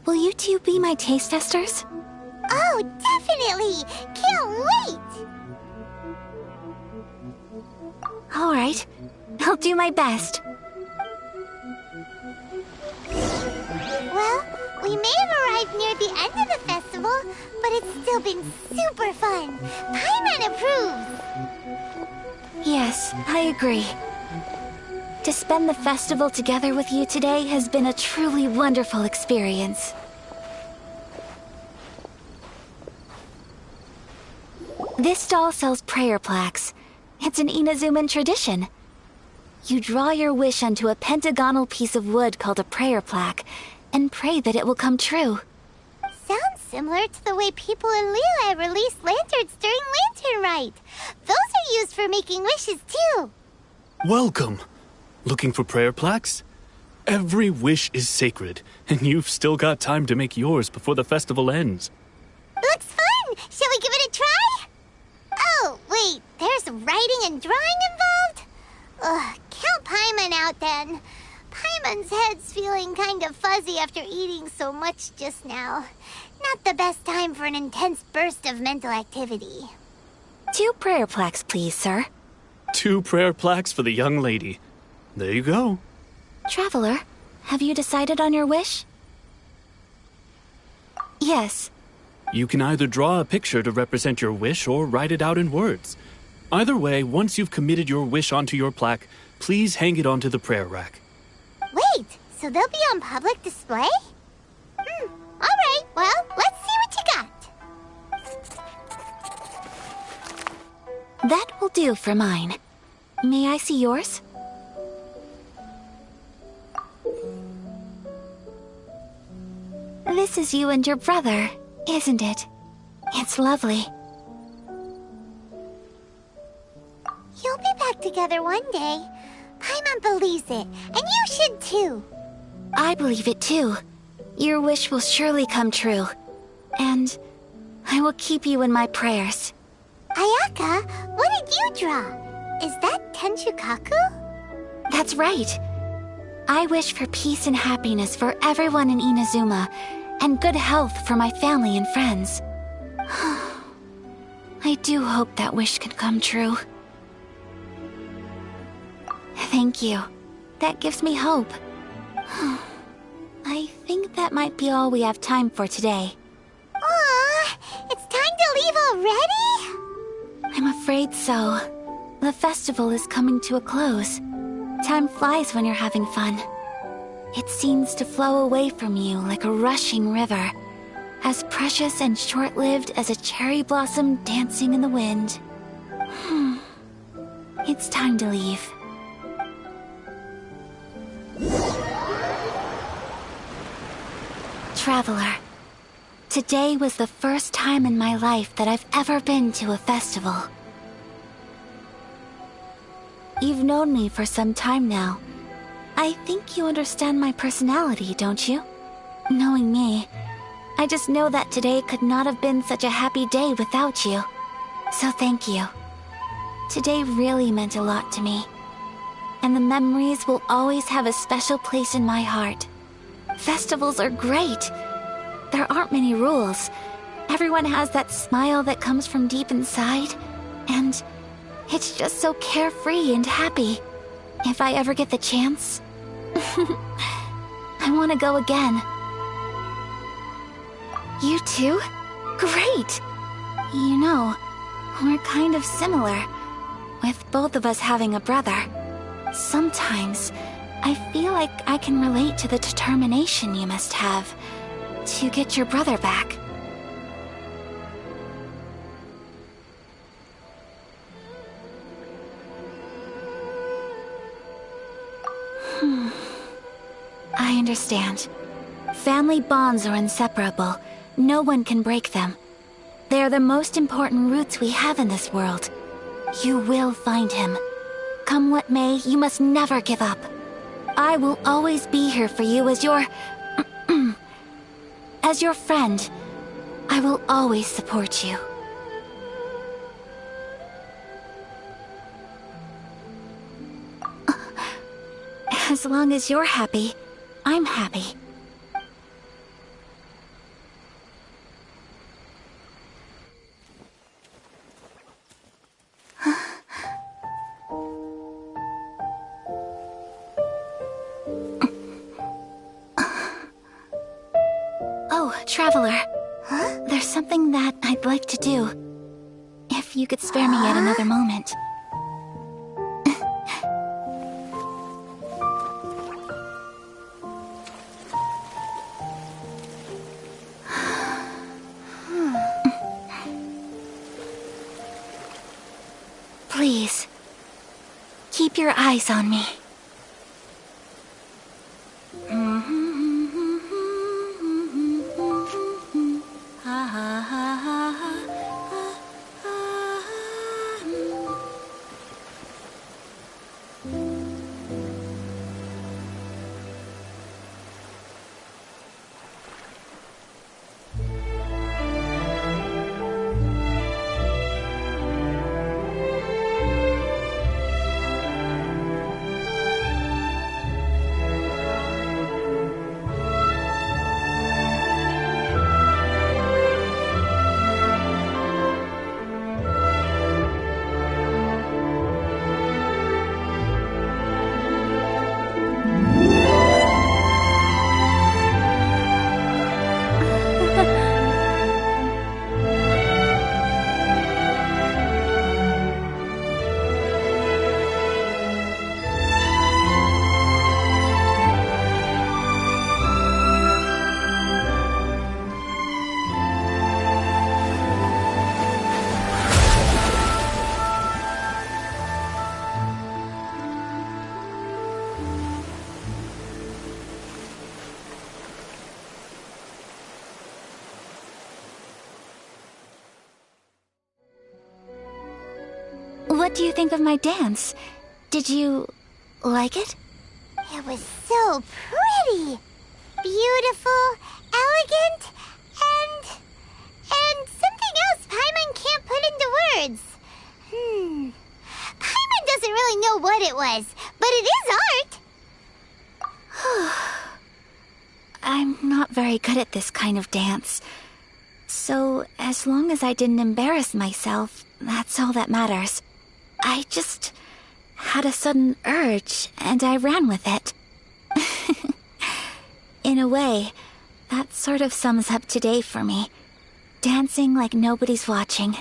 will you two be my taste testers? Oh, definitely! Can't wait! All right. I'll do my best. Well, we may have arrived near the end of the festival, but it's still been super fun. Paimon approves. Yes, I agree. To spend the festival together with you today has been a truly wonderful experience. This stall sells prayer plaques. It's an Inazuman tradition. You draw your wish onto a pentagonal piece of wood called a prayer plaque, and pray that it will come true. Sounds similar to the way people in Liyue release lanterns during Lantern Rite. Those are used for making wishes, too. Welcome. Looking for prayer plaques? Every wish is sacred, and you've still got time to make yours before the festival ends. Looks fun! Shall we give it a try? Oh, wait, there's writing and drawing involved? Ugh, count Paimon out then. Paimon's head's feeling kind of fuzzy after eating so much just now. Not the best time for an intense burst of mental activity. 2 prayer plaques, please, sir. 2 prayer plaques for the young lady. There you go. Traveler, have you decided on your wish? Yes. You can either draw a picture to represent your wish or write it out in words. Either way, once you've committed your wish onto your plaque, please hang it onto the prayer rack. Wait, so they'll be on public display? Alright, well, let's see what you got. That will do for mine. May I see yours? This is you and your brother, isn't it? It's lovely. You'll be back together one day. Paimon believes it, and you should too. I believe it too. Your wish will surely come true. And I will keep you in my prayers. Ayaka, what did you draw? Is that Tenshukaku? That's right. I wish for peace and happiness for everyone in Inazuma, and good health for my family and friends. I do hope that wish can come true. Thank you. That gives me hope. I think that might be all we have time for today. Aw, it's time to leave already? I'm afraid so. The festival is coming to a close. Time flies when you're having fun. It seems to flow away from you like a rushing river, as precious and short-lived as a cherry blossom dancing in the wind. It's time to leave. Traveler, today was the first time in my life that I've ever been to a festival. You've known me for some time now. I think you understand my personality, don't you? Knowing me, I just know that today could not have been such a happy day without you. So thank you. Today really meant a lot to me. And the memories will always have a special place in my heart. Festivals are great. There aren't many rules. Everyone has that smile that comes from deep inside. And it's just so carefree and happy. If I ever get the chance, I want to go again. You too? Great! You know, we're kind of similar, with both of us having a brother. Sometimes, I feel like I can relate to the determination you must have to get your brother back. I understand. Family bonds are inseparable. No one can break them. They are the most important roots we have in this world. You will find him. Come what may, you must never give up. I will always be here for you as your... as your friend. I will always support you. As long as you're happy, I'm happy. Oh, Traveler. Huh? There's something that I'd like to do. If you could spare me yet another moment. Please, keep your eyes on me. What do you think of my dance? Did you like it? It was so pretty. Beautiful, elegant, and something else Paimon can't put into words. Paimon doesn't really know what it was, but it is art. I'm not very good at this kind of dance. So, as long as I didn't embarrass myself, that's all that matters. I just had a sudden urge, and I ran with it. In a way, that sort of sums up today for me. Dancing like nobody's watching.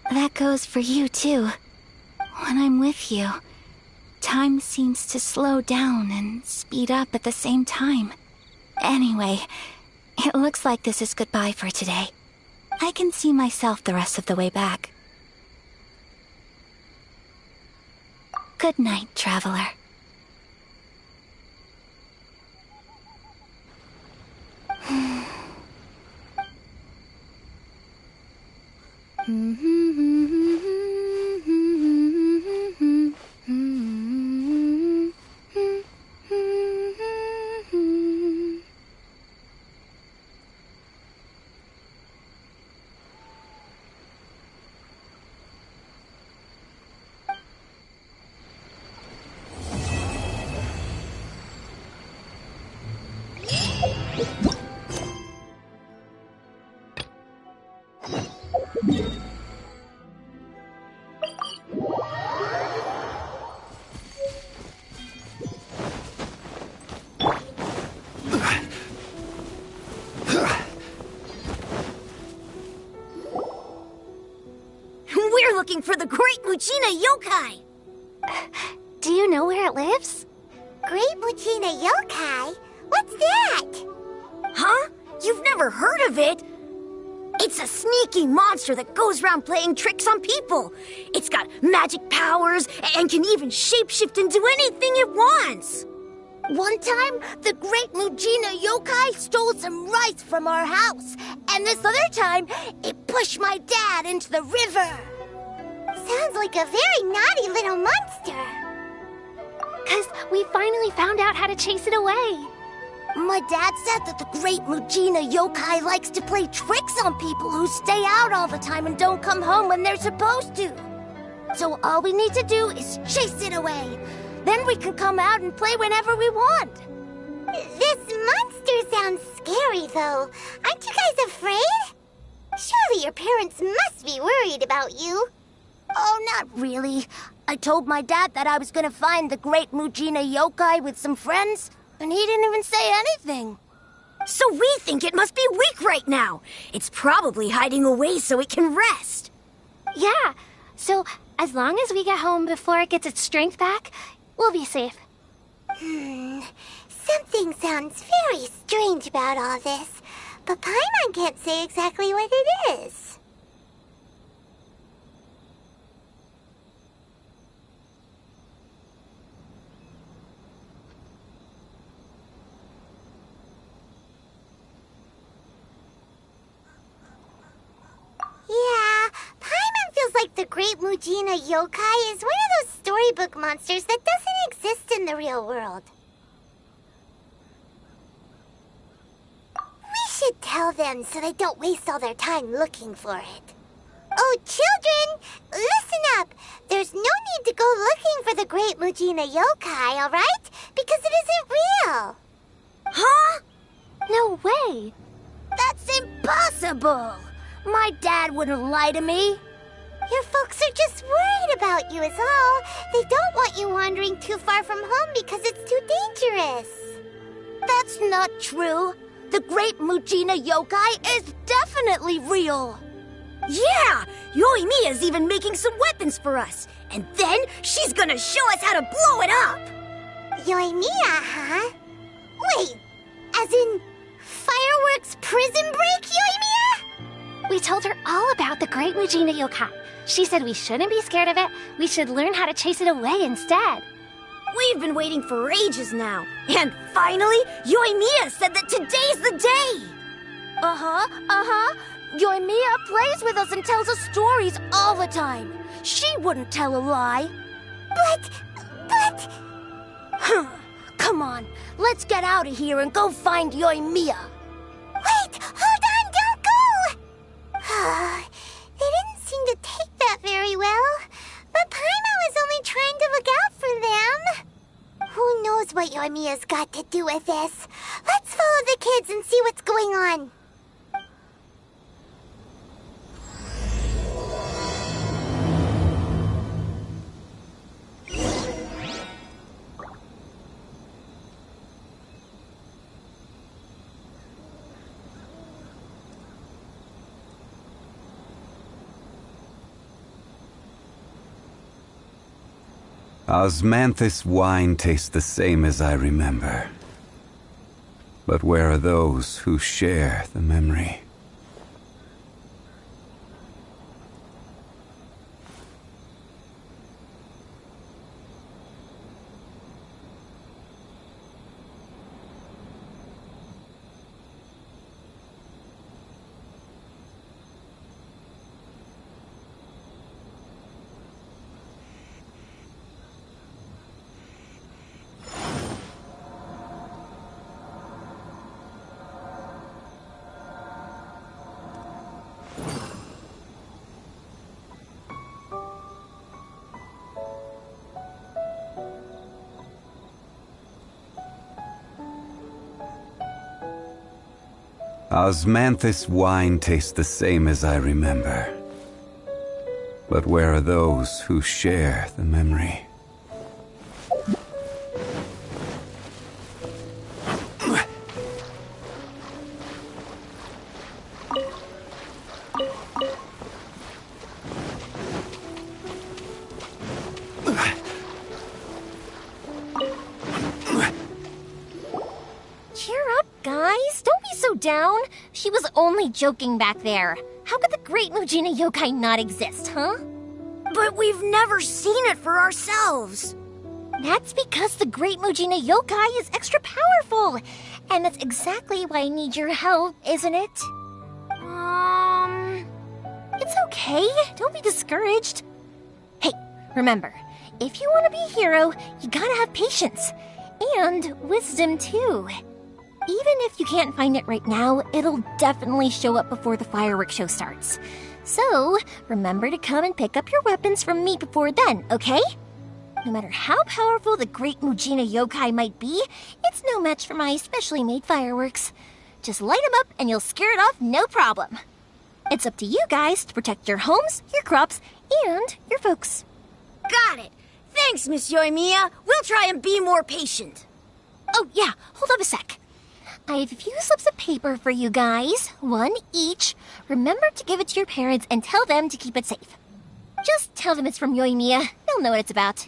That goes for you, too. When I'm with you, time seems to slow down and speed up at the same time. Anyway, it looks like this is goodbye for today. I can see myself the rest of the way back. Good night, traveler. We're looking for the Great Muchina Yokai! Do you know where it lives? Great Muchina Yokai? What's that? Huh? You've never heard of it? It's a sneaky monster that goes around playing tricks on people. It's got magic powers and can even shapeshift into anything it wants. One time, the Great Muchina Yokai stole some rice from our house. And this other time, it pushed my dad into the river. Sounds like a very naughty little monster. 'Cause we finally found out how to chase it away. My dad said that the Great Muchina Yokai likes to play tricks on people who stay out all the time and don't come home when they're supposed to. So all we need to do is chase it away. Then we can come out and play whenever we want. This monster sounds scary, though. Aren't you guys afraid? Surely your parents must be worried about you. Oh, not really. I told my dad that I was gonna find the Great Muchina Yokai with some friends, and he didn't even say anything. So we think it must be weak right now. It's probably hiding away so it can rest. Yeah, so as long as we get home before it gets its strength back, we'll be safe. Something sounds very strange about all this, but Paimon can't say exactly what it is. Yeah, Paimon feels like the Great Muchina Yokai is one of those storybook monsters that doesn't exist in the real world. We should tell them so they don't waste all their time looking for it. Oh, children, listen up. There's no need to go looking for the Great Muchina Yokai, all right? Because it isn't real. Huh? No way. That's impossible. My dad wouldn't lie to me. Your folks are just worried about you is all. They don't want you wandering too far from home because it's too dangerous. That's not true. The Great Muchina Yokai is definitely real. Yeah! Yoimiya's even making some weapons for us. And then she's gonna show us how to blow it up! Yoimiya, huh? Wait, as in fireworks prison break, Yoimiya? We told her all about the Great Muchina Yokai. She said we shouldn't be scared of it. We should learn how to chase it away instead. We've been waiting for ages now. And finally, Yoimiya said that today's the day. Yoimiya plays with us and tells us stories all the time. She wouldn't tell a lie. But... Come on, let's get out of here and go find Yoimiya. Wait, hold on, don't go! They didn't seem to take that very well. But Paimon was only trying to look out for them. Who knows what Yoimiya's got to do with this? Let's follow the kids and see what's going on. Osmanthus wine tastes the same as I remember. But where are those who share the memory? Osmanthus wine tastes the same as I remember. But where are those who share the memory? Down? She was only joking back there. How could the Great Mujina Yokai not exist, huh? But we've never seen it for ourselves. That's because the Great Mujina Yokai is extra powerful. And that's exactly why I need your help, isn't it? It's okay. Don't be discouraged. Hey, remember, if you want to be a hero, you gotta have patience. And wisdom, too. Even if you can't find it right now, it'll definitely show up before the fireworks show starts. So, remember to come and pick up your weapons from me before then, okay? No matter how powerful the Great Mujina Yokai might be, it's no match for my specially made fireworks. Just light them up and you'll scare it off no problem. It's up to you guys to protect your homes, your crops, and your folks. Got it! Thanks, Miss Yoimiya. We'll try and be more patient. Oh, yeah, hold up a sec. I have a few slips of paper for you guys, one each. Remember to give it to your parents and tell them to keep it safe. Just tell them it's from Yoimiya. They'll know what it's about.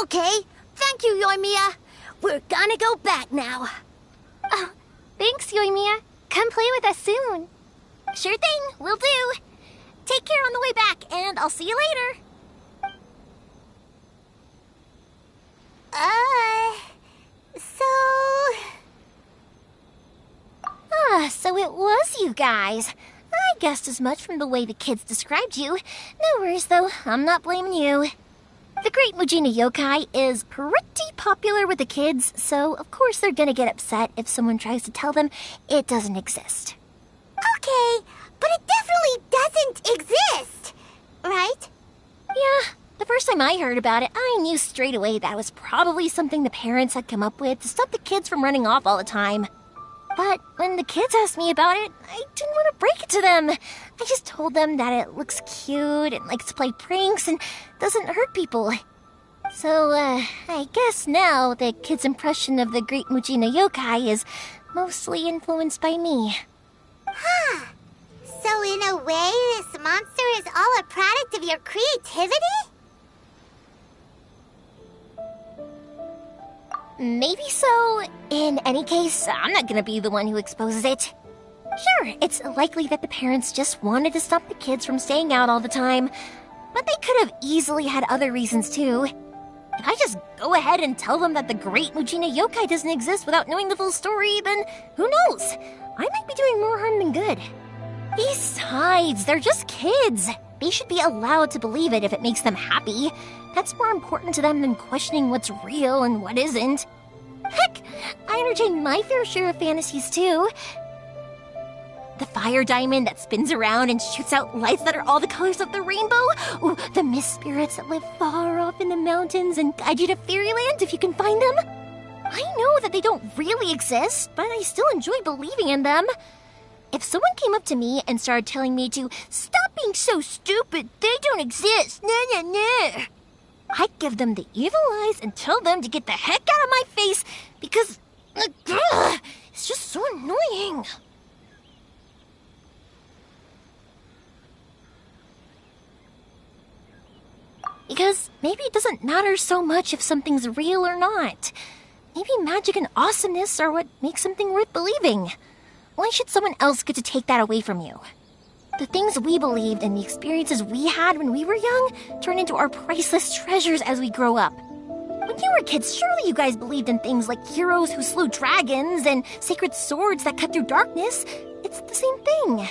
Okay, thank you, Yoimiya. We're gonna go back now. Oh, thanks, Yoimiya. Come play with us soon. Sure thing, will do. Take care on the way back, and I'll see you later. So it was you guys. I guessed as much from the way the kids described you. No worries, though. I'm not blaming you. The Great Mujina Yokai is pretty popular with the kids, so of course they're gonna get upset if someone tries to tell them it doesn't exist. Okay, but it definitely doesn't exist, right? Yeah, the first time I heard about it, I knew straight away that was probably something the parents had come up with to stop the kids from running off all the time. But when the kids asked me about it, I didn't want to break it to them. I just told them that it looks cute and likes to play pranks and doesn't hurt people. So, I guess now the kids' impression of the Great Mujina Yokai is mostly influenced by me. Huh. So in a way, this monster is all a product of your creativity? Maybe so. In any case, I'm not gonna be the one who exposes it. Sure, it's likely that the parents just wanted to stop the kids from staying out all the time, but they could have easily had other reasons too. If I just go ahead and tell them that the great Mujina yokai doesn't exist without knowing the full story, then who knows? I might be doing more harm than good. Besides, they're just kids. They should be allowed to believe it if it makes them happy. That's more important to them than questioning what's real and what isn't. Heck, I entertain my fair share of fantasies too. The fire diamond that spins around and shoots out lights that are all the colors of the rainbow. Ooh, the mist spirits that live far off in the mountains and guide you to fairyland if you can find them. I know that they don't really exist, but I still enjoy believing in them. If someone came up to me and started telling me to stop being so stupid, they don't exist, nah. I'd give them the evil eyes and tell them to get the heck out of my face because it's just so annoying. Because maybe it doesn't matter so much if something's real or not. Maybe magic and awesomeness are what makes something worth believing. Why should someone else get to take that away from you? The things we believed and the experiences we had when we were young turn into our priceless treasures as we grow up. When you were kids, surely you guys believed in things like heroes who slew dragons and sacred swords that cut through darkness. It's the same thing.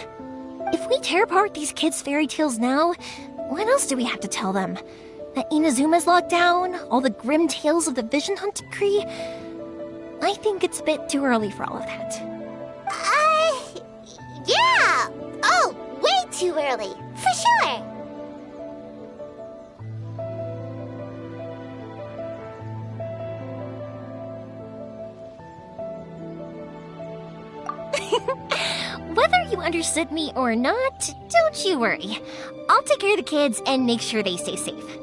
If we tear apart these kids' fairy tales now, what else do we have to tell them? That Inazuma's locked down? All the grim tales of the Vision Hunt decree? I think it's a bit too early for all of that. Yeah! Oh, way too early, for sure. Whether you understood me or not, don't you worry. I'll take care of the kids and make sure they stay safe.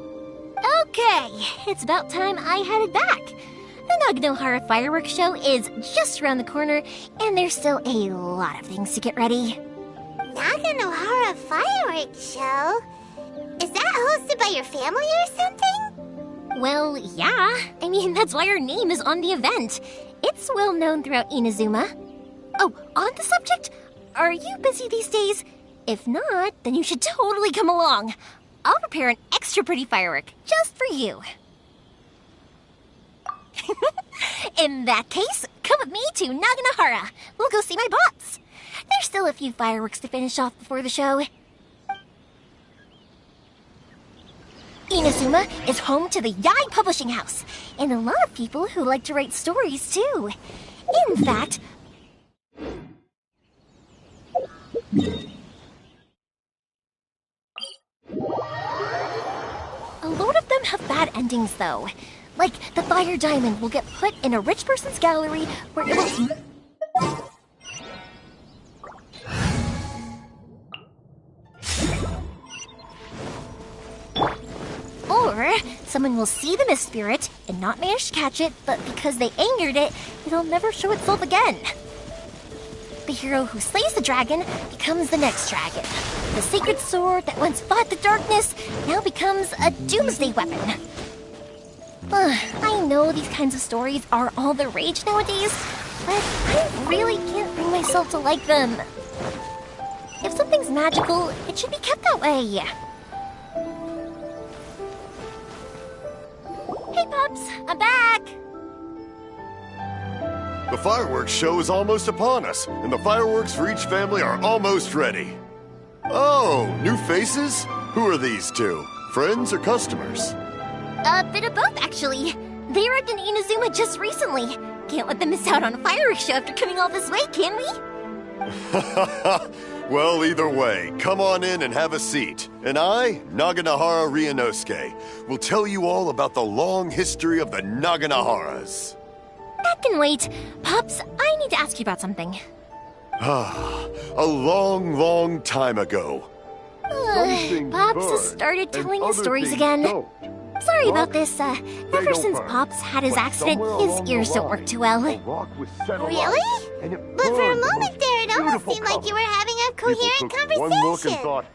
Okay, it's about time I headed back. The Naganohara fireworks show is just around the corner, and there's still a lot of things to get ready. Naganohara fireworks show? Is that hosted by your family or something? Well, yeah. I mean, that's why our name is on the event. It's well known throughout Inazuma. Oh, on the subject, are you busy these days? If not, then you should totally come along. I'll prepare an extra pretty firework just for you. In that case, come with me to Naganohara. We'll go see my bots. There's still a few fireworks to finish off before the show. Inazuma is home to the Yai Publishing House, and a lot of people who like to write stories too. In fact, a lot of them have bad endings though. Like, the fire diamond will get put in a rich person's gallery where it will... Or, someone will see the mist spirit and not manage to catch it, but because they angered it, it'll never show itself again. The hero who slays the dragon becomes the next dragon. The sacred sword that once fought the darkness now becomes a doomsday weapon. I know these kinds of stories are all the rage nowadays, but I really can't bring myself to like them. If something's magical, it should be kept that way. Hey, Pups, I'm back! The fireworks show is almost upon us, and the fireworks for each family are almost ready. Oh, new faces? Who are these two? Friends or customers? A bit of both, actually. They arrived in Inazuma just recently. Can't let them miss out on a fireworks show after coming all this way, can we? Well, either way, come on in and have a seat. And I, Naganohara Ryunosuke, will tell you all about the long history of the Naganoharas. That can wait. Pops, I need to ask you about something. A long, long time ago. Pops has started telling his stories again. Sorry about this. Ever since Pops had his accident, his ears don't work too well. Really? But for a moment there, it almost seemed like you were having a coherent conversation.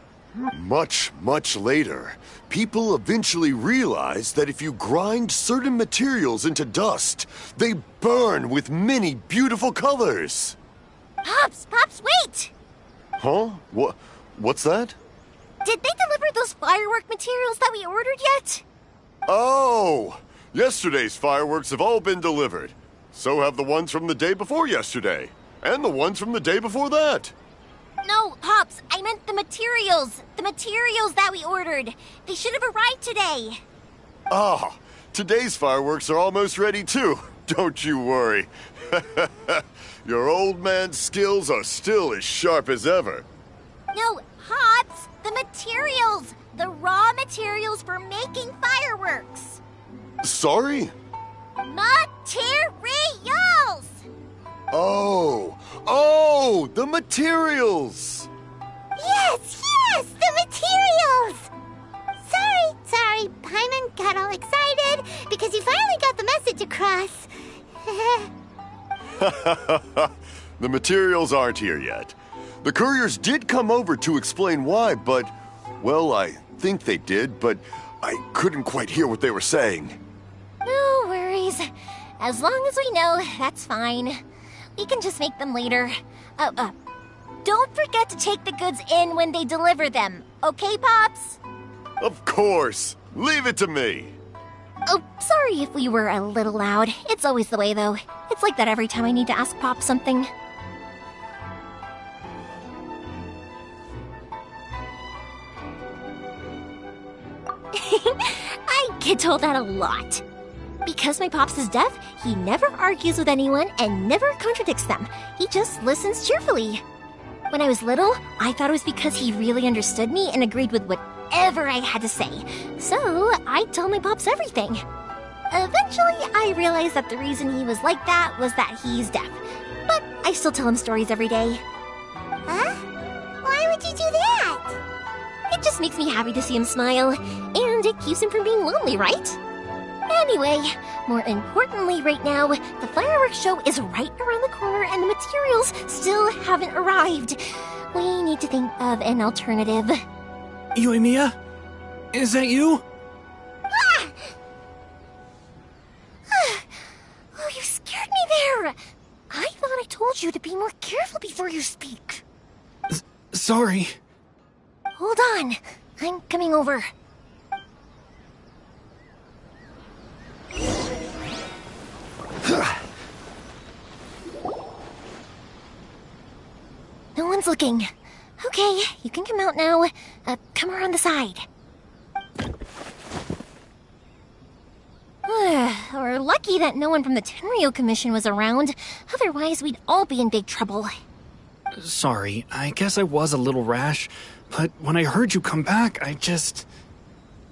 Much, much later, people eventually realized that if you grind certain materials into dust, they burn with many beautiful colors. Pops, wait! Huh? What's that? Did they deliver those firework materials that we ordered yet? Oh! Yesterday's fireworks have all been delivered. So have the ones from the day before yesterday. And the ones from the day before that. No, Pops, I meant the materials. The materials that we ordered. They should have arrived today. Ah, today's fireworks are almost ready too. Don't you worry. Your old man's skills are still as sharp as ever. No, Pops, the materials. The raw materials for making fireworks. Sorry? Materials! Oh, the materials! Yes, the materials! Sorry, Paimon got all excited because he finally got the message across. The materials aren't here yet. The couriers did come over to explain why, but, well, I think they did, but I couldn't quite hear what they were saying. No worries. As long as we know, that's fine. We can just make them later. Don't forget to take the goods in when they deliver them, okay, Pops? Of course. Leave it to me. Oh, sorry if we were a little loud. It's always the way, though. It's like that every time I need to ask Pop something. I get told that a lot. Because my Pops is deaf, he never argues with anyone and never contradicts them. He just listens cheerfully. When I was little, I thought it was because he really understood me and agreed with whatever I had to say. So, I'd tell my Pops everything. Eventually, I realized that the reason he was like that was that he's deaf. But I still tell him stories every day. Huh? Why would you do that? It just makes me happy to see him smile, and it keeps him from being lonely, right? Anyway, more importantly right now, the fireworks show is right around the corner and the materials still haven't arrived. We need to think of an alternative. Yoimiya? Is that you? Ah! Oh, you scared me there! I thought I told you to be more careful before you speak. Sorry. Hold on. I'm coming over. No one's looking. Okay, you can come out now. Come around the side. We're lucky that no one from the Tenryo Commission was around. Otherwise, we'd all be in big trouble. Sorry, I guess I was a little rash, but when I heard you come back, I just...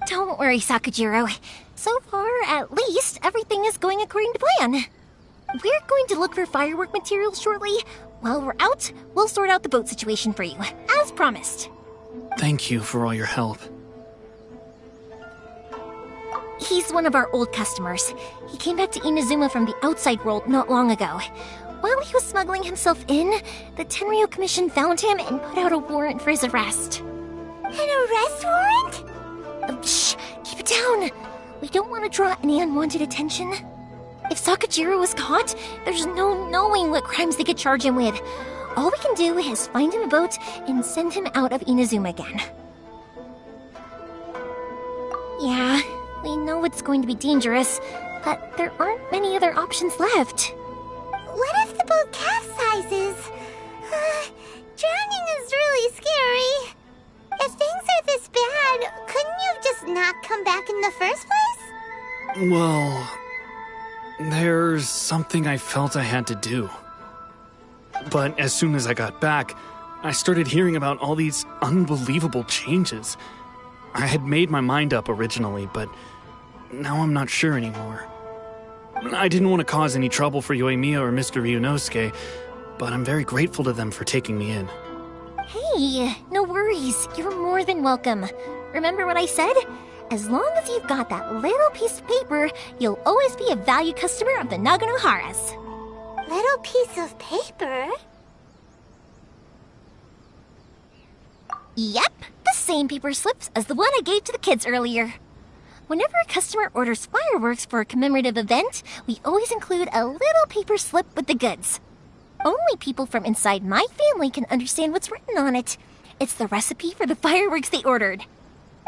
Don't worry, Sakujiro. So far, at least, everything is going according to plan. We're going to look for firework materials shortly. While we're out, we'll sort out the boat situation for you, as promised. Thank you for all your help. He's one of our old customers. He came back to Inazuma from the outside world not long ago. While he was smuggling himself in, the Tenryo Commission found him and put out a warrant for his arrest. An arrest warrant? Shh! Keep it down! We don't want to draw any unwanted attention. If Sakujiro was caught, there's no knowing what crimes they could charge him with. All we can do is find him a boat and send him out of Inazuma again. Yeah, we know it's going to be dangerous, but there aren't many other options left. What if the boat capsizes? Drowning is really scary. If things are this bad, couldn't you just not come back in the first place? Well, there's something I felt I had to do. But as soon as I got back, I started hearing about all these unbelievable changes. I had made my mind up originally, but now I'm not sure anymore. I didn't want to cause any trouble for Yoimiya or Mr. Ryunosuke, but I'm very grateful to them for taking me in. Hey, no worries. You're more than welcome. Remember what I said? As long as you've got that little piece of paper, you'll always be a valued customer of the Naganoharas. Little piece of paper? Yep, the same paper slips as the one I gave to the kids earlier. Whenever a customer orders fireworks for a commemorative event, we always include a little paper slip with the goods. Only people from inside my family can understand what's written on it. It's the recipe for the fireworks they ordered.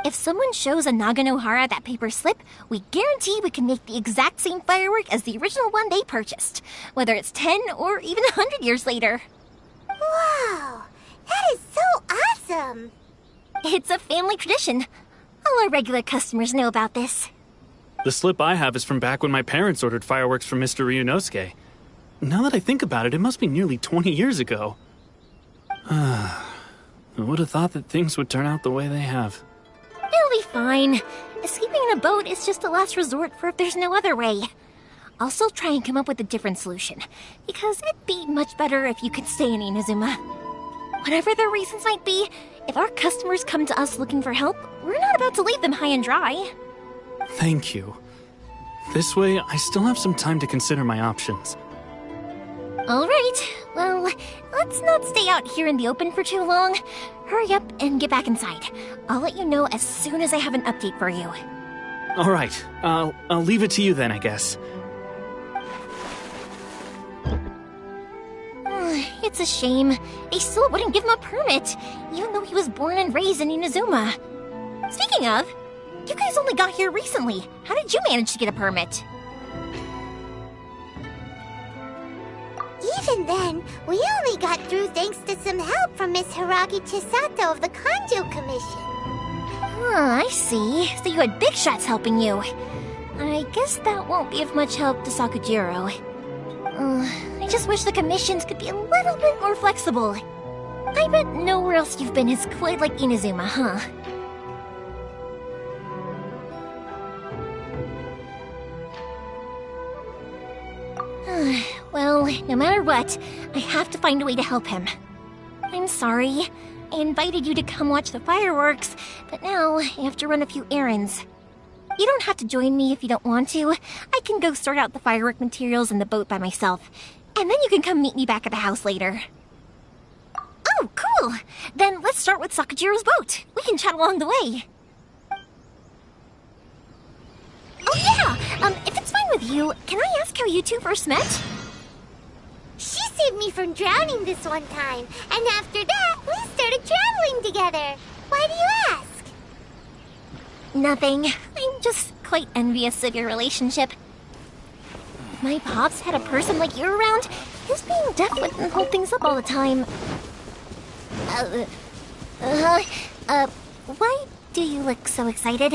If someone shows a Naganohara that paper slip, we guarantee we can make the exact same firework as the original one they purchased, whether it's 10 or even 100 years later. Wow, that is so awesome! It's a family tradition. All our regular customers know about this. The slip I have is from back when my parents ordered fireworks from Mr. Ryunosuke. Now that I think about it, it must be nearly 20 years ago. I would have thought that things would turn out the way they have. It'll be fine. Escaping in a boat is just a last resort for if there's no other way. I'll still try and come up with a different solution, because it'd be much better if you could stay in Inazuma. Whatever their reasons might be, if our customers come to us looking for help, we're not about to leave them high and dry. Thank you. This way, I still have some time to consider my options. All right. Well, let's not stay out here in the open for too long. Hurry up and get back inside. I'll let you know as soon as I have an update for you. All right. I'll leave it to you then, I guess. It's a shame. They still wouldn't give him a permit, even though he was born and raised in Inazuma. Speaking of, you guys only got here recently. How did you manage to get a permit? Even then, we only got through thanks to some help from Miss Hiragi Chisato of the Kanjo Commission. I see. So you had big shots helping you. I guess that won't be of much help to Sakujiro. I just wish the commissions could be a little bit more flexible. I bet nowhere else you've been is quite like Inazuma, huh? Well, no matter what, I have to find a way to help him. I'm sorry. I invited you to come watch the fireworks, but now I have to run a few errands. You don't have to join me if you don't want to. I can go sort out the firework materials in the boat by myself, and then you can come meet me back at the house later. Oh, cool! Then let's start with Sakujiro's boat. We can chat along the way. Oh yeah! If it's fine with you, can I ask how you two first met? She saved me from drowning this one time, and after that, we started traveling together. Why do you ask? Nothing. I'm just quite envious of your relationship. My pops had a person like you around. His being deaf wouldn't hold things up all the time. Why do you look so excited?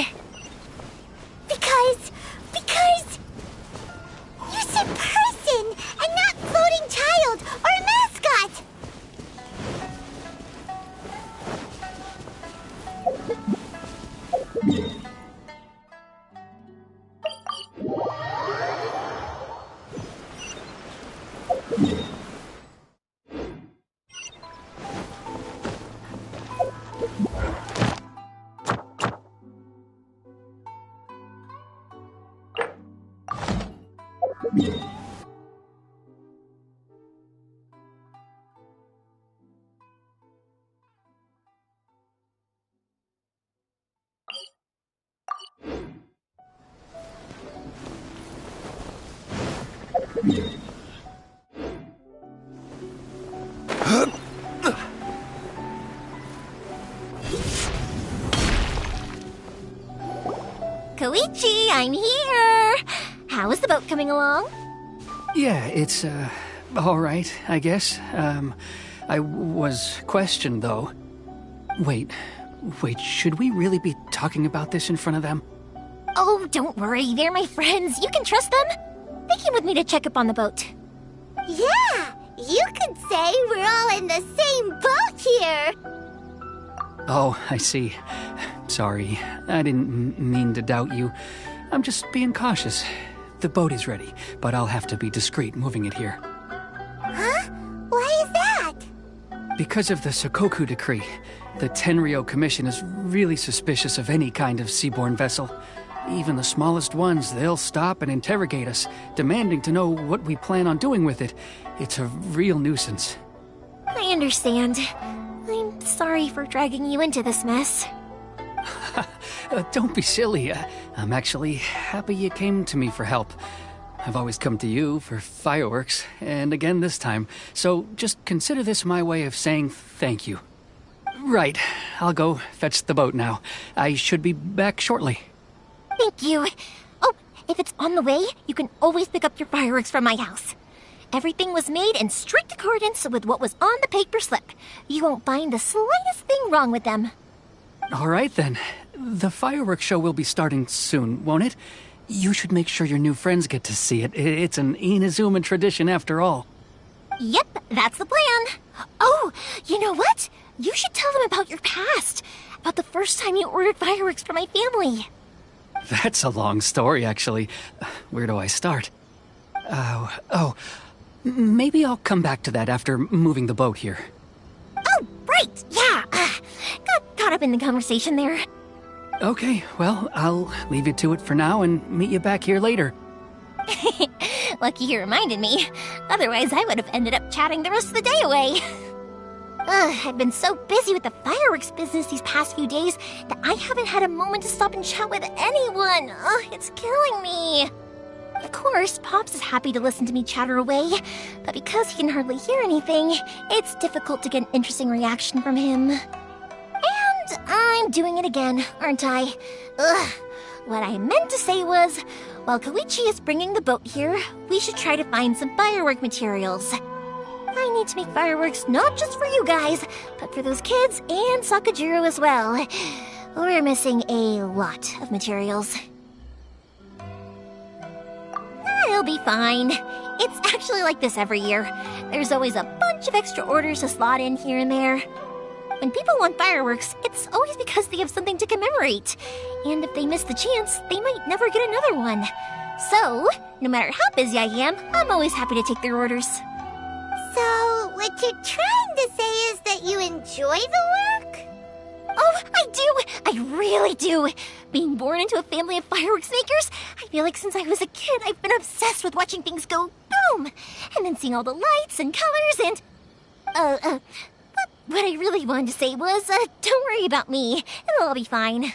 Because you said person and not floating child or mascot. Koichi, I'm here! How is the boat coming along? Yeah, it's, all right, I guess. I was questioned, though. Wait, should we really be talking about this in front of them? Oh, don't worry, they're my friends. You can trust them. They came with me to check up on the boat. Yeah, you could say we're all in the same boat here. Oh, I see. Sorry, I didn't mean to doubt you. I'm just being cautious. The boat is ready, but I'll have to be discreet moving it here. Huh? Why is that? Because of the Sokoku decree, the Tenryo Commission is really suspicious of any kind of seaborne vessel. Even the smallest ones, they'll stop and interrogate us, demanding to know what we plan on doing with it. It's a real nuisance. I understand. I'm sorry for dragging you into this mess. Don't be silly. I'm actually happy you came to me for help. I've always come to you for fireworks, and again this time. So just consider this my way of saying thank you. Right. I'll go fetch the boat now. I should be back shortly. Thank you. Oh, if it's on the way, you can always pick up your fireworks from my house. Everything was made in strict accordance with what was on the paper slip. You won't find the slightest thing wrong with them. All right, then. The fireworks show will be starting soon, won't it? You should make sure your new friends get to see it. It's an Inazuma tradition after all. Yep, that's the plan. Oh, you know what? You should tell them about your past. About the first time you ordered fireworks for my family. That's a long story, actually. Where do I start? Maybe I'll come back to that after moving the boat here. Oh, right, yeah. Got caught up in the conversation there. Okay, well, I'll leave you to it for now and meet you back here later. Lucky you reminded me. Otherwise, I would have ended up chatting the rest of the day away. I've been so busy with the fireworks business these past few days that I haven't had a moment to stop and chat with anyone. It's killing me. Of course, Pops is happy to listen to me chatter away, but because he can hardly hear anything, it's difficult to get an interesting reaction from him. And I'm doing it again, aren't I? What I meant to say was, while Koichi is bringing the boat here, we should try to find some firework materials. I need to make fireworks not just for you guys, but for those kids and Sakajiro as well. We're missing a lot of materials. It'll be fine. It's actually like this every year. There's always a bunch of extra orders to slot in here and there. When people want fireworks, it's always because they have something to commemorate. And if they miss the chance, they might never get another one. So, no matter how busy I am, I'm always happy to take their orders. So, what you're trying to say is that you enjoy the work? Oh, I do! I really do! Being born into a family of fireworks makers, I feel like since I was a kid, I've been obsessed with watching things go boom! And then seeing all the lights and colors and... What I really wanted to say was, don't worry about me. It'll all be fine.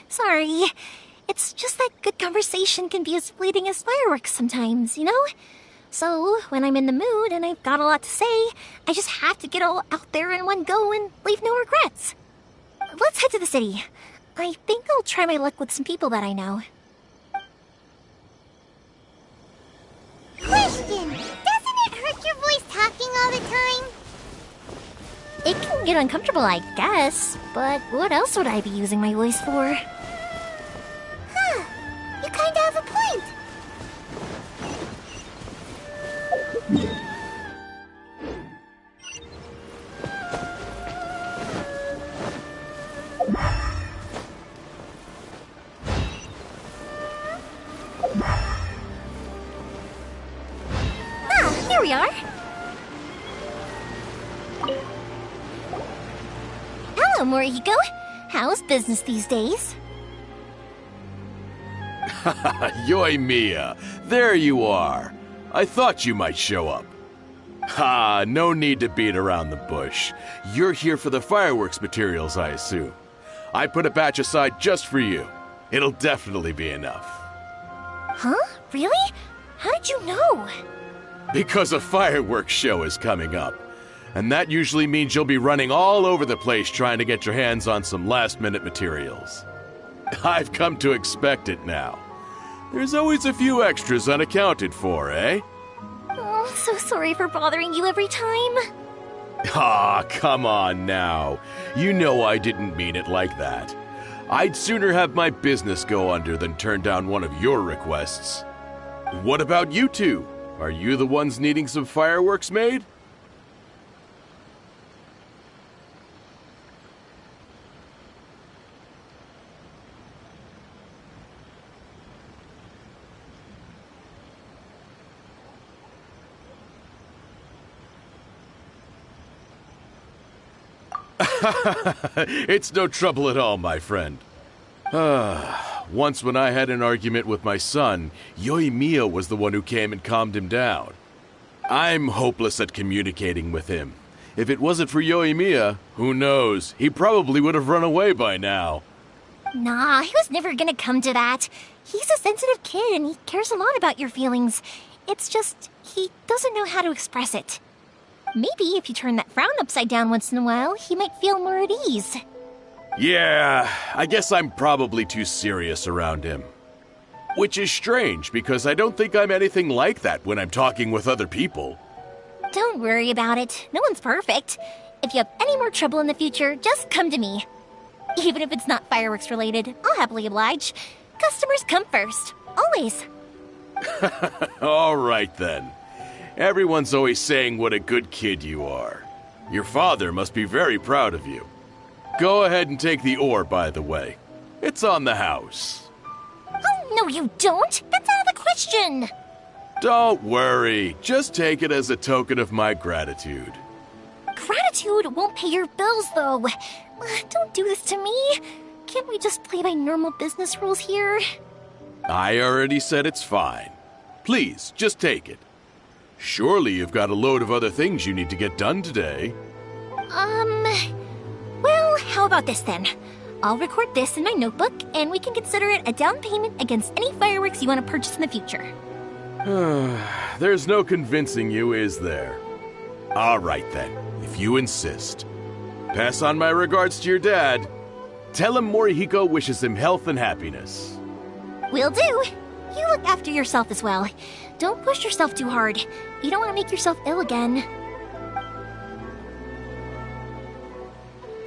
Sorry. It's just that good conversation can be as fleeting as fireworks sometimes, you know? So, when I'm in the mood and I've got a lot to say, I just have to get all out there in one go and leave no regrets. Let's head to the city. I think I'll try my luck with some people that I know. Question! Doesn't it hurt your voice talking all the time? It can get uncomfortable, I guess, but what else would I be using my voice for? Huh, you kinda have a point. Here we are. Hello, Morihiko. How's business these days? Yoimiya, there you are. I thought you might show up. Ha, no need to beat around the bush. You're here for the fireworks materials, I assume. I put a batch aside just for you. It'll definitely be enough. Huh? Really? How did you know? Because a fireworks show is coming up. And that usually means you'll be running all over the place trying to get your hands on some last-minute materials. I've come to expect it now. There's always a few extras unaccounted for, eh? Oh, so sorry for bothering you every time. Ah, come on now. You know I didn't mean it like that. I'd sooner have my business go under than turn down one of your requests. What about you two? Are you the ones needing some fireworks made? It's no trouble at all, my friend. Once when I had an argument with my son, Yoimiya was the one who came and calmed him down. I'm hopeless at communicating with him. If it wasn't for Yoimiya, who knows, he probably would have run away by now. Nah, he was never gonna come to that. He's a sensitive kid and he cares a lot about your feelings. It's just, he doesn't know how to express it. Maybe if you turn that frown upside down once in a while, he might feel more at ease. Yeah, I guess I'm probably too serious around him. Which is strange, because I don't think I'm anything like that when I'm talking with other people. Don't worry about it. No one's perfect. If you have any more trouble in the future, just come to me. Even if it's not fireworks related, I'll happily oblige. Customers come first. Always. All right then. Everyone's always saying what a good kid you are. Your father must be very proud of you. Go ahead and take the ore, by the way. It's on the house. Oh, no you don't! That's out of the question! Don't worry. Just take it as a token of my gratitude. Gratitude won't pay your bills, though. Don't do this to me. Can't we just play by normal business rules here? I already said it's fine. Please, just take it. Surely you've got a load of other things you need to get done today. Well, how about this then? I'll record this in my notebook, and we can consider it a down payment against any fireworks you want to purchase in the future. There's no convincing you, is there? All right then, if you insist. Pass on my regards to your dad. Tell him Morihiko wishes him health and happiness. Will do. You look after yourself as well. Don't push yourself too hard. You don't want to make yourself ill again.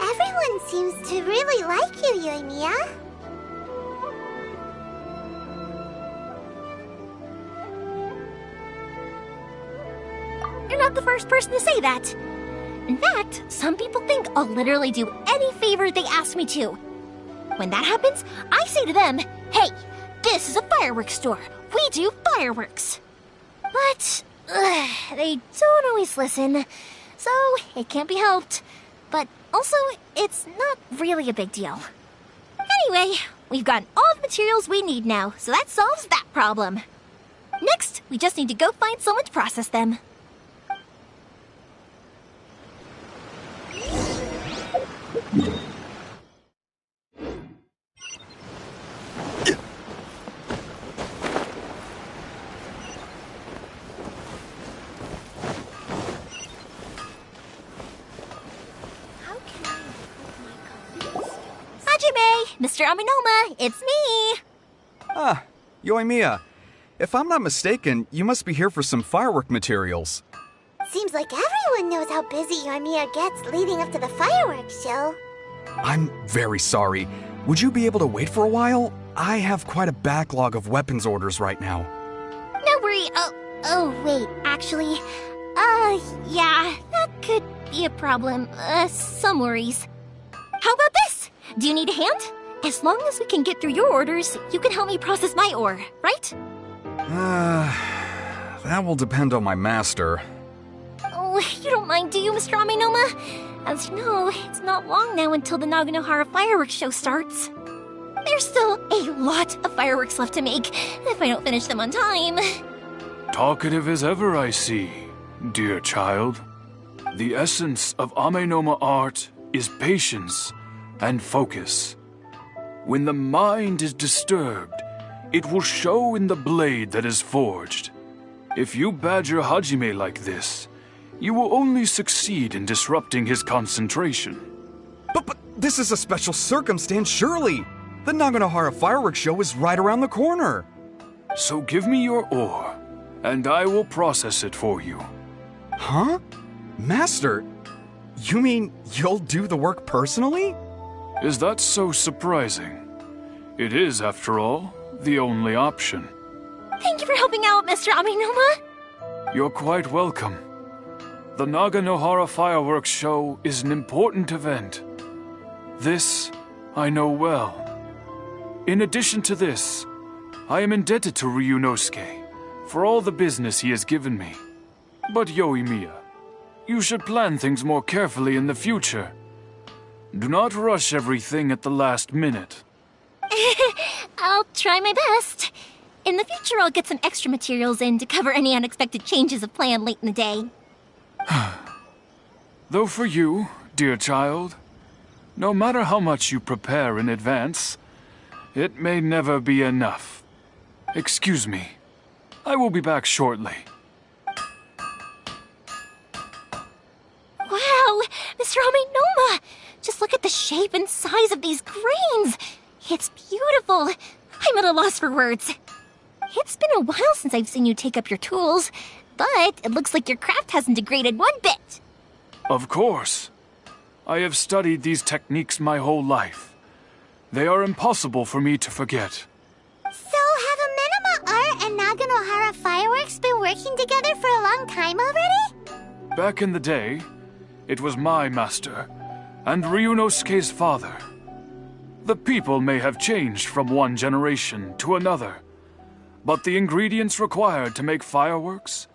Everyone seems to really like you, Yoimiya. You're not the first person to say that. In fact, some people think I'll literally do any favor they ask me to. When that happens, I say to them, hey, this is a fireworks store. We do fireworks. But they don't always listen, so it can't be helped. But also, it's not really a big deal. Anyway, we've gotten all the materials we need now, so that solves that problem. Next, we just need to go find someone to process them. Mr. Aminoma, it's me! Ah, Yoimiya. If I'm not mistaken, you must be here for some firework materials. Seems like everyone knows how busy Yoimiya gets leading up to the fireworks show. I'm very sorry. Would you be able to wait for a while? I have quite a backlog of weapons orders right now. No worry. Oh, wait, actually, yeah, that could be a problem. Some worries. How about this? Do you need a hand? As long as we can get through your orders, you can help me process my ore, right? That will depend on my master. Oh, you don't mind, do you, Mr. Aminoma? As you know, it's not long now until the Naganohara fireworks show starts. There's still a lot of fireworks left to make, if I don't finish them on time. Talkative as ever, I see, dear child. The essence of Amenoma art is patience and focus. When the mind is disturbed, it will show in the blade that is forged. If you badger Hajime like this, you will only succeed in disrupting his concentration. But this is a special circumstance, surely! The Naganohara fireworks show is right around the corner! So give me your ore, and I will process it for you. Huh? Master, you mean you'll do the work personally? Is that so surprising? It is, after all, the only option. Thank you for helping out, Mr. Aminoma. You're quite welcome. The Naganohara fireworks show is an important event. This I know well. In addition to this, I am indebted to Ryunosuke for all the business he has given me. But Yoimiya, you should plan things more carefully in the future. Do not rush everything at the last minute. I'll try my best. In the future, I'll get some extra materials in to cover any unexpected changes of plan late in the day. Though for you, dear child, no matter how much you prepare in advance, It may never be enough. Excuse me. I will be back shortly. Wow, Mr. Amenoma! Just look at the shape and size of these grains! It's beautiful! I'm at a loss for words. It's been a while since I've seen you take up your tools, but it looks like your craft hasn't degraded one bit. Of course. I have studied these techniques my whole life. They are impossible for me to forget. So have Amenoma Art and Naganohara Fireworks been working together for a long time already? Back in the day, it was my master, and Ryunosuke's father. The people may have changed from one generation to another, but the ingredients required to make fireworks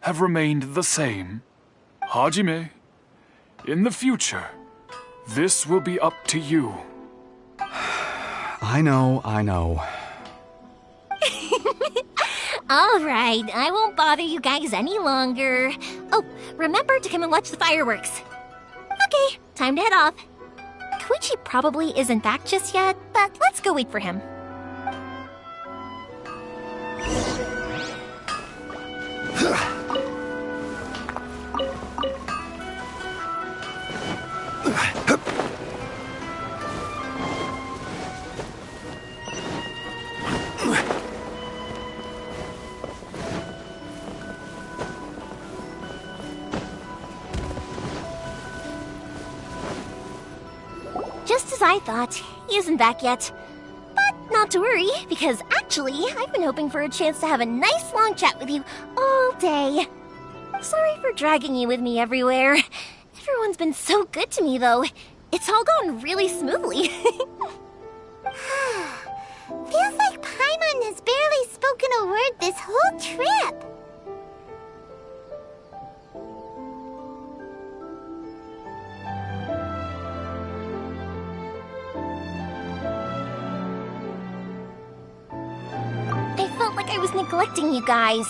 have remained the same. Hajime, in the future, this will be up to you. I know. All right, I won't bother you guys any longer. Oh, remember to come and watch the fireworks. Okay, time to head off. Koichi probably isn't back just yet, but let's go wait for him. Just as I thought, he isn't back yet. But not to worry, because actually, I've been hoping for a chance to have a nice long chat with you all day. Sorry for dragging you with me everywhere. Everyone's been so good to me, though. It's all gone really smoothly. Feels like Paimon has barely spoken a word this whole trip. I felt like I was neglecting you guys,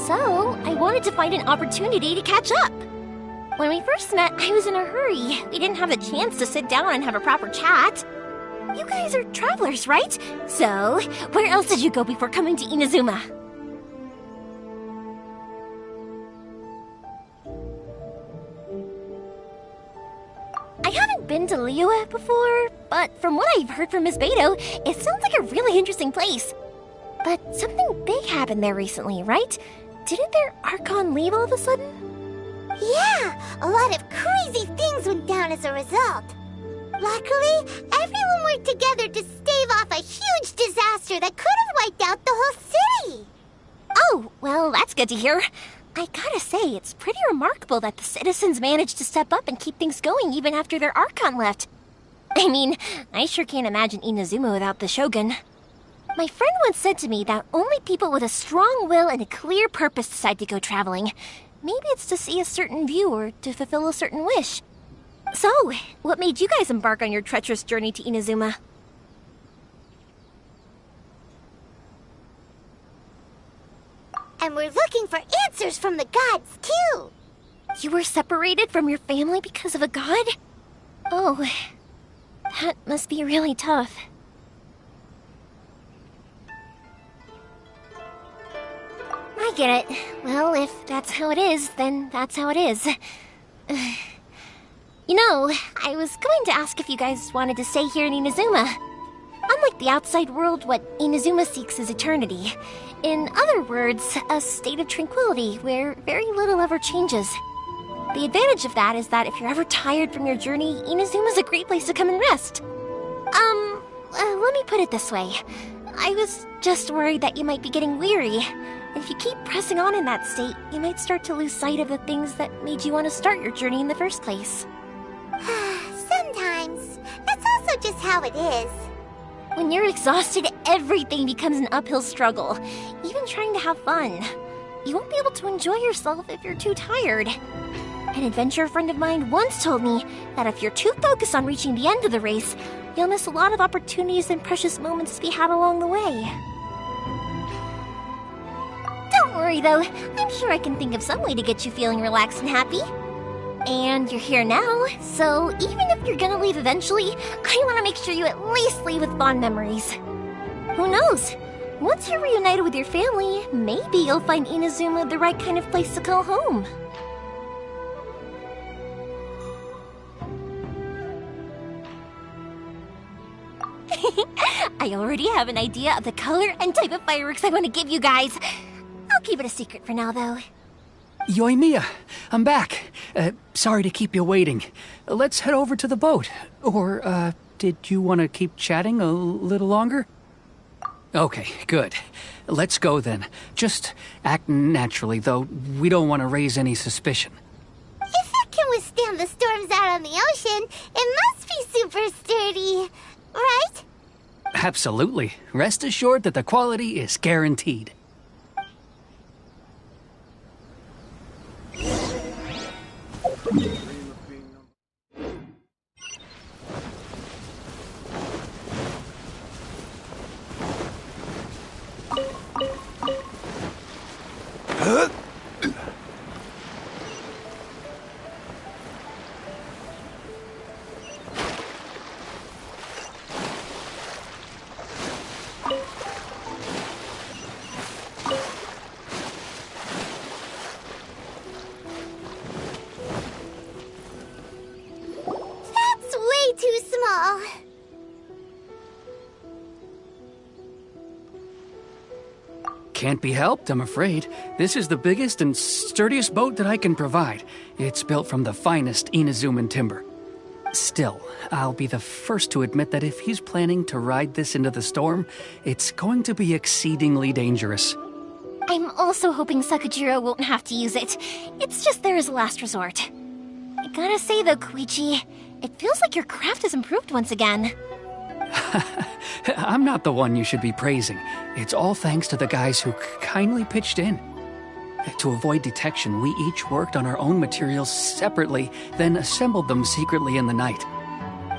so I wanted to find an opportunity to catch up. When we first met, I was in a hurry. We didn't have a chance to sit down and have a proper chat. You guys are travelers, right? So, where else did you go before coming to Inazuma? I haven't been to Liyue before, but from what I've heard from Miss Beto, it sounds like a really interesting place. But something big happened there recently, right? Didn't their Archon leave all of a sudden? Yeah, a lot of crazy things went down as a result. Luckily, everyone worked together to stave off a huge disaster that could have wiped out the whole city. Oh, well, that's good to hear. I gotta say, it's pretty remarkable that the citizens managed to step up and keep things going even after their Archon left. I mean, I sure can't imagine Inazuma without the Shogun. My friend once said to me that only people with a strong will and a clear purpose decide to go traveling. Maybe it's to see a certain view or to fulfill a certain wish. So, what made you guys embark on your treacherous journey to Inazuma? And we're looking for answers from the gods, too. You were separated from your family because of a god? Oh, that must be really tough. I get it. Well, if that's how it is, then that's how it is. You know, I was going to ask if you guys wanted to stay here in Inazuma. Unlike the outside world, what Inazuma seeks is eternity. In other words, a state of tranquility where very little ever changes. The advantage of that is that if you're ever tired from your journey, Inazuma's a great place to come and rest. Let me put it this way. I was just worried that you might be getting weary. If you keep pressing on in that state, you might start to lose sight of the things that made you want to start your journey in the first place. Sometimes. That's also just how it is. When you're exhausted, everything becomes an uphill struggle, even trying to have fun. You won't be able to enjoy yourself if you're too tired. An adventurer friend of mine once told me that if you're too focused on reaching the end of the race, you'll miss a lot of opportunities and precious moments to be had along the way. Don't worry though, I'm sure I can think of some way to get you feeling relaxed and happy. And you're here now, so even if you're gonna leave eventually, I want to make sure you at least leave with fond memories. Who knows? Once you're reunited with your family, maybe you'll find Inazuma the right kind of place to call home. I already have an idea of the color and type of fireworks I want to give you guys. I'll keep it a secret for now, though. Yoimiya, I'm back. Sorry to keep you waiting. Let's head over to the boat. Or, did you want to keep chatting a little longer? Okay, good. Let's go then. Just act naturally, though. We don't want to raise any suspicion. If it can withstand the storms out on the ocean, it must be super sturdy, right? Absolutely. Rest assured that the quality is guaranteed. That's way too small. Can't be helped, I'm afraid. This is the biggest and sturdiest boat that I can provide. It's built from the finest Inazuman timber. Still, I'll be the first to admit that if he's planning to ride this into the storm, it's going to be exceedingly dangerous. I'm also hoping Sakajiro won't have to use it. It's just there as a last resort. I gotta say though, Koichi, it feels like your craft has improved once again. I'm not the one you should be praising. It's all thanks to the guys who kindly pitched in. To avoid detection, we each worked on our own materials separately, then assembled them secretly in the night.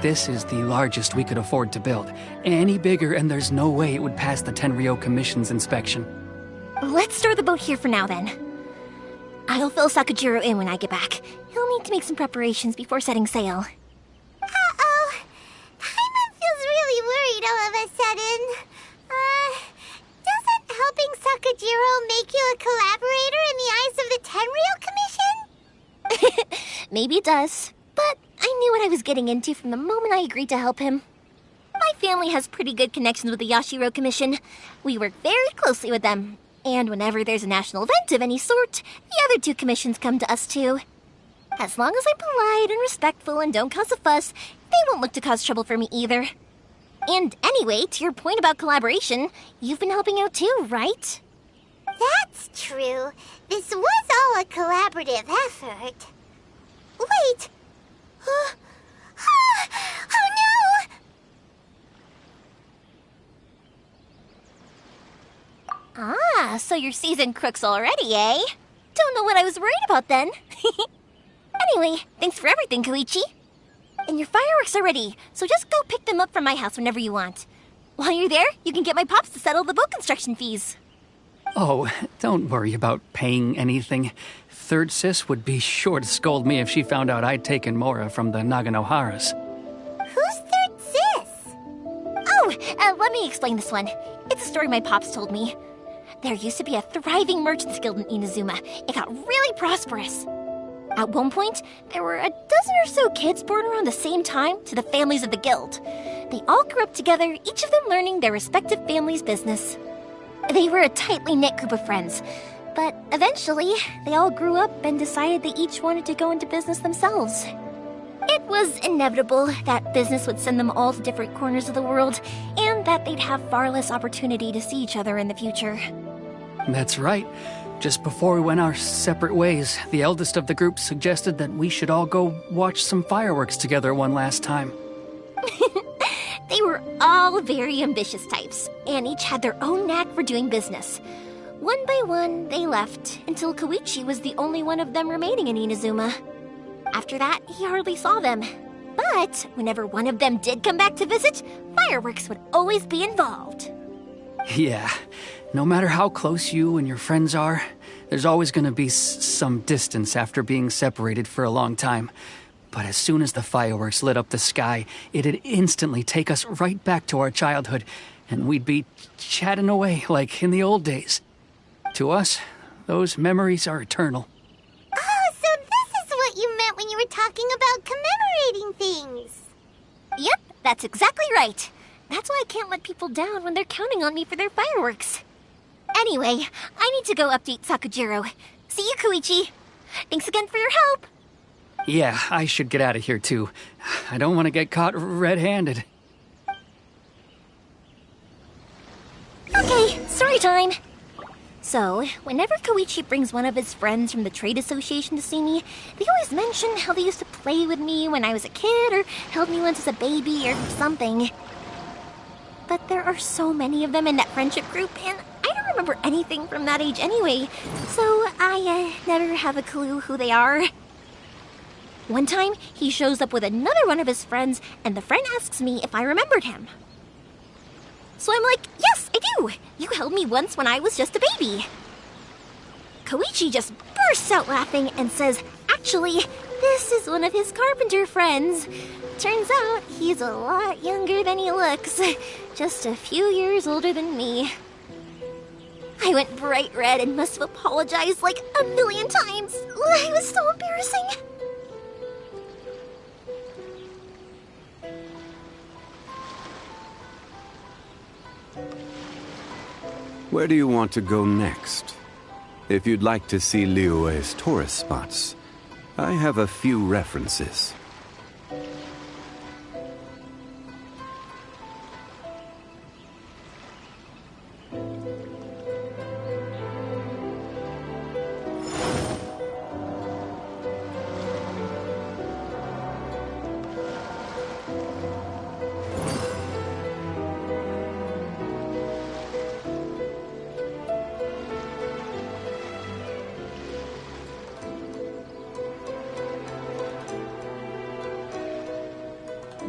This is the largest we could afford to build. Any bigger and there's no way it would pass the Tenryou Commission's inspection. Let's store the boat here for now then. I'll fill Sakajiro in when I get back. He'll need to make some preparations before setting sail. Uh-oh. Paimon feels really worried all of a sudden. Doesn't helping Sakajiro make you a collaborator in the eyes of the Tenryou Commission? Maybe it does, but I knew what I was getting into from the moment I agreed to help him. My family has pretty good connections with the Yashiro Commission. We work very closely with them, and whenever there's a national event of any sort, the other two commissions come to us too. As long as I'm polite and respectful and don't cause a fuss, they won't look to cause trouble for me either. And anyway, to your point about collaboration, you've been helping out too, right? That's true. This was all a collaborative effort. Wait! Oh no! Ah, so you're seasoned crooks already, eh? Don't know what I was worried about then. Anyway, thanks for everything, Koichi. And your fireworks are ready, so just go pick them up from my house whenever you want. While you're there, you can get my pops to settle the boat construction fees. Oh, don't worry about paying anything. Third Sis would be sure to scold me if she found out I'd taken Mora from the Naganoharas. Who's Third Sis? Oh, let me explain this one. It's a story my pops told me. There used to be a thriving merchant's guild in Inazuma. It got really prosperous. At one point, there were a dozen or so kids born around the same time to the families of the guild. They all grew up together, each of them learning their respective family's business. They were a tightly knit group of friends, but eventually, they all grew up and decided they each wanted to go into business themselves. It was inevitable that business would send them all to different corners of the world, and that they'd have far less opportunity to see each other in the future. That's right. Just before we went our separate ways, the eldest of the group suggested that we should all go watch some fireworks together one last time. They were all very ambitious types, and each had their own knack for doing business. One by one, they left, until Koichi was the only one of them remaining in Inazuma. After that, he hardly saw them. But whenever one of them did come back to visit, fireworks would always be involved. Yeah, no matter how close you and your friends are, there's always going to be some distance after being separated for a long time. But as soon as the fireworks lit up the sky, it'd instantly take us right back to our childhood, and we'd be chatting away like in the old days. To us, those memories are eternal. Oh, so this is what you meant when you were talking about commemorating things. Yep, that's exactly right. That's why I can't let people down when they're counting on me for their fireworks. Anyway, I need to go update Sakujiro. See you, Koichi. Thanks again for your help. Yeah, I should get out of here too. I don't want to get caught red-handed. Okay, story time. So, whenever Koichi brings one of his friends from the trade association to see me, they always mention how they used to play with me when I was a kid or held me once as a baby or something. But there are so many of them in that friendship group, and I don't remember anything from that age anyway, so I never have a clue who they are. One time, he shows up with another one of his friends, and the friend asks me if I remembered him. So I'm like, yes, I do! You held me once when I was just a baby. Koichi just bursts out laughing and says, actually, this is one of his carpenter friends. Turns out he's a lot younger than he looks. Just a few years older than me. I went bright red and must have apologized like 1,000,000 times. It was so embarrassing. Where do you want to go next? If you'd like to see Liyue's tourist spots, I have a few references.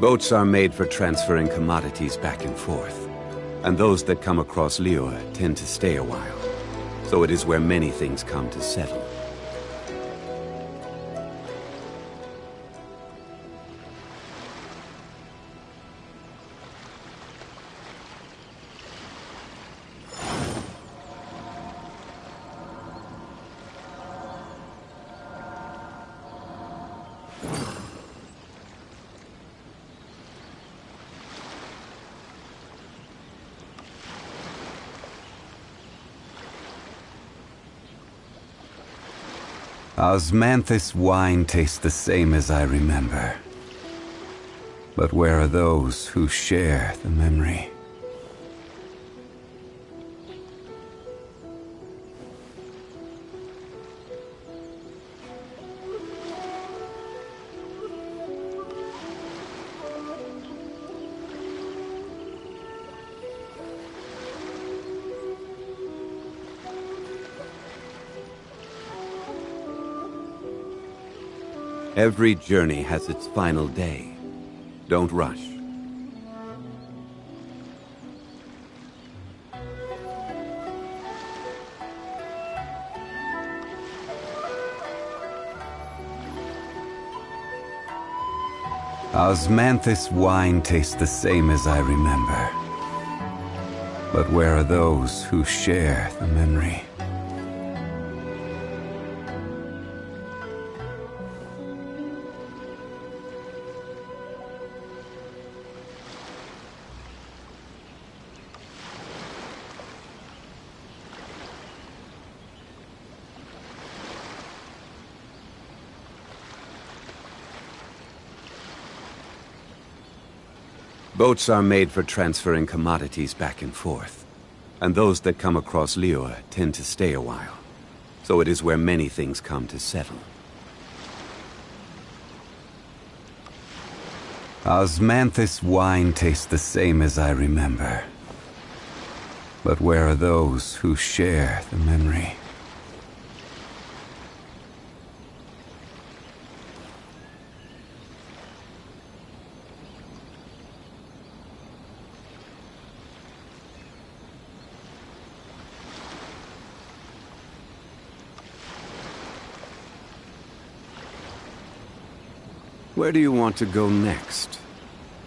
Boats are made for transferring commodities back and forth, and those that come across Liyue tend to stay a while, so it is where many things come to settle. Osmanthus wine tastes the same as I remember. But where are those who share the memory? Every journey has its final day. Don't rush. Osmanthus wine tastes the same as I remember. But where are those who share the memory? Boats are made for transferring commodities back and forth, and those that come across Liyue tend to stay a while, so it is where many things come to settle. Osmanthus wine tastes the same as I remember. But where are those who share the memory? Where do you want to go next?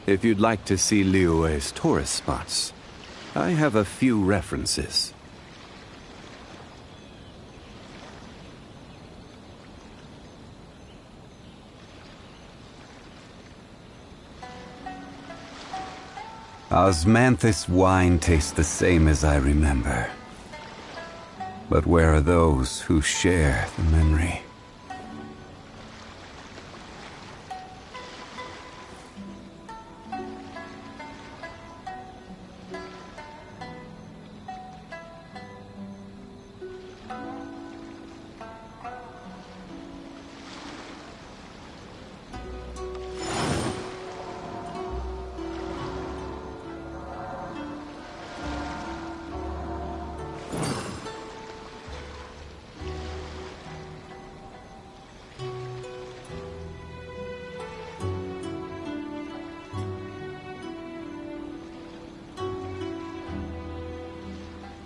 If you'd like to see Liyue's tourist spots, I have a few references. Osmanthus wine tastes the same as I remember. But where are those who share the memory?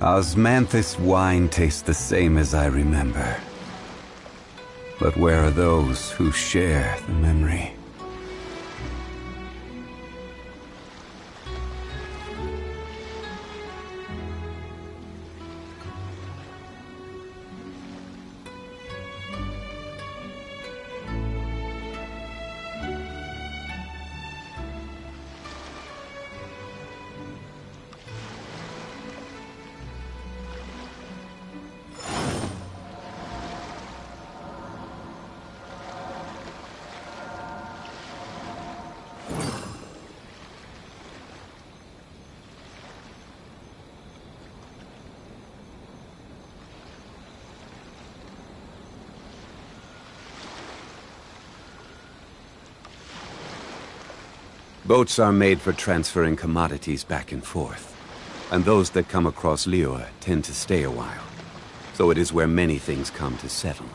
Osmanthus wine tastes the same as I remember. But where are those who share the memory? Boats are made for transferring commodities back and forth, and those that come across Liyue tend to stay a while, so it is where many things come to settle.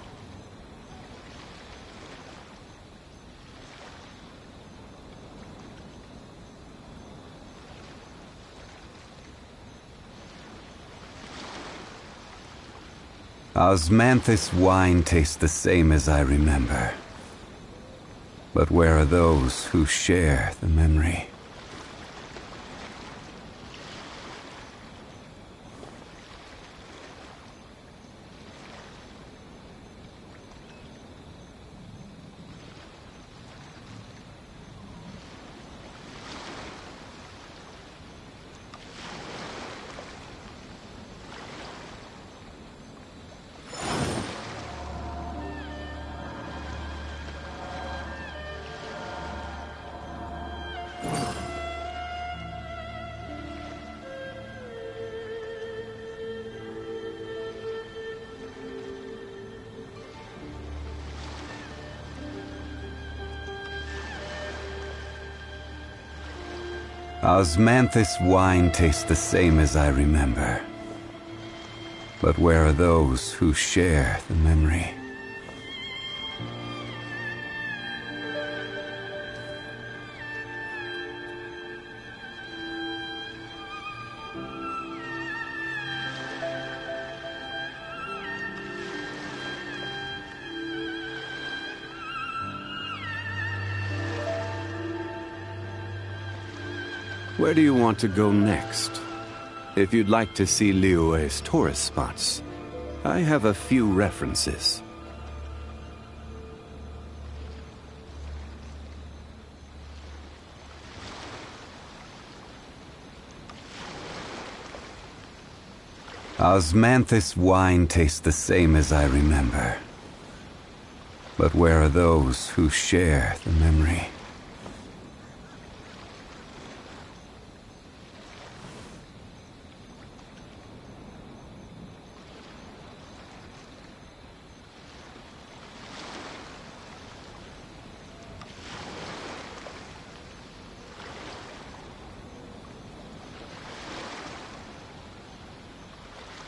Osmanthus wine tastes the same as I remember. But where are those who share the memory? Osmanthus wine tastes the same as I remember. But where are those who share the memory? Where do you want to go next? If you'd like to see Liyue's tourist spots, I have a few references. Osmanthus wine tastes the same as I remember. But where are those who share the memory?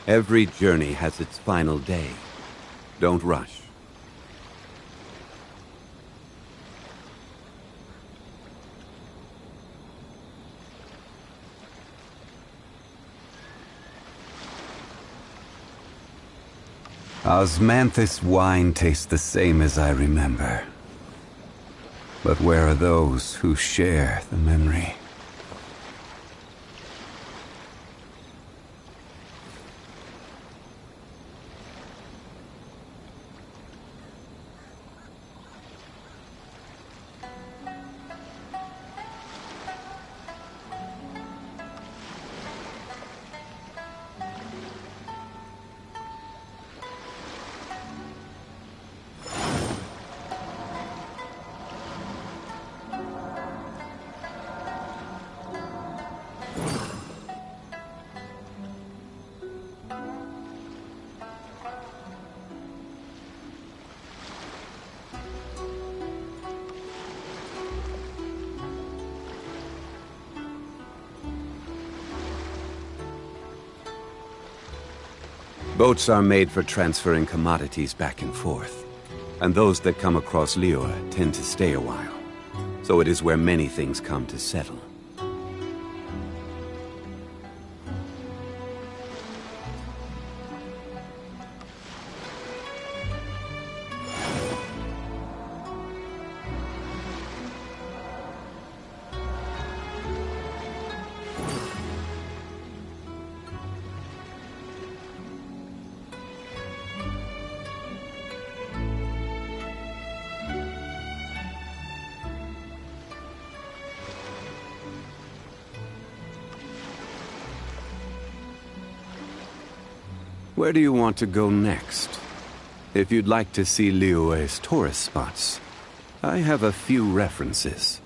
Every journey has its final day. Don't rush. Osmanthus wine tastes the same as I remember. But where are those who share the memory? Boats are made for transferring commodities back and forth, and those that come across Liyue tend to stay a while. So it is where many things come to settle. Where do you want to go next? If you'd like to see Liyue's tourist spots, I have a few references.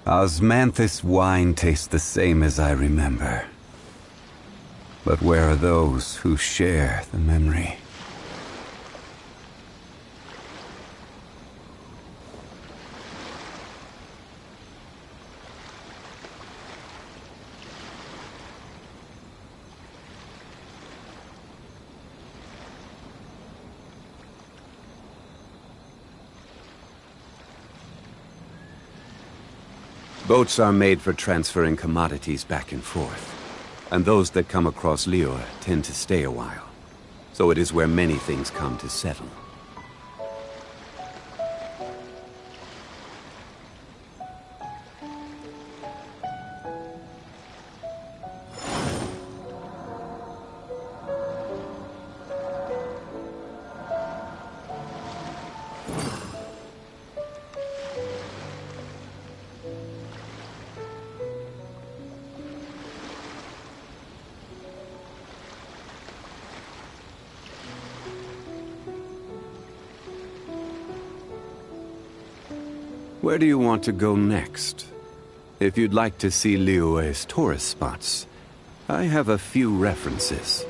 Osmanthus wine tastes the same as I remember. But where are those who share the memory? Boats are made for transferring commodities back and forth, and those that come across Liyue tend to stay a while. So it is where many things come to settle. Where do you want to go next? If you'd like to see Liyue's tourist spots, I have a few references.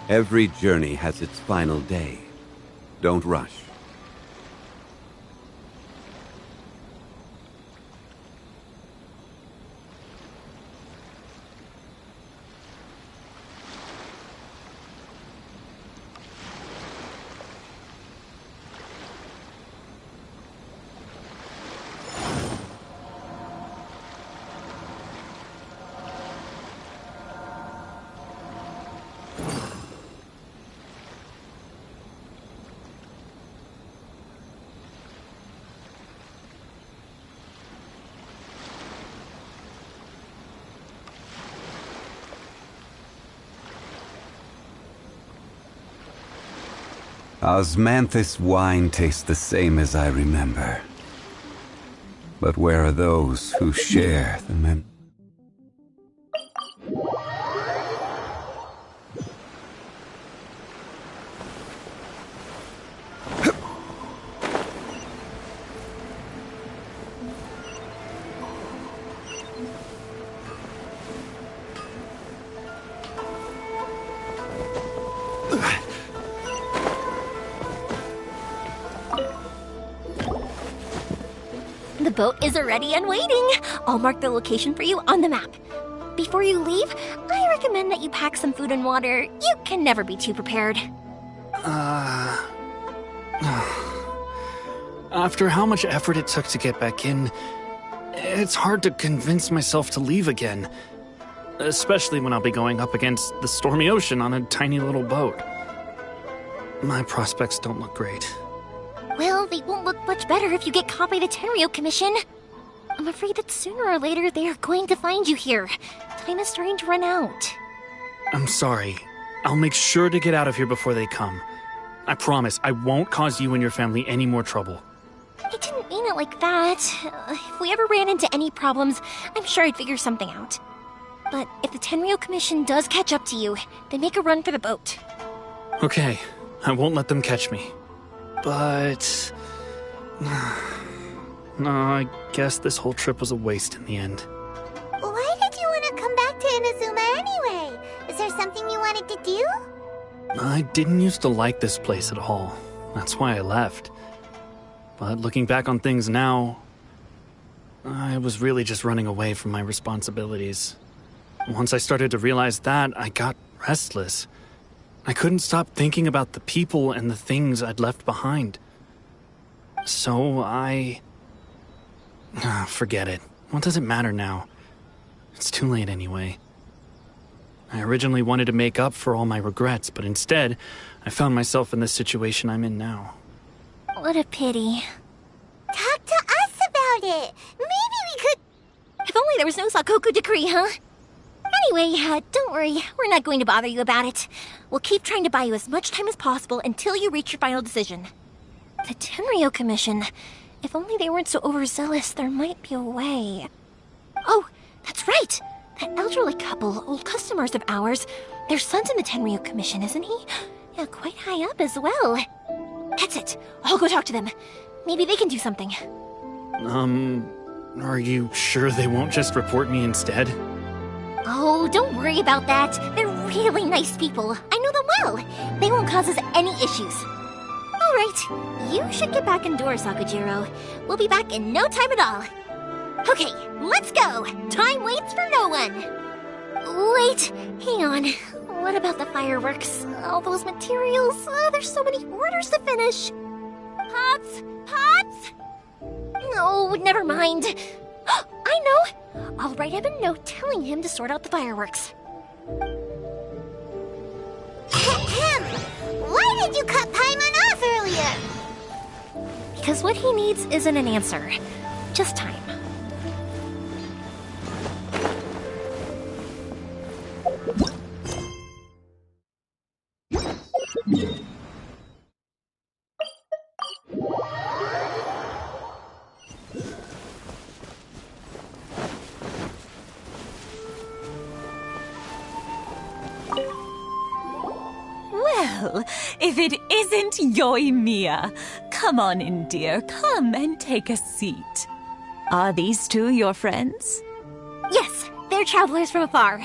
Every journey has its final day. Don't rush. Osmanthus wine tastes the same as I remember. But where are those who share the memory? The boat is ready and waiting. I'll mark the location for you on the map. Before you leave, I recommend that you pack some food and water. You can never be too prepared. After how much effort it took to get back in, It's hard to convince myself to leave again. Especially when I'll be going up against the stormy ocean on a tiny little boat. My prospects don't look great. Well, they won't look much better if you get caught by the Tenryo Commission. I'm afraid that sooner or later they are going to find you here. Time is starting to run out. I'm sorry. I'll make sure to get out of here before they come. I promise I won't cause you and your family any more trouble. I didn't mean it like that. If we ever ran into any problems, I'm sure I'd figure something out. But if the Tenryo Commission does catch up to you, then make a run for the boat. Okay, I won't let them catch me. But... no, I guess this whole trip was a waste in the end. Why did you want to come back to Inazuma anyway? Is there something you wanted to do? I didn't used to like this place at all. That's why I left. But looking back on things now, I was really just running away from my responsibilities. Once I started to realize that, I got restless. I couldn't stop thinking about the people and the things I'd left behind. So forget it. What does it matter now? It's too late anyway. I originally wanted to make up for all my regrets, but instead, I found myself in the situation I'm in now. What a pity. Talk to us about it. Maybe we could... If only there was no Sakoku decree, huh? Anyway, don't worry. We're not going to bother you about it. We'll keep trying to buy you as much time as possible until you reach your final decision. The Tenryo Commission. If only they weren't so overzealous, there might be a way. Oh, that's right! That elderly couple, old customers of ours, their son's in the Tenryo Commission, isn't he? Yeah, quite high up as well. That's it. I'll go talk to them. Maybe they can do something. Are you sure they won't just report me instead? Oh, don't worry about that. They're really nice people. I know them well. They won't cause us any issues. All right, you should get back indoors, Sakujiro. We'll be back in no time at all. Okay, let's go. Time waits for no one. Wait, hang on. What about the fireworks? All those materials? There's so many orders to finish. Pots? Pots? No, never mind. I know. I'll write him a note telling him to sort out the fireworks. Why did you cut Paimon off earlier? Because what he needs isn't an answer, just time. Well, if it isn't Yoimiya, come on in, dear. Come and take a seat. Are these two your friends? Yes, they're travelers from afar.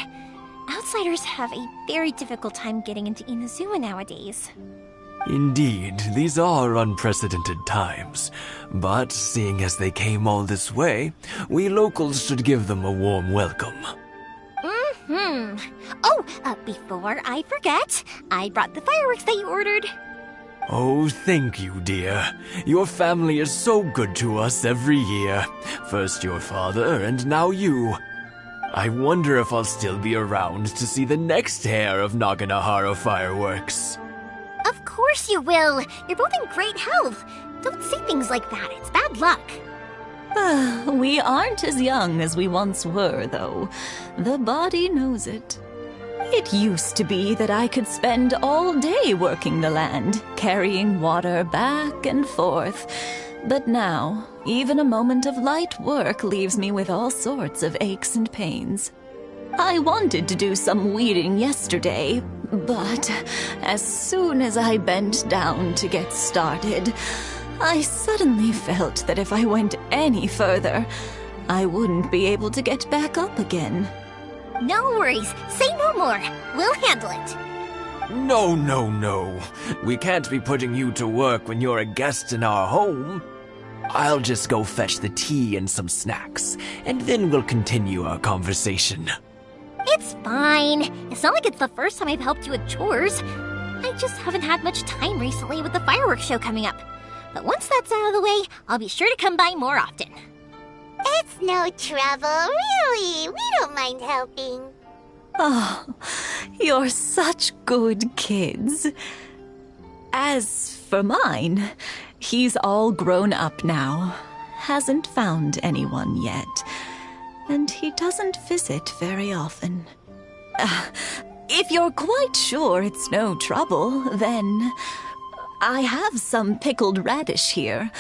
Outsiders have a very difficult time getting into Inazuma nowadays. Indeed, these are unprecedented times. But seeing as they came all this way, we locals should give them a warm welcome. Oh, before I forget, I brought the fireworks that you ordered. Oh, thank you, dear. Your family is so good to us every year. First your father, and now you. I wonder if I'll still be around to see the next hair of Naganohara fireworks. Of course you will. You're both in great health. Don't say things like that. It's bad luck. We aren't as young as we once were, though. The body knows it. It used to be that I could spend all day working the land, carrying water back and forth. But now, even a moment of light work leaves me with all sorts of aches and pains. I wanted to do some weeding yesterday, but as soon as I bent down to get started, I suddenly felt that if I went any further, I wouldn't be able to get back up again. No worries. Say no more. We'll handle it. No, no, no. We can't be putting you to work when you're a guest in our home. I'll just go fetch the tea and some snacks, and then we'll continue our conversation. It's fine. It's not like it's the first time I've helped you with chores. I just haven't had much time recently with the fireworks show coming up. But once that's out of the way, I'll be sure to come by more often. It's no trouble, really. We don't mind helping. Oh, you're such good kids. As for mine, he's all grown up now. Hasn't found anyone yet. And he doesn't visit very often. If you're quite sure it's no trouble, then I have some pickled radish here.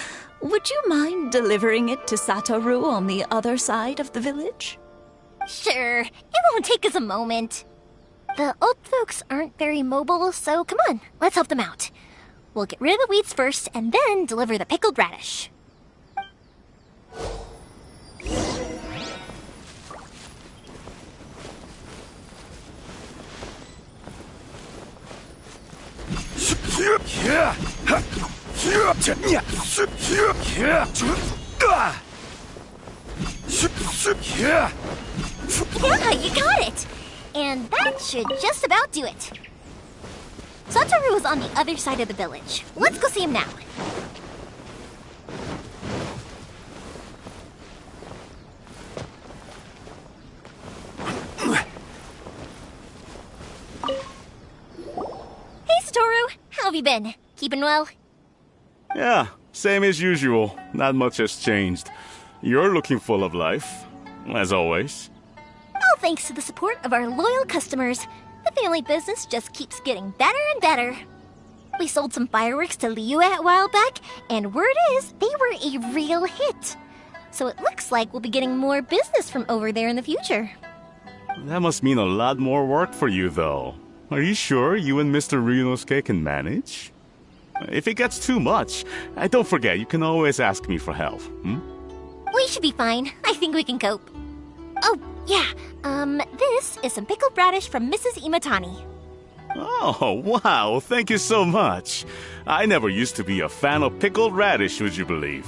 Would you mind delivering it to Satoru on the other side of the village? Sure, it won't take us a moment. The old folks aren't very mobile, so come on, let's help them out. We'll get rid of the weeds first, and then deliver the pickled radish. Yeah, you got it! And that should just about do it. Satoru is on the other side of the village. Let's go see him now. Hey, Satoru! How have you been? Keeping well? Yeah, same as usual. Not much has changed. You're looking full of life, as always. All thanks to the support of our loyal customers, the family business just keeps getting better and better. We sold some fireworks to Liyue a while back, and word is they were a real hit. So it looks like we'll be getting more business from over there in the future. That must mean a lot more work for you, though. Are you sure you and Mr. Ryunosuke can manage? If it gets too much, don't forget, you can always ask me for help, We should be fine. I think we can cope. Oh, yeah. This is some pickled radish from Mrs. Imatani. Oh, wow, thank you so much. I never used to be a fan of pickled radish, would you believe?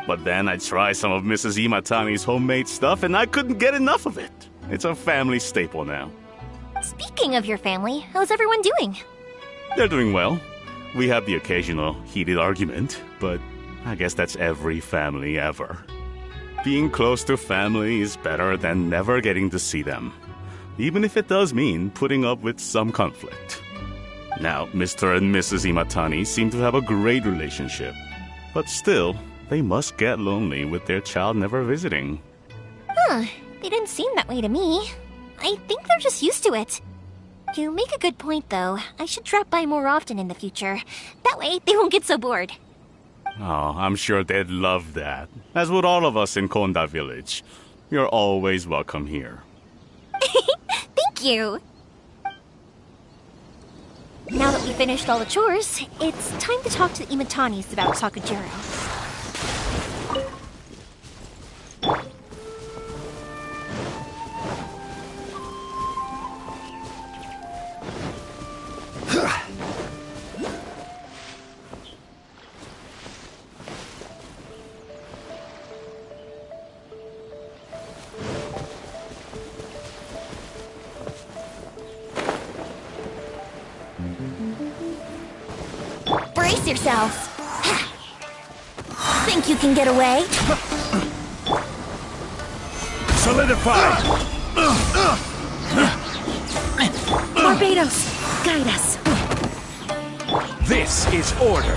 But then I tried some of Mrs. Imatani's homemade stuff and I couldn't get enough of it. It's a family staple now. Speaking of your family, how's everyone doing? They're doing well. We have the occasional heated argument, but I guess that's every family ever. Being close to family is better than never getting to see them, even if it does mean putting up with some conflict. Now, Mr. and Mrs. Imatani seem to have a great relationship, but still, they must get lonely with their child never visiting. Huh, they didn't seem that way to me. I think they're just used to it. You make a good point, though. I should drop by more often in the future. That way, they won't get so bored. Oh, I'm sure they'd love that, as would all of us in Konda Village. You're always welcome here. Thank you! Now that we finished all the chores, it's time to talk to the Imatanis about Sakujiro. Brace yourselves! Think you can get away? Solidify! Barbados, guide us. This is order.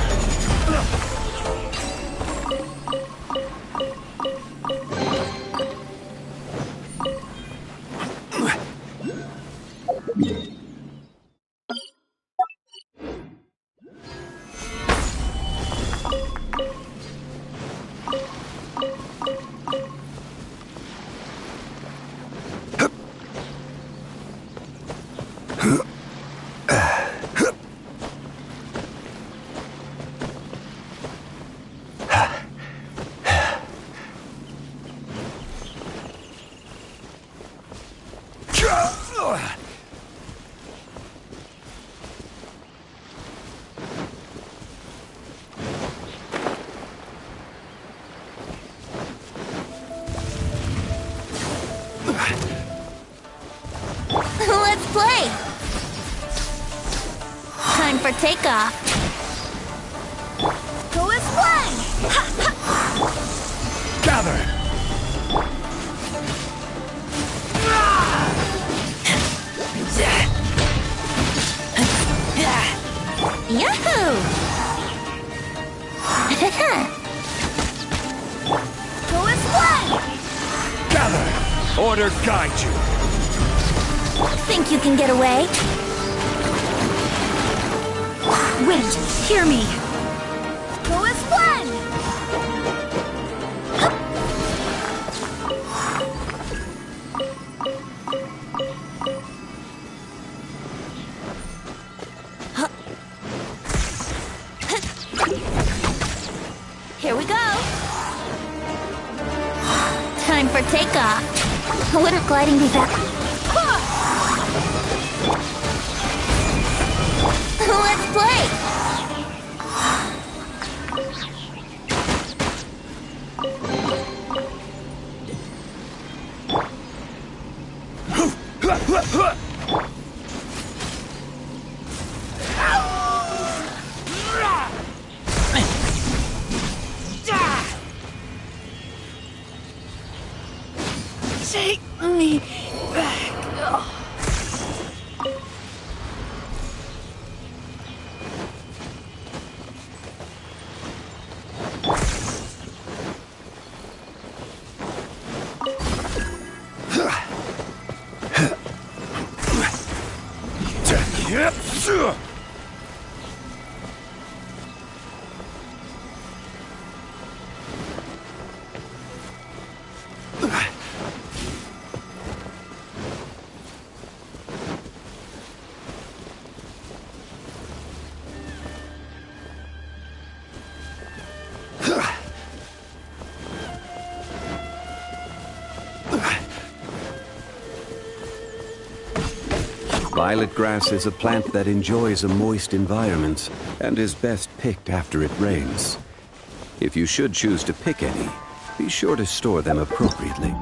Let's play! Time for takeoff. Go let's play! Gather! Go and play! Gather! Order guide you! Think you can get away? Wait, hear me! Go and play! Here we go. Time for takeoff. Wouldn't gliding be better? Let's play. Take me back. Violet grass is a plant that enjoys a moist environment and is best picked after it rains. If you should choose to pick any, be sure to store them appropriately.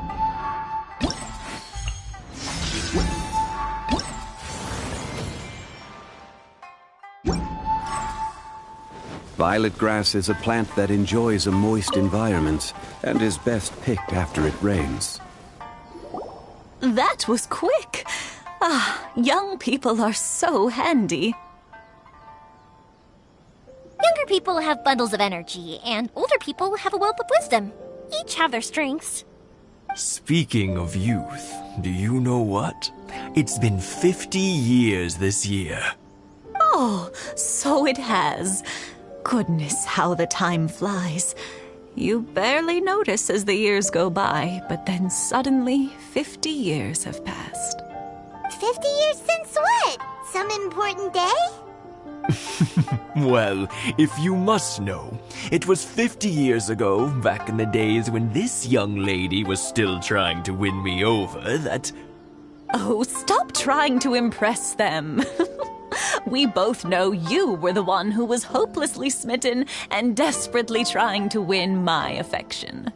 Violet grass is a plant that enjoys a moist environment and is best picked after it rains. That was quick. Ah, young people are so handy. Younger people have bundles of energy, and older people have a wealth of wisdom. Each have their strengths. Speaking of youth, do you know what? It's been 50 years this year. Oh, so it has. Goodness, how the time flies. You barely notice as the years go by, but then suddenly 50 years have passed. 50 years since what? Some important day? Well, if you must know, it was 50 years ago, back in the days when this young lady was still trying to win me over, that... Oh, stop trying to impress them. We both know you were the one who was hopelessly smitten and desperately trying to win my affection.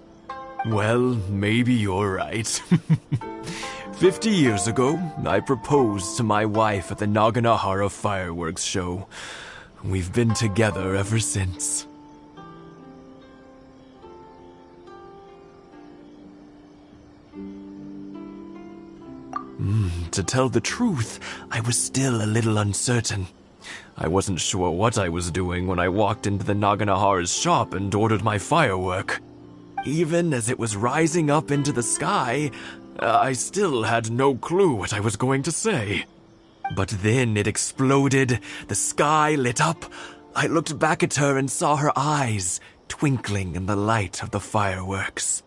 Well, maybe you're right. 50 years ago, I proposed to my wife at the Naganohara fireworks show. We've been together ever since. To tell the truth, I was still a little uncertain. I wasn't sure what I was doing when I walked into the Naganohara's shop and ordered my firework. Even as it was rising up into the sky, I still had no clue what I was going to say. But then it exploded, the sky lit up. I looked back at her and saw her eyes twinkling in the light of the fireworks.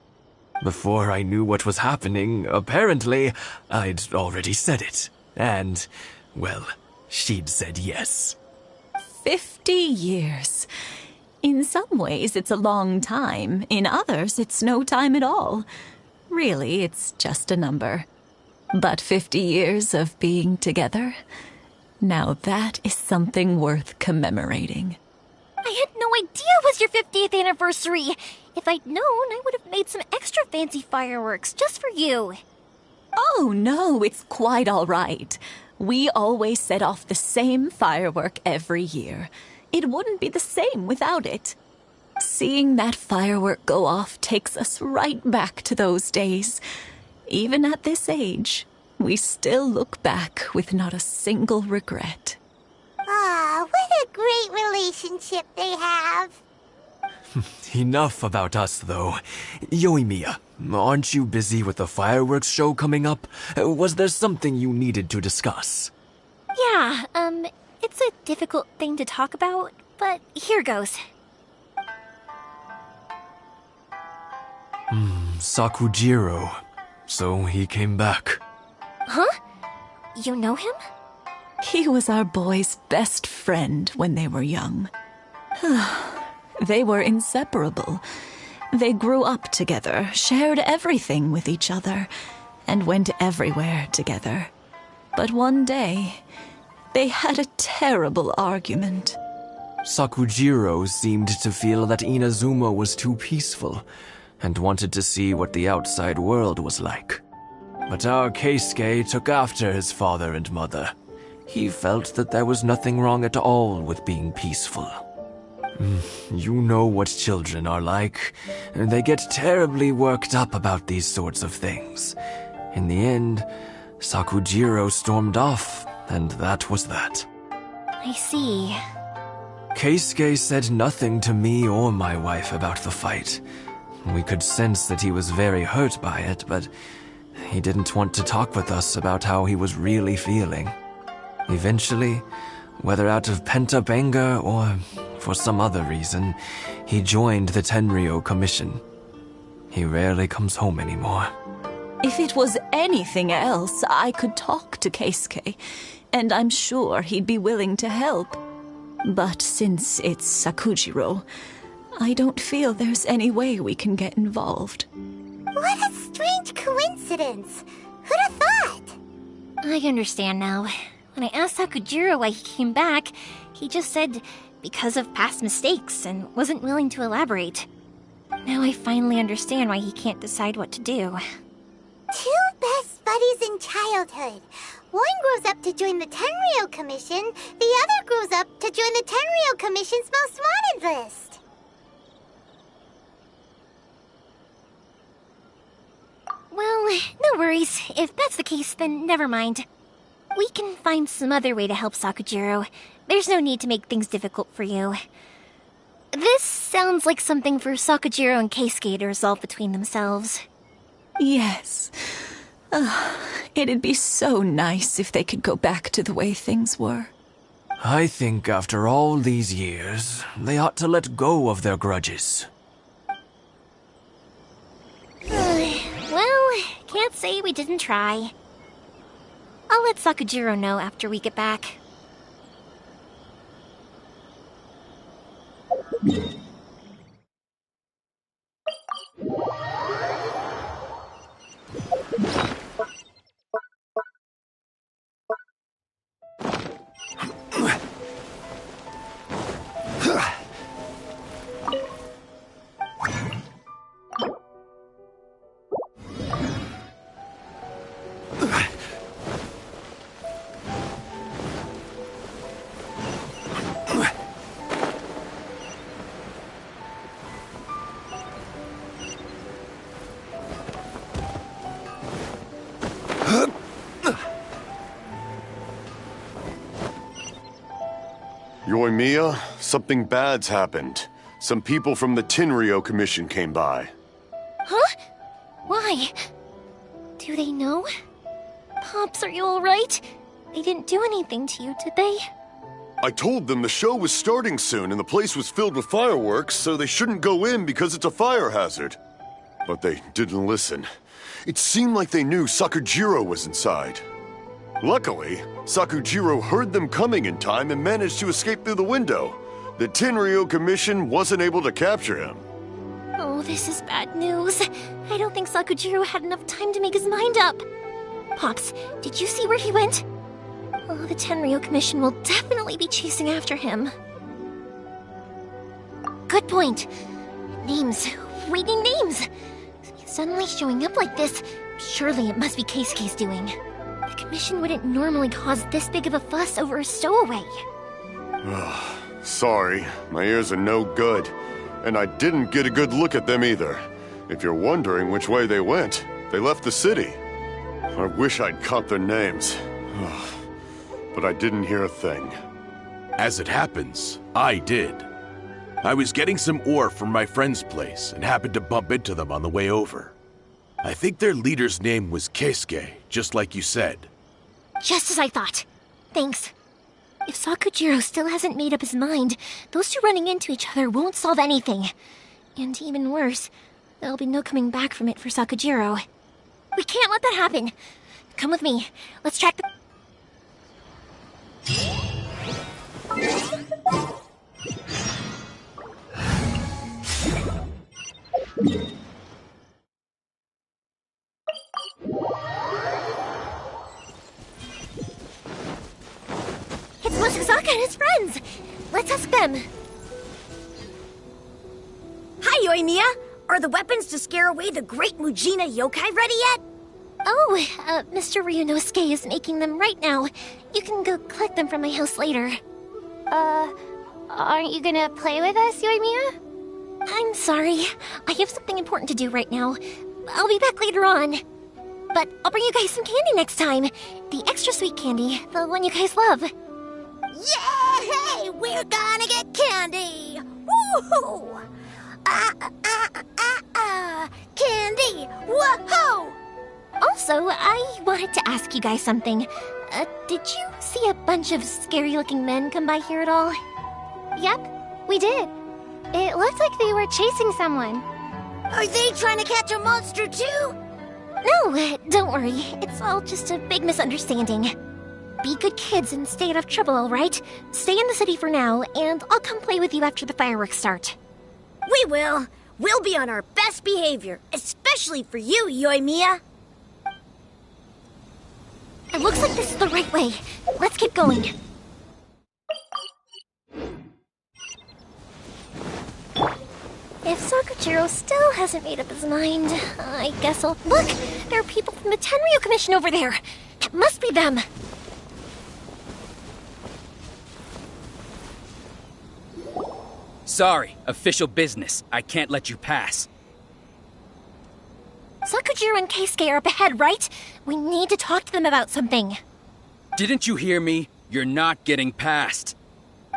Before I knew what was happening, apparently, I'd already said it. And, well, she'd said yes. 50 years. In some ways, it's a long time. In others, it's no time at all. Really, it's just a number. But 50 years of being together? Now that is something worth commemorating. I had no idea it was your 50th anniversary. If I'd known, I would have made some extra fancy fireworks just for you. Oh, no, it's quite all right. We always set off the same firework every year. It wouldn't be the same without it. Seeing that firework go off takes us right back to those days. Even at this age, we still look back with not a single regret. Ah, what a great relationship they have. Enough about us, though. Yoimiya, aren't you busy with the fireworks show coming up? Was there something you needed to discuss? Yeah, it's a difficult thing to talk about, but here goes. Sakujiro. So he came back. Huh? You know him? He was our boys' best friend when they were young. They were inseparable. They grew up together, shared everything with each other, and went everywhere together. But one day, they had a terrible argument. Sakujiro seemed to feel that Inazuma was too peaceful, and wanted to see what the outside world was like. But our Keisuke took after his father and mother. He felt that there was nothing wrong at all with being peaceful. You know what children are like. They get terribly worked up about these sorts of things. In the end, Sakujiro stormed off, and that was that. I see. Keisuke said nothing to me or my wife about the fight. We could sense that he was very hurt by it, but he didn't want to talk with us about how he was really feeling. Eventually, whether out of pent-up anger or for some other reason, he joined the Tenryou Commission. He rarely comes home anymore. If it was anything else, I could talk to Keisuke, and I'm sure he'd be willing to help. But since it's Sakujiro, I don't feel there's any way we can get involved. What a strange coincidence! Who'd have thought? I understand now. When I asked Sakujiro why he came back, he just said because of past mistakes and wasn't willing to elaborate. Now I finally understand why he can't decide what to do. Two best buddies in childhood. One grows up to join the Tenryou Commission, the other grows up to join the Tenryou Commission's most wanted list. Well, no worries. If that's the case, then never mind. We can find some other way to help Sakujiro. There's no need to make things difficult for you. This sounds like something for Sakujiro and Keisuke to resolve between themselves. Yes. It'd be so nice if they could go back to the way things were. I think after all these years, they ought to let go of their grudges. Well, can't say we didn't try. I'll let Sakujiro know after we get back. Yoimiya, something bad's happened. Some people from the Tenryou Commission came by. Huh? Why? Do they know? Pops, are you alright? They didn't do anything to you, did they? I told them the show was starting soon and the place was filled with fireworks, so they shouldn't go in because it's a fire hazard. But they didn't listen. It seemed like they knew Sakujiro was inside. Luckily, Sakujiro heard them coming in time and managed to escape through the window. The Tenryou Commission wasn't able to capture him. Oh, this is bad news. I don't think Sakujiro had enough time to make his mind up. Pops, did you see where he went? Oh, the Tenryou Commission will definitely be chasing after him. Good point. Names. Reading names. Suddenly showing up like this, surely it must be Keisuke's doing. The Commission wouldn't normally cause this big of a fuss over a stowaway. Sorry, my ears are no good. And I didn't get a good look at them either. If you're wondering which way they went, they left the city. I wish I'd caught their names. But I didn't hear a thing. As it happens, I did. I was getting some ore from my friend's place and happened to bump into them on the way over. I think their leader's name was Keisuke, just like you said. Just as I thought. Thanks. If Sakujiro still hasn't made up his mind, those two running into each other won't solve anything. And even worse, there'll be no coming back from it for Sakujiro. We can't let that happen. Come with me. Let's track the... It's Matsusaka and his friends! Let's ask them. Hi, Yoimiya! Are the weapons to scare away the great Mujina yokai ready yet? Oh, Mr. Ryunosuke is making them right now. You can go collect them from my house later. Aren't you gonna play with us, Yoimiya? I'm sorry. I have something important to do right now. I'll be back later on. But I'll bring you guys some candy next time. The extra sweet candy, the one you guys love. Yay! We're gonna get candy! Woohoo! Candy! Woohoo! Also, I wanted to ask you guys something. Did you see a bunch of scary-looking men come by here at all? Yep, we did. It looked like they were chasing someone. Are they trying to catch a monster too? No, don't worry. It's all just a big misunderstanding. Be good kids and stay out of trouble, all right? Stay in the city for now, and I'll come play with you after the fireworks start. We will. We'll be on our best behavior, especially for you, Yoimiya. It looks like this is the right way. Let's keep going. If Sakujiro still hasn't made up his mind, I guess I'll... Look! There are people from the Tenryu Commission over there! It must be them! Sorry, official business. I can't let you pass. Sakujiro and Keisuke are up ahead, right? We need to talk to them about something. Didn't you hear me? You're not getting past.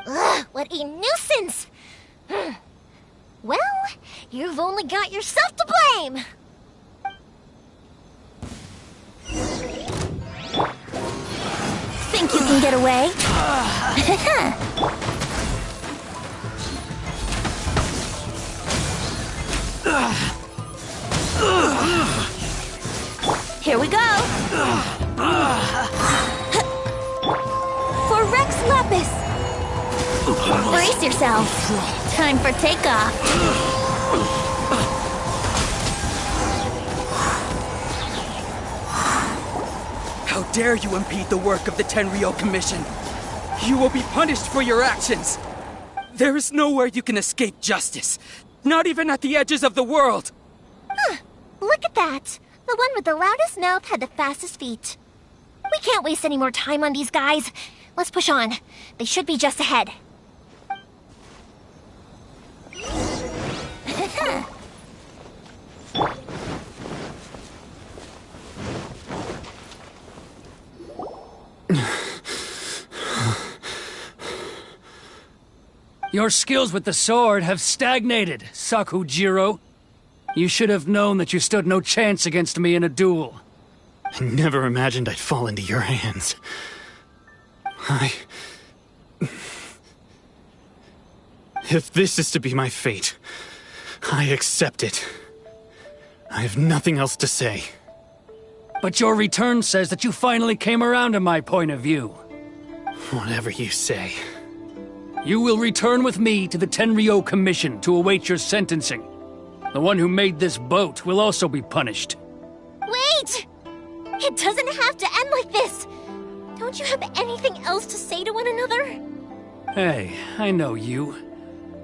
Ugh, what a nuisance! Well, you've only got yourself to blame! Think you can get away? Here we go! For Rex Lapis! Brace yourself. Time for takeoff. How dare you impede the work of the Tenryo Commission? You will be punished for your actions. There is nowhere you can escape justice. Not even at the edges of the world. Huh. Look at that. The one with the loudest mouth had the fastest feet. We can't waste any more time on these guys. Let's push on. They should be just ahead. Your skills with the sword have stagnated, Sakujiro. You should have known that you stood no chance against me in a duel. I never imagined I'd fall into your hands. If this is to be my fate, I accept it. I have nothing else to say. But your return says that you finally came around to my point of view. Whatever you say. You will return with me to the Tenryo Commission to await your sentencing. The one who made this boat will also be punished. Wait! It doesn't have to end like this! Don't you have anything else to say to one another? Hey, I know you.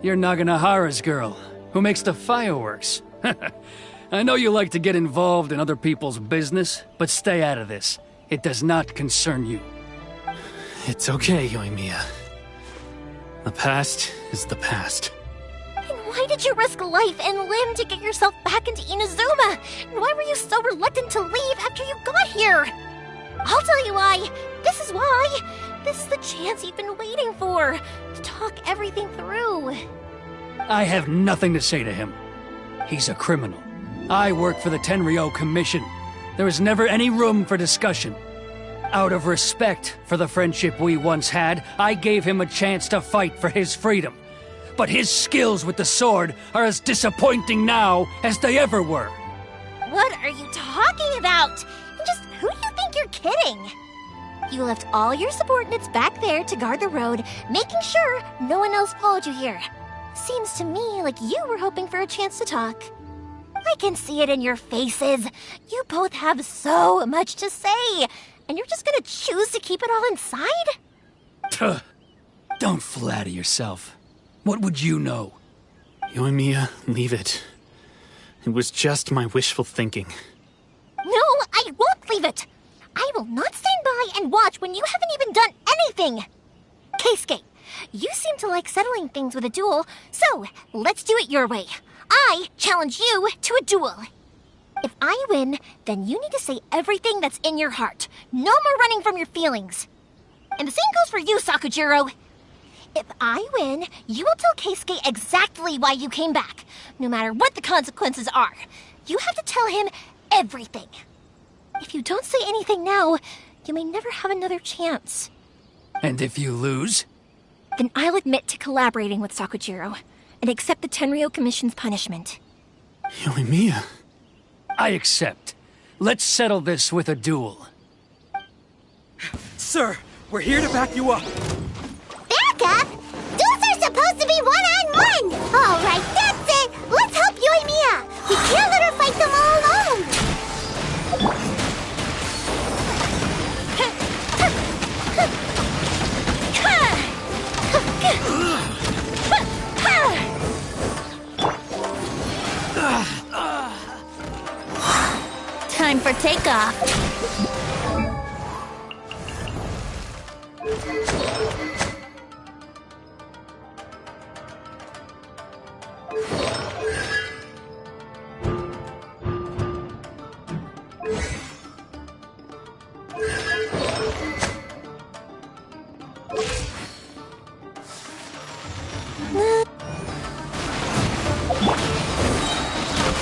You're Naganahara's girl, who makes the fireworks. I know you like to get involved in other people's business, but stay out of this. It does not concern you. It's okay, Yoimiya. The past is the past. And why did you risk life and limb to get yourself back into Inazuma? And why were you so reluctant to leave after you got here? I'll tell you why. This is why. This is the chance you've been waiting for. To talk everything through. I have nothing to say to him. He's a criminal. I work for the Tenryo Commission. There is never any room for discussion. Out of respect for the friendship we once had, I gave him a chance to fight for his freedom. But his skills with the sword are as disappointing now as they ever were. What are you talking about? Just who do you think you're kidding? You left all your subordinates back there to guard the road, making sure no one else followed you here. Seems to me like you were hoping for a chance to talk. I can see it in your faces. You both have so much to say, and you're just gonna choose to keep it all inside? Tuh. Don't flatter yourself. What would you know? Yoimiya, leave it. It was just my wishful thinking. No, I won't leave it. I will not stand by and watch when you haven't even done anything. Keisuke, you seem to like settling things with a duel, so let's do it your way. I challenge you to a duel. If I win, then you need to say everything that's in your heart. No more running from your feelings. And the same goes for you, Sakujiro. If I win, you will tell Keisuke exactly why you came back, no matter what the consequences are. You have to tell him everything. If you don't say anything now, you may never have another chance. And if you lose? Then I'll admit to collaborating with Sakujiro and accept the Tenryo Commission's punishment. Yoimiya. I accept. Let's settle this with a duel. Sir, we're here to back you up. Back up? Duels are supposed to be one-on-one! All right, that's it! Let's help Yoimiya! We can't let her fight them all alone! Time for takeoff.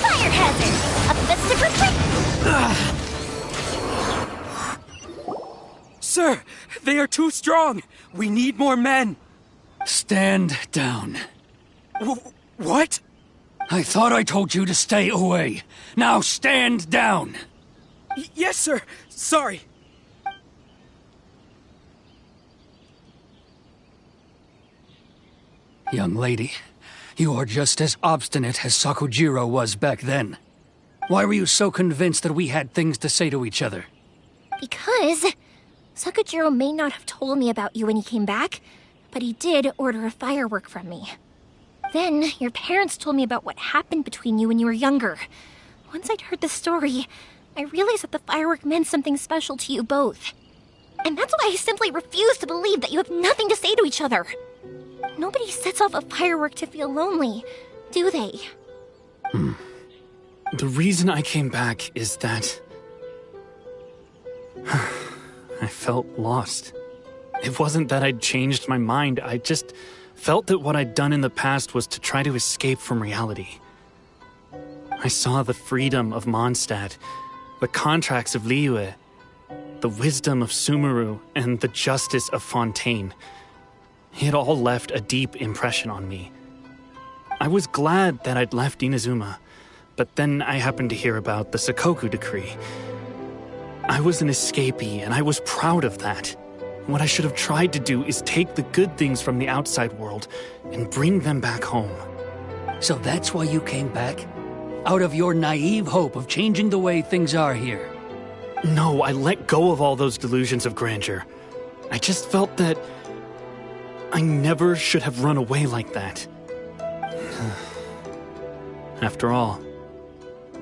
Fire hazard! A festive retreat! Sir, they are too strong. We need more men. Stand down. What? I thought I told you to stay away. Now stand down. Yes, sir. Sorry. Young lady, you are just as obstinate as Sakujiro was back then. Why were you so convinced that we had things to say to each other? Because Sakujiro may not have told me about you when he came back, but he did order a firework from me. Then your parents told me about what happened between you when you were younger. Once I'd heard the story, I realized that the firework meant something special to you both. And that's why I simply refuse to believe that you have nothing to say to each other. Nobody sets off a firework to feel lonely, do they? The reason I came back is that I felt lost. It wasn't that I'd changed my mind, I just felt that what I'd done in the past was to try to escape from reality. I saw the freedom of Mondstadt, the contracts of Liyue, the wisdom of Sumeru, and the justice of Fontaine. It all left a deep impression on me. I was glad that I'd left Inazuma, but then I happened to hear about the Sakoku decree. I was an escapee, and I was proud of that. What I should have tried to do is take the good things from the outside world and bring them back home. So that's why you came back? Out of your naive hope of changing the way things are here? No, I let go of all those delusions of grandeur. I just felt that I never should have run away like that. After all,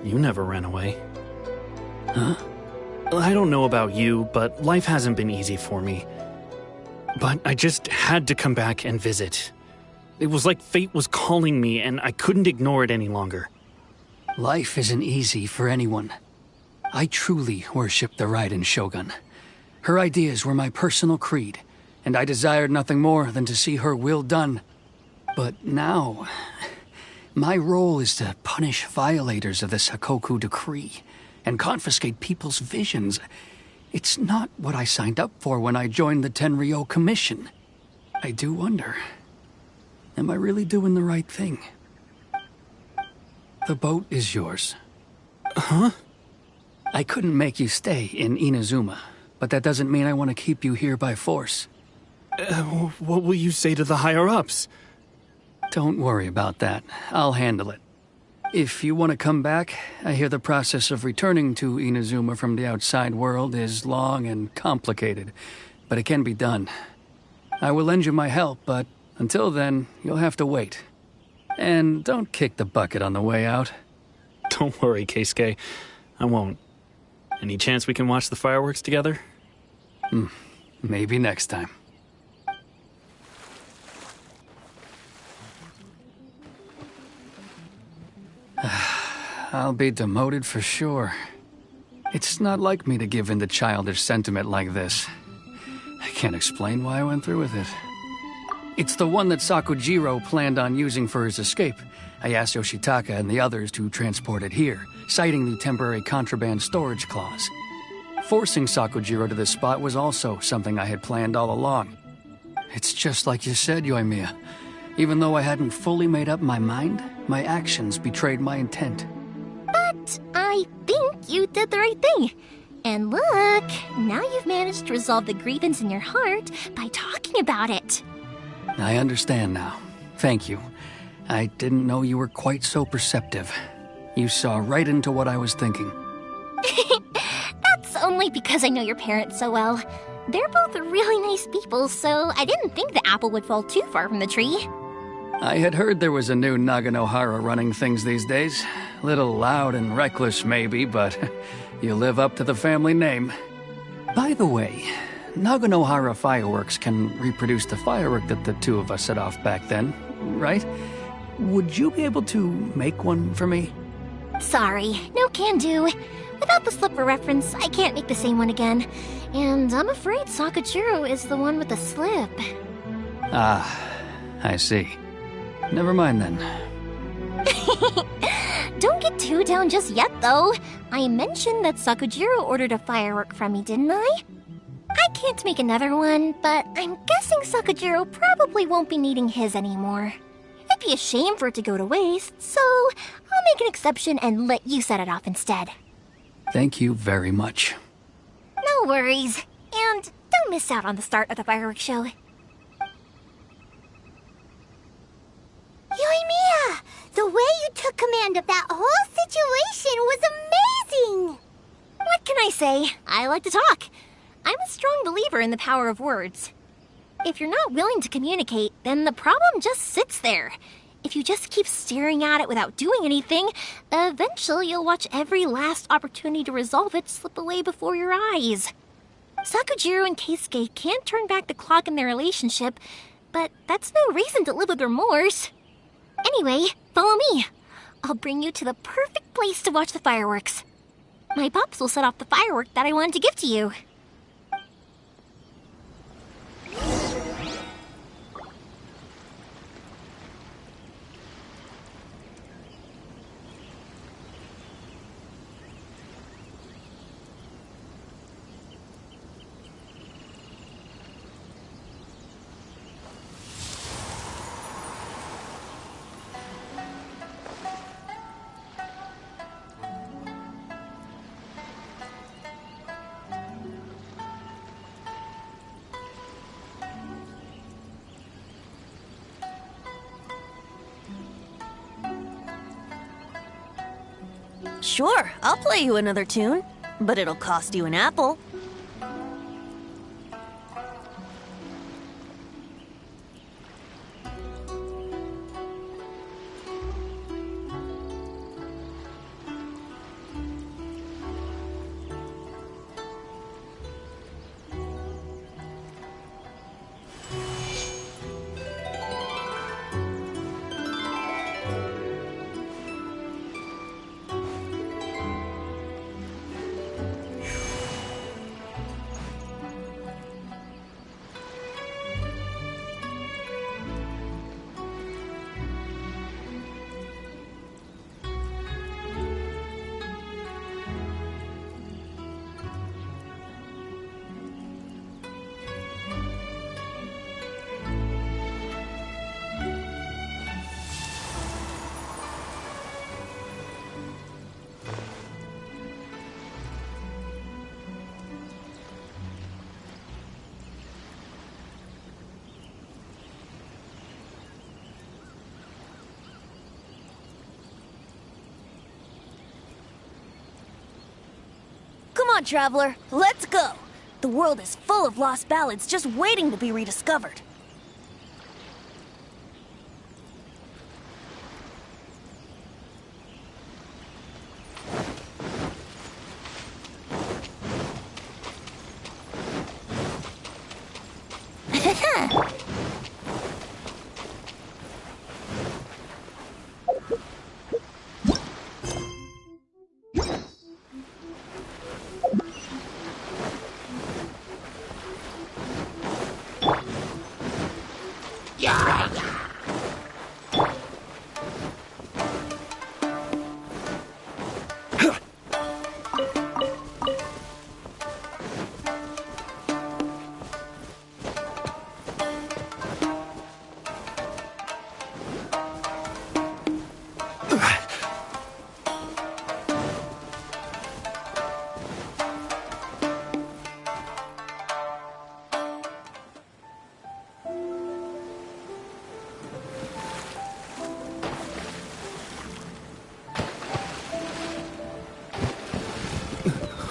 you never ran away. Huh? I don't know about you, but life hasn't been easy for me. But I just had to come back and visit. It was like fate was calling me, and I couldn't ignore it any longer. Life isn't easy for anyone. I truly worship the Raiden Shogun. Her ideas were my personal creed, and I desired nothing more than to see her will done. But now, my role is to punish violators of the Sakoku decree and confiscate people's visions. It's not what I signed up for when I joined the Tenryo Commission. I do wonder, am I really doing the right thing? The boat is yours. Huh? I couldn't make you stay in Inazuma, but that doesn't mean I want to keep you here by force. What will you say to the higher-ups? Don't worry about that. I'll handle it. If you want to come back, I hear the process of returning to Inazuma from the outside world is long and complicated, but it can be done. I will lend you my help, but until then, you'll have to wait. And don't kick the bucket on the way out. Don't worry, Keisuke. I won't. Any chance we can watch the fireworks together? Maybe next time. I'll be demoted for sure. It's not like me to give in to childish sentiment like this. I can't explain why I went through with it. It's the one that Sakujiro planned on using for his escape. I asked Yoshitaka and the others to transport it here, citing the temporary contraband storage clause. Forcing Sakujiro to this spot was also something I had planned all along. It's just like you said, Yoimiya. Even though I hadn't fully made up my mind, my actions betrayed my intent. But I think you did the right thing. And look, now you've managed to resolve the grievance in your heart by talking about it. I understand now. Thank you. I didn't know you were quite so perceptive. You saw right into what I was thinking. That's only because I know your parents so well. They're both really nice people, so I didn't think the apple would fall too far from the tree. I had heard there was a new Naganohara running things these days. Little loud and reckless, maybe, but you live up to the family name. By the way, Naganohara fireworks can reproduce the firework that the two of us set off back then, right? Would you be able to make one for me? Sorry, no can do. Without the slipper reference, I can't make the same one again. And I'm afraid Sakujiro is the one with the slip. Ah, I see. Never mind then. Don't get too down just yet, though. I mentioned that Sakujiro ordered a firework from me, didn't I? I can't make another one, but I'm guessing Sakujiro probably won't be needing his anymore. It'd be a shame for it to go to waste, so I'll make an exception and let you set it off instead. Thank you very much. No worries. And don't miss out on the start of the fireworks show. Yoimiya! The way you took command of that whole situation was amazing! What can I say? I like to talk. I'm a strong believer in the power of words. If you're not willing to communicate, then the problem just sits there. If you just keep staring at it without doing anything, eventually you'll watch every last opportunity to resolve it slip away before your eyes. Sakujiro and Keisuke can't turn back the clock in their relationship, but that's no reason to live with remorse. Anyway, follow me. I'll bring you to the perfect place to watch the fireworks. My pops will set off the firework that I wanted to give to you. Sure, I'll play you another tune, but it'll cost you an apple. on, Traveler. Let's go. The world is full of lost ballads just waiting to be rediscovered.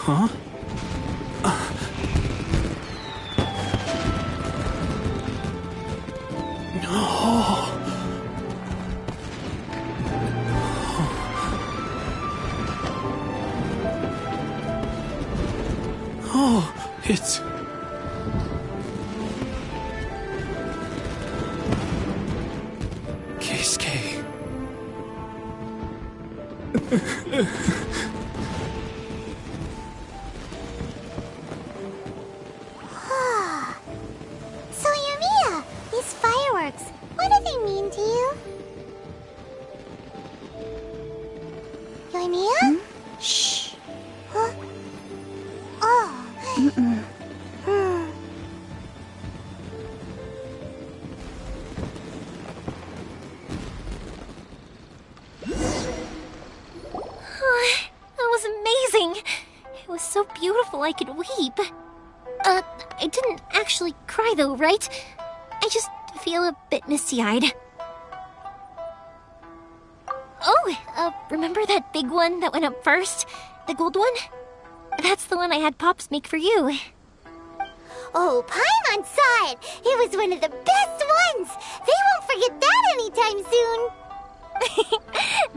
Huh? Oh, it's... Keisuke. So, Yumiya, these fireworks, what do they mean to you? Yumiya? Shh. Huh? Oh. That was amazing. It was so beautiful I could weep. I didn't actually cry though, right? I just feel a bit misty-eyed. Oh, remember that big one that went up first? The gold one? That's the one I had Pops make for you. Oh, Paimon saw it! It was one of the best ones! They won't forget that anytime soon!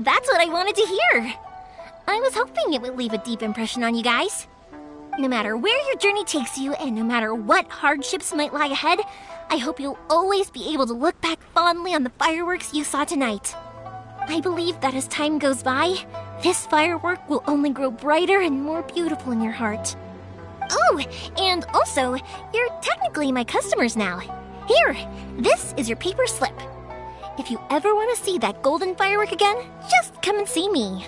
That's what I wanted to hear. I was hoping it would leave a deep impression on you guys. No matter where your journey takes you, and no matter what hardships might lie ahead, I hope you'll always be able to look back fondly on the fireworks you saw tonight. I believe that as time goes by, this firework will only grow brighter and more beautiful in your heart. Oh, and also, you're technically my customers now. Here, this is your paper slip. If you ever want to see that golden firework again, just come and see me.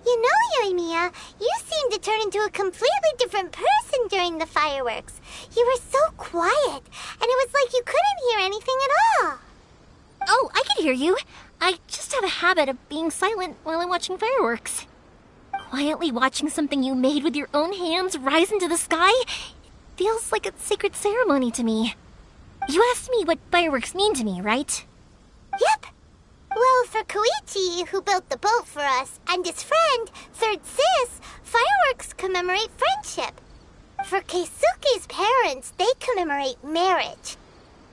You know, Yumiya, you seemed to turn into a completely different person during the fireworks. You were so quiet, and it was like you couldn't hear anything at all. Oh, I can hear you. I just have a habit of being silent while I'm watching fireworks. Quietly watching something you made with your own hands rise into the sky feels like a sacred ceremony to me. You asked me what fireworks mean to me, right? Yep. Well, for Koichi, who built the boat for us, and his friend, Third Sis, fireworks commemorate friendship. For Keisuke's parents, they commemorate marriage.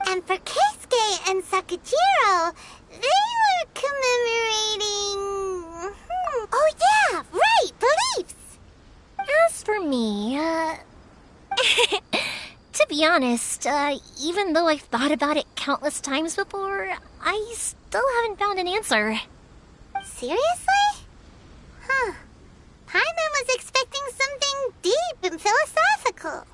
And for Keisuke and Sakajiro, they were commemorating... Oh yeah, right, beliefs! As for me, to be honest, even though I've thought about it countless times before, I still haven't found an answer. Seriously? Huh. Paimon was expecting something deep and philosophical.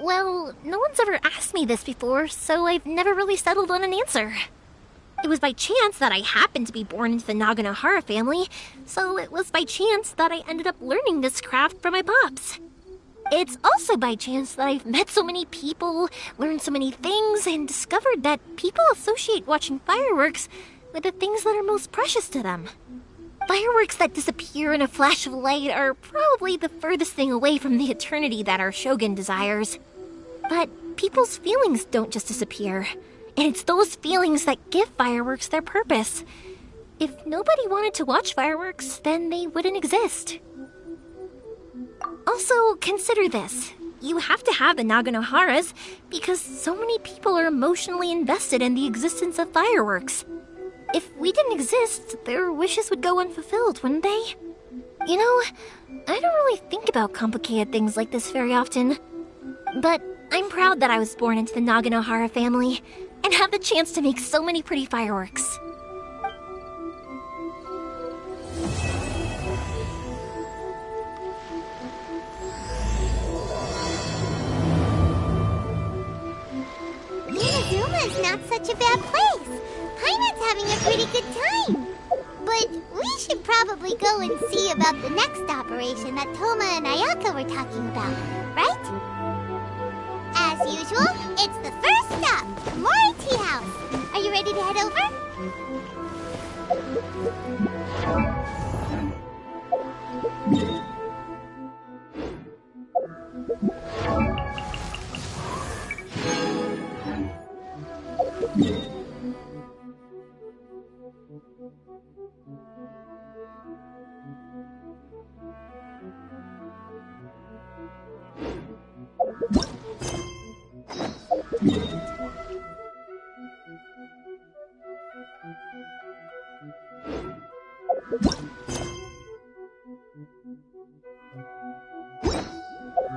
Well, no one's ever asked me this before, so I've never really settled on an answer. It was by chance that I happened to be born into the Naganohara family, so it was by chance that I ended up learning this craft from my pops. It's also by chance that I've met so many people, learned so many things, and discovered that people associate watching fireworks with the things that are most precious to them. Fireworks that disappear in a flash of light are probably the furthest thing away from the eternity that our shogun desires. But people's feelings don't just disappear, and it's those feelings that give fireworks their purpose. If nobody wanted to watch fireworks, then they wouldn't exist. Also, consider this. You have to have the Naganoharas because so many people are emotionally invested in the existence of fireworks. If we didn't exist, their wishes would go unfulfilled, wouldn't they? You know, I don't really think about complicated things like this very often. But I'm proud that I was born into the Naganohara family and have the chance to make so many pretty fireworks. Inazuma's not such a bad place. Paimon's having a pretty good time. But we should probably go and see about the next operation that Toma and Ayaka were talking about, right? As usual, it's the first stop, the Mori Tea House. Are you ready to head over?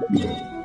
Yeah.